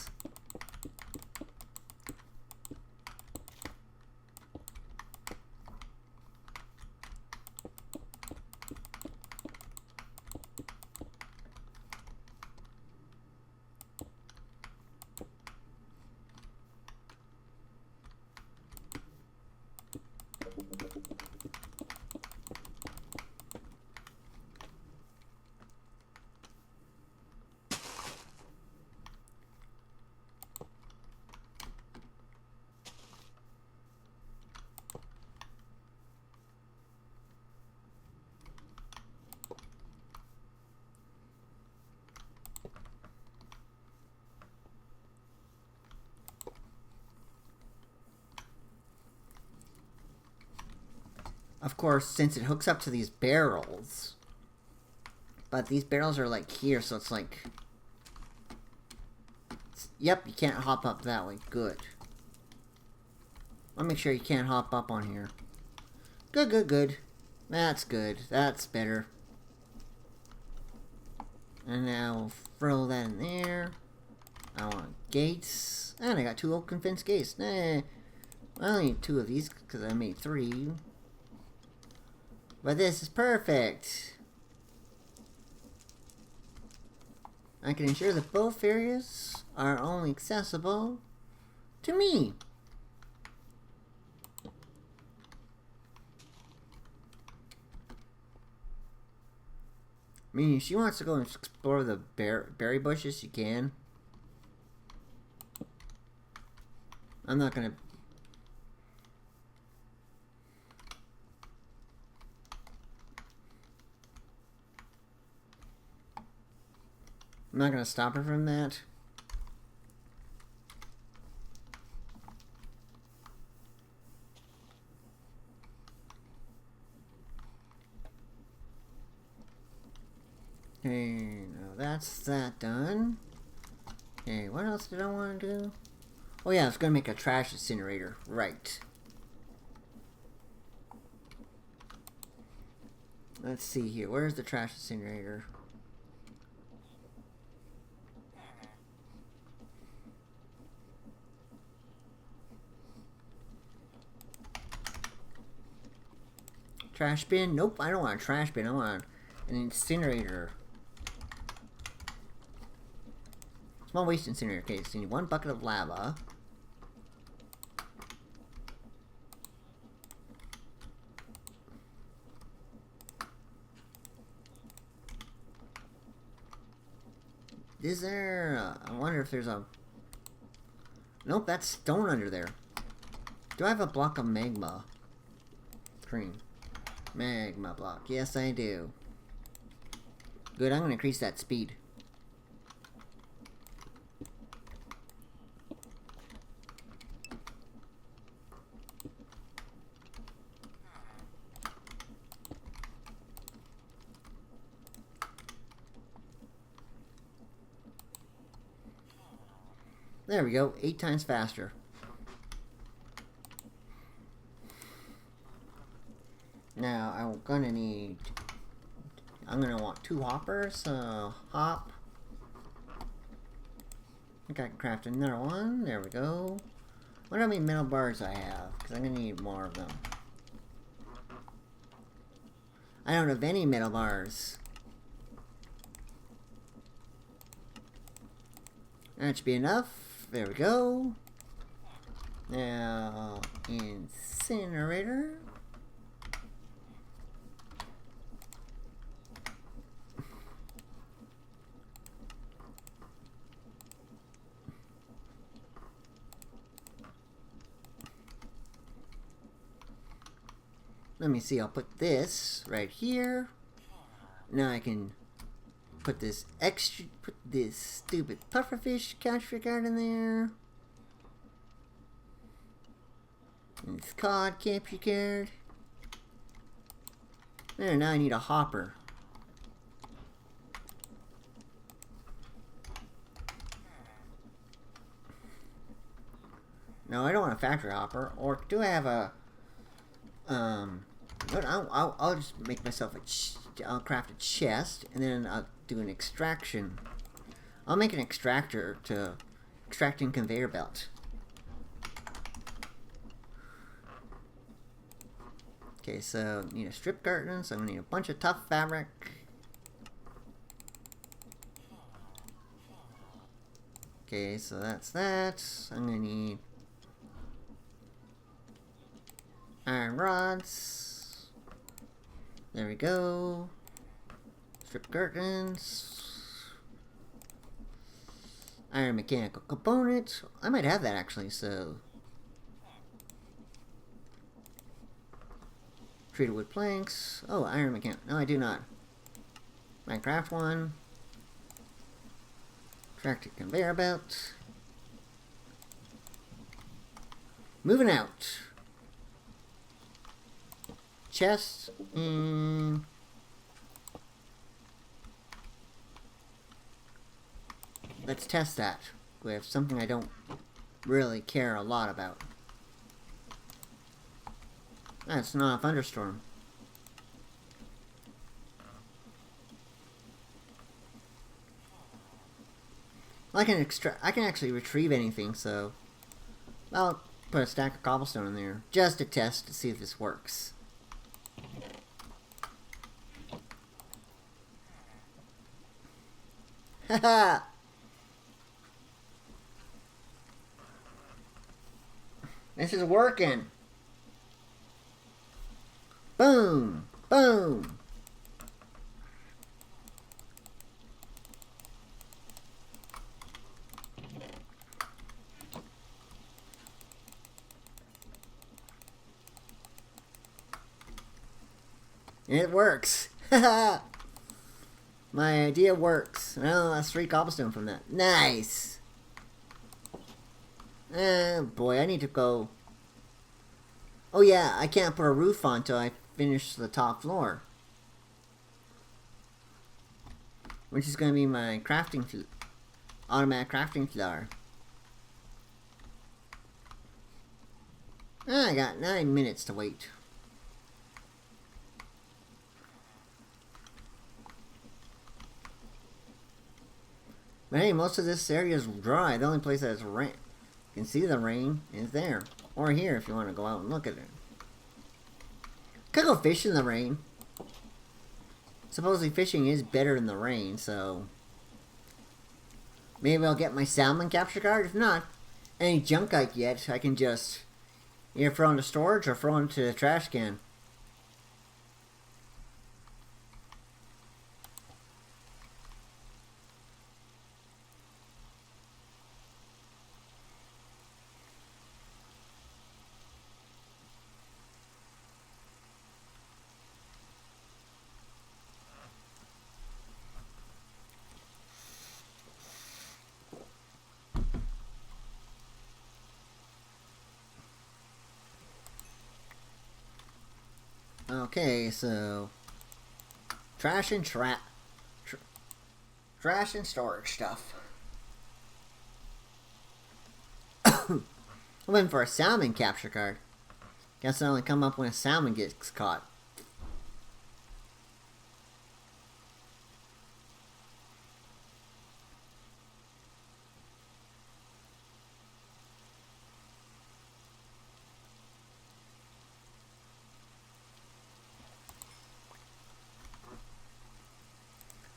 Of course, since it hooks up to these barrels, but these barrels are like here, so it's like, yep, you can't hop up that way. Good. I'll make sure you can't hop up on here. Good, good, good. That's good. That's better. And now we'll throw that in there. I want gates. And I got 2 open fence gates. I only need 2 of these because I made 3. But this is perfect. I can ensure that both areas are only accessible to me. I mean, if she wants to go and explore the berry bushes, she can. I'm not gonna... I'm not gonna stop her from that. Okay, now that's that done. Okay, what else did I want to do? Oh yeah, I was gonna make a trash incinerator. Right. Let's see here. Where's the trash incinerator? Trash bin? Nope, I don't want a trash bin. I want an incinerator. Small waste incinerator. Okay, so you need 1 bucket of lava. Is there... I wonder if there's a... Nope, that's stone under there. Do I have a block of magma? Screen. Magma block. Yes, I do. Good, I'm going to increase that speed. There we go, 8 times faster. Now, I'm gonna want 2 hoppers, so hop. I think I can craft another one, there we go. What how many metal bars I have, because I'm gonna need more of them. I don't have any metal bars. That should be enough. There we go. Now, incinerator. Let me see, I'll put this right here. Now I can put this stupid pufferfish capture card in there. And this cod capture card. There, now I need a hopper. No, I don't want a factory hopper. Or do I have a I'll just make myself I'll craft a chest, and then I'll do an extraction. I'll make an extractor to extracting conveyor belt. Okay, so need a strip curtain, so I'm gonna need a bunch of tough fabric. Okay, so that's that. I'm gonna need iron rods. There we go. Strip curtains. Iron mechanical component. I might have that actually, so. Treated wood planks. Oh, iron mechanical. No, I do not. Minecraft one. Tractor conveyor belt. Moving out. Chest. Let's test that with something I don't really care a lot about. That's not a thunderstorm. I can actually retrieve anything, so I'll put a stack of cobblestone in there just to test to see if this works. Haha! This is working! Boom! Boom! It works! Haha! My idea works. Well, that's 3 cobblestone from that. Nice! Oh boy, I need to go... Oh yeah, I can't put a roof on until I finish the top floor. Which is going to be my crafting... automatic crafting floor. I got 9 minutes to wait. But hey, most of this area is dry. The only place that is rain, you can see the rain, is there. Or here if you want to go out and look at it. Could go fish in the rain. Supposedly fishing is better in the rain, so... Maybe I'll get my salmon capture card. If not, any junk I get, I can just either throw into storage or throw into the trash can. Okay, so trash and storage stuff. I'm waiting for a salmon capture card. Guess I only come up when a salmon gets caught.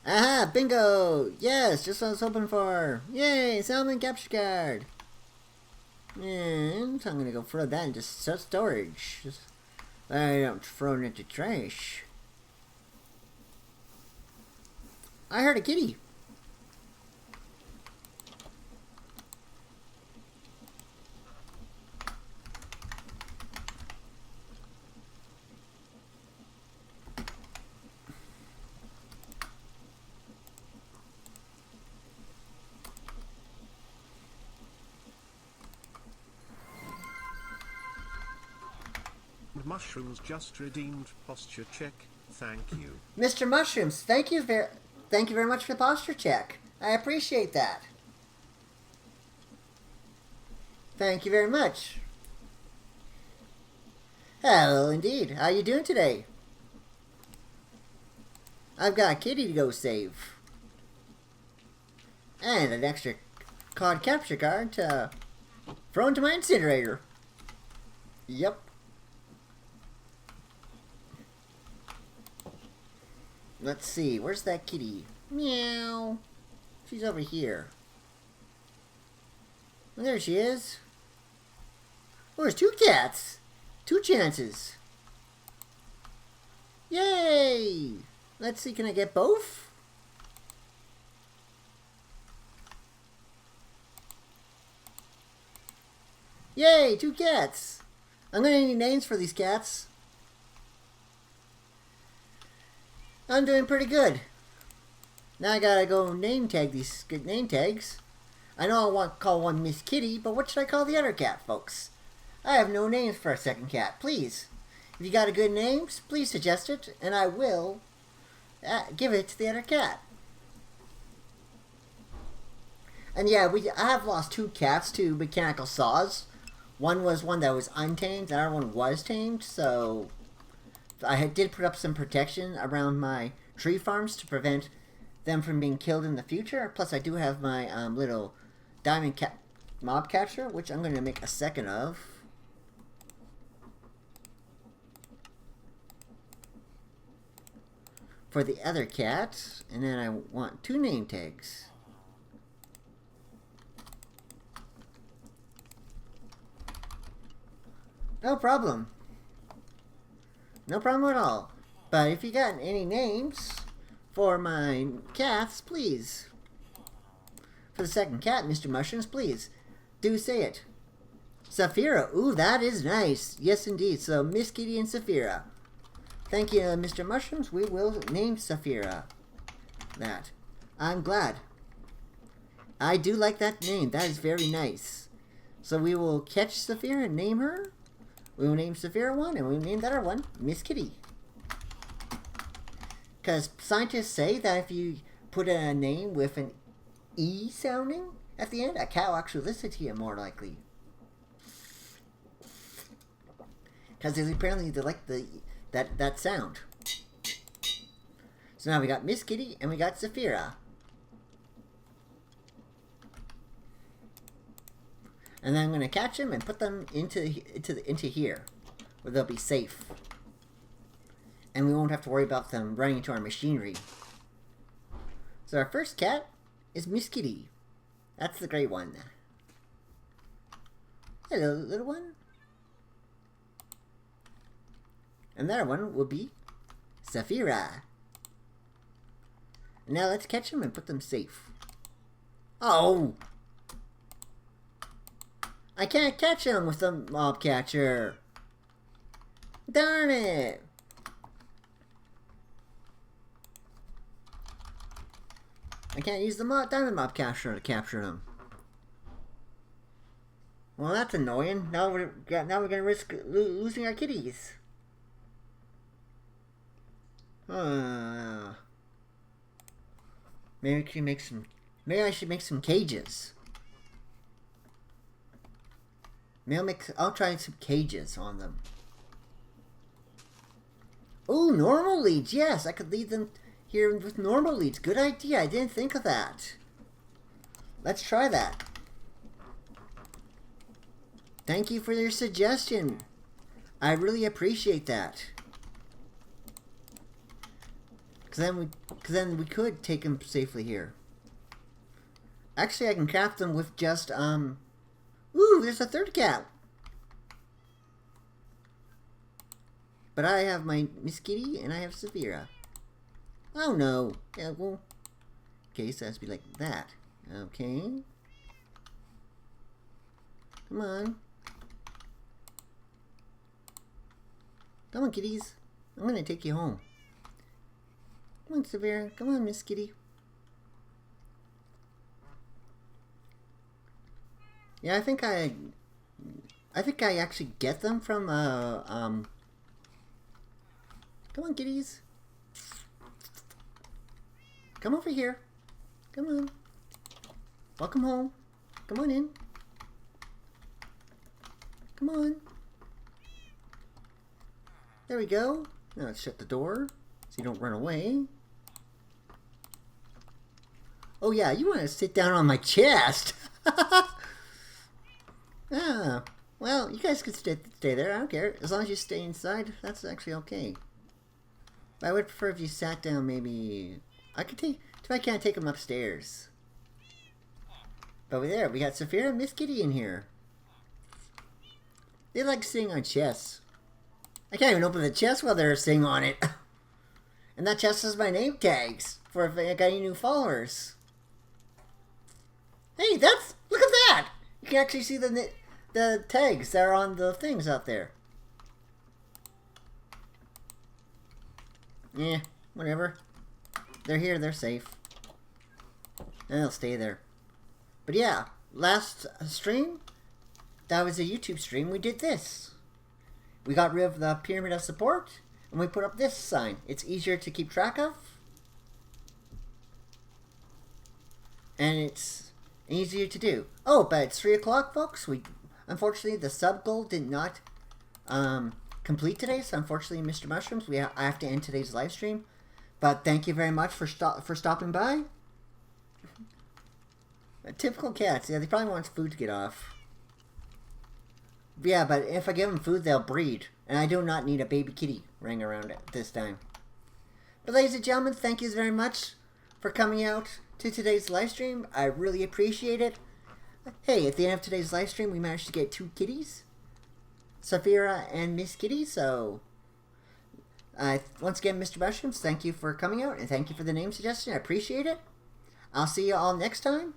Aha! Bingo! Yes! Just what I was hoping for! Yay! Salmon capture card! And I'm gonna go throw that into storage. I don't throw it into trash. I heard a kitty! Mushrooms just redeemed posture check. Thank you. Mr. Mushrooms, thank you very much for the posture check. I appreciate that. Thank you very much. Hello indeed. How you doing today? I've got a kitty to go save. And an extra card capture card to throw into my incinerator. Yep. Let's see, where's that kitty? Meow. She's over here. Well, there she is. Oh, there's two cats. Two chances. Yay! Let's see, can I get both? Yay, two cats. I'm gonna need names for these cats. I'm doing pretty good. Now I gotta go name tag these good name tags. I know I want to call one Miss Kitty, but what should I call the other cat, folks? I have no names for a second cat. Please, if you got a good name, please suggest it, and I will give it to the other cat. And yeah, I have lost two cats to mechanical saws. One was one that was untamed, the other one was tamed, so I did put up some protection around my tree farms to prevent them from being killed in the future. Plus, I do have my little diamond mob catcher, which I'm going to make a second of. For the other cat, and then I want two name tags. No problem. No problem at all. But if you got any names for my cats, please. For the second cat, Mr. Mushrooms, please. Do say it. Saphira. Ooh, that is nice. Yes, indeed. So, Miss Kitty and Saphira. Thank you, Mr. Mushrooms. We will name Saphira that. I'm glad. I do like that name. That is very nice. So we will catch Saphira and name her. We will name Saphira one, and we will name that other one Miss Kitty. Because scientists say that if you put a name with an E sounding at the end, a cat will actually listen to you more likely. Because apparently they like that sound. So now we got Miss Kitty and we got Saphira. And then I'm going to catch them and put them into here, where they'll be safe. And we won't have to worry about them running into our machinery. So our first cat is Miss Kitty. That's the great one. Hello, little one. Another one will be Saphira. Now let's catch them and put them safe. Oh! I can't catch them with the mob catcher. Darn it! I can't use the diamond mob catcher to capture them. Well, that's annoying. Now we're gonna risk losing our kitties. Maybe we can make some. Maybe I should make some cages. I'll try some cages on them. Oh, normal leads. Yes, I could lead them here with normal leads. Good idea. I didn't think of that. Let's try that. Thank you for your suggestion. I really appreciate that. Cause then we could take them safely here. Actually, I can craft them with just Ooh, there's a third cat. But I have my Miss Kitty and I have Saphira. Oh no. Yeah, well. Okay, so it has to be like that. Okay. Come on. Come on, kitties. I'm gonna take you home. Come on, Saphira. Come on, Miss Kitty. Yeah, I think I actually get them from come on, kitties. Come over here. Come on. Welcome home. Come on in. Come on. There we go. Now let's shut the door so you don't run away. Oh yeah, you want to sit down on my chest. Ah, well, you guys could stay there. I don't care. As long as you stay inside, that's actually okay. But I would prefer if you sat down, maybe... I could take... If I can't take them upstairs. But over there, we got Saphira and Miss Kitty in here. They like sitting on chests. I can't even open the chest while they're sitting on it. And that chest has my name tags for if I got any new followers. Hey, that's... Look at that! You can actually see the tags that are on the things out there. Yeah, whatever. They're here, they're safe. And they'll stay there. But yeah, last stream, that was a YouTube stream, we did this. We got rid of the pyramid of support, and we put up this sign. It's easier to keep track of. And it's easier to do. Oh, but it's 3 o'clock, folks. Unfortunately, the sub goal did not complete today, so unfortunately, Mr. Mushrooms, I have to end today's live stream. But thank you very much for stopping by. Typical cats. Yeah, they probably want food to get off. Yeah, but if I give them food, they'll breed. And I do not need a baby kitty running around at this time. But ladies and gentlemen, thank you very much for coming out to today's live stream. I really appreciate it. Hey, at the end of today's live stream, we managed to get 2 kitties. Saphira and Miss Kitty, so... once again, Mr. Mushrooms, thank you for coming out, and thank you for the name suggestion. I appreciate it. I'll see you all next time.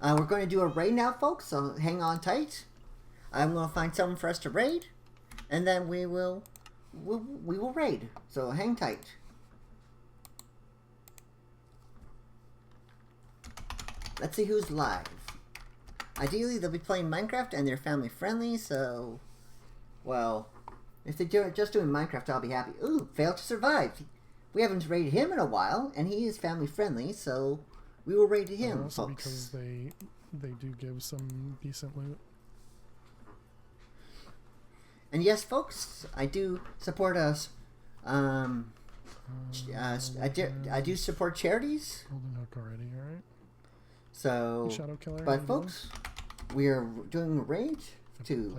We're going to do a raid now, folks, so hang on tight. I'm going to find someone for us to raid, and then we will raid. So hang tight. Let's see who's live. Ideally, they'll be playing Minecraft, and they're family friendly, so... Well... If they're just doing Minecraft, I'll be happy. Ooh, failed to survive. We haven't raided him in a while, and he is family friendly, so we will raid him, also folks. Because they do give some decent loot. And yes, folks, I do support us. I do support charities. Golden hook already, alright. So, Shadow Killer, but folks, we are doing a raid to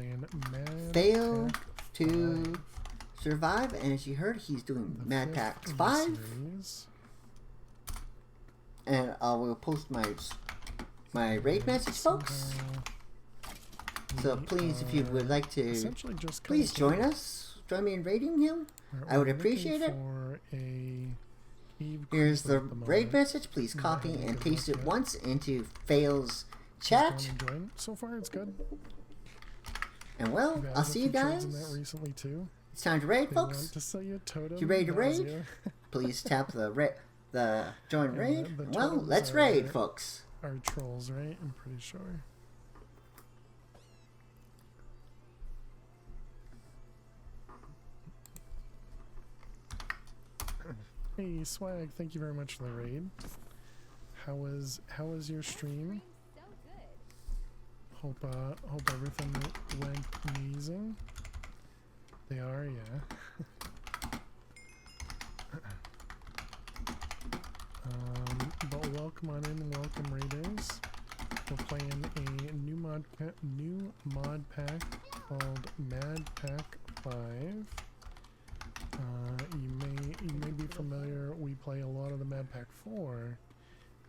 fail to survive, and as you heard, he's doing Mad Packs 5. And I will post my raid message, folks. So please, if you would like to, please join us. Join me in raiding him. I would appreciate it. Here's the raid message. Please copy and paste it once into Fail's chat. So far, it's good. And well, I'll see you guys. It's time to raid, folks. If you're ready to raid, please tap the join raid. Well, let's raid, folks. Are trolls, right? I'm pretty sure. Hey, Swag, thank you very much for the raid. How was your stream? Hope everything went amazing. They are, yeah. But welcome on in, welcome raiders. We're playing a new mod pack called Mad Pack 5. You may be familiar. We play a lot of the Mad Pack 4,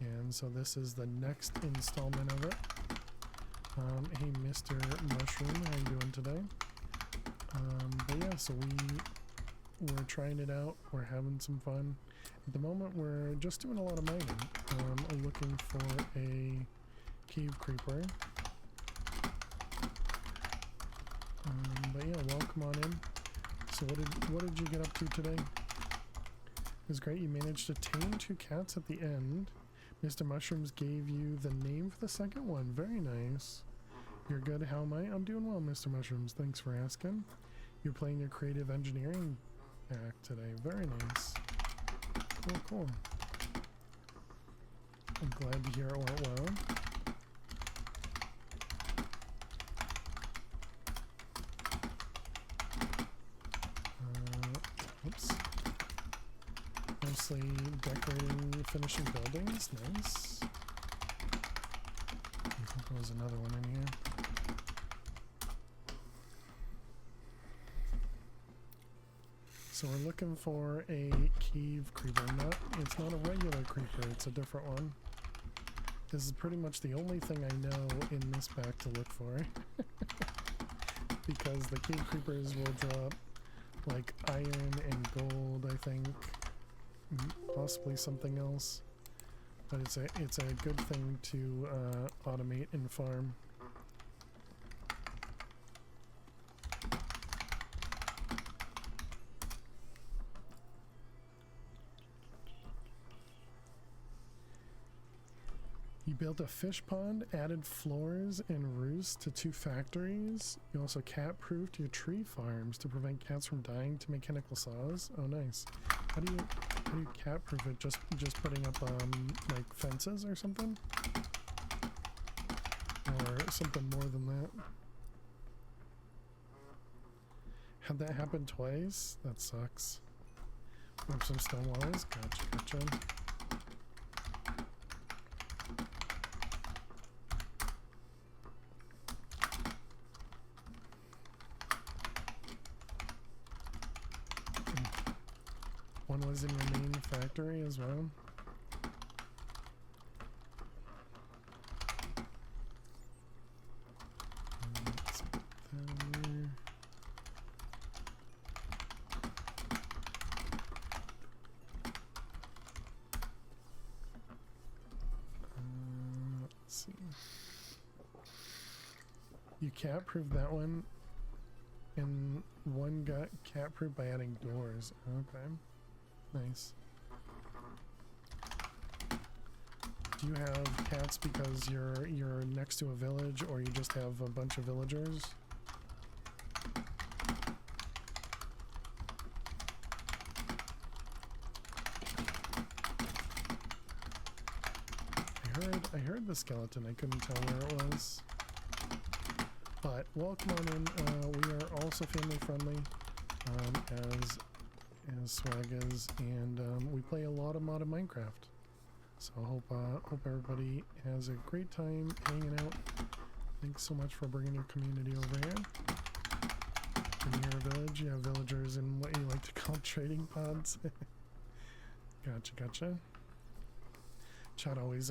and so this is the next installment of it. Hey, Mr. Mushroom, how you doing today? But yeah, so we're trying it out. We're having some fun. At the moment, we're just doing a lot of mining. Looking for a cave creeper. But yeah, welcome on in. So what did you get up to today? It was great. You managed to tame 2 cats at the end. Mr. Mushrooms gave you the name for the second one. Very nice. You're good. How am I? I'm doing well, Mr. Mushrooms. Thanks for asking. You're playing your creative engineering act today. Very nice. Cool, cool. I'm glad to hear it went well. Oops. Mostly decorating, finishing buildings. Nice. I think there was another one in here. So we're looking for a cave creeper. It's not a regular creeper, it's a different one. This is pretty much the only thing I know in this pack to look for. Because the cave creepers will drop like iron and gold, I think. Possibly something else. But it's a good thing to automate and farm. You built a fish pond, added floors and roofs to 2 factories. You also cat-proofed your tree farms to prevent cats from dying to mechanical saws. Oh, nice. How do you cat-proof it? Just putting up like fences or something, or something more than that. Had that happen twice? That sucks. Up some stone walls. Gotcha. One was in your main factory as well. Let's put that in there. Let's see. You cat-proofed that one, and one got cat-proofed by adding doors. Okay. Nice. Do you have cats because you're next to a village, or you just have a bunch of villagers? I heard the skeleton. I couldn't tell where it was. But welcome on in. We are also family friendly, as Swag is, and we play a lot of modded Minecraft. So hope everybody has a great time hanging out. Thanks so much for bringing your community over here. In your village, you have villagers in what you like to call trading pods. Gotcha. Chat always